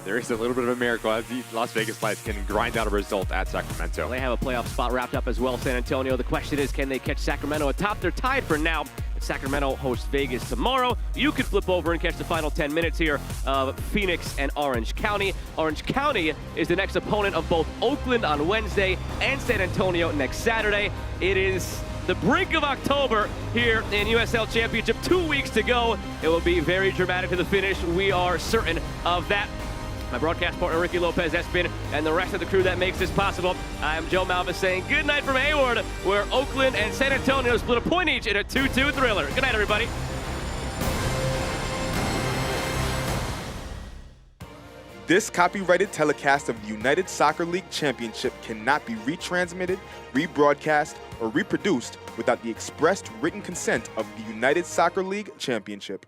S2: there is a little bit of a miracle as the Las Vegas Lights can grind out a result at Sacramento.
S1: They have a playoff spot wrapped up as well, San Antonio. The question is, can they catch Sacramento atop? They're tied for now. Sacramento hosts Vegas tomorrow. You could flip over and catch the final 10 minutes here of Phoenix and Orange County. Orange County is the next opponent of both Oakland on Wednesday and San Antonio next Saturday. It is the brink of October here in USL Championship. 2 weeks to go. It will be very dramatic to the finish. We are certain of that. My broadcast partner, Ricky Lopez-Espin, and the rest of the crew that makes this possible. I'm Joe Malvis saying good night from Hayward, where Oakland and San Antonio split a point each in a 2-2 thriller. Good night, everybody.
S14: This copyrighted telecast of the United Soccer League Championship cannot be retransmitted, rebroadcast, or reproduced without the expressed written consent of the United Soccer League Championship.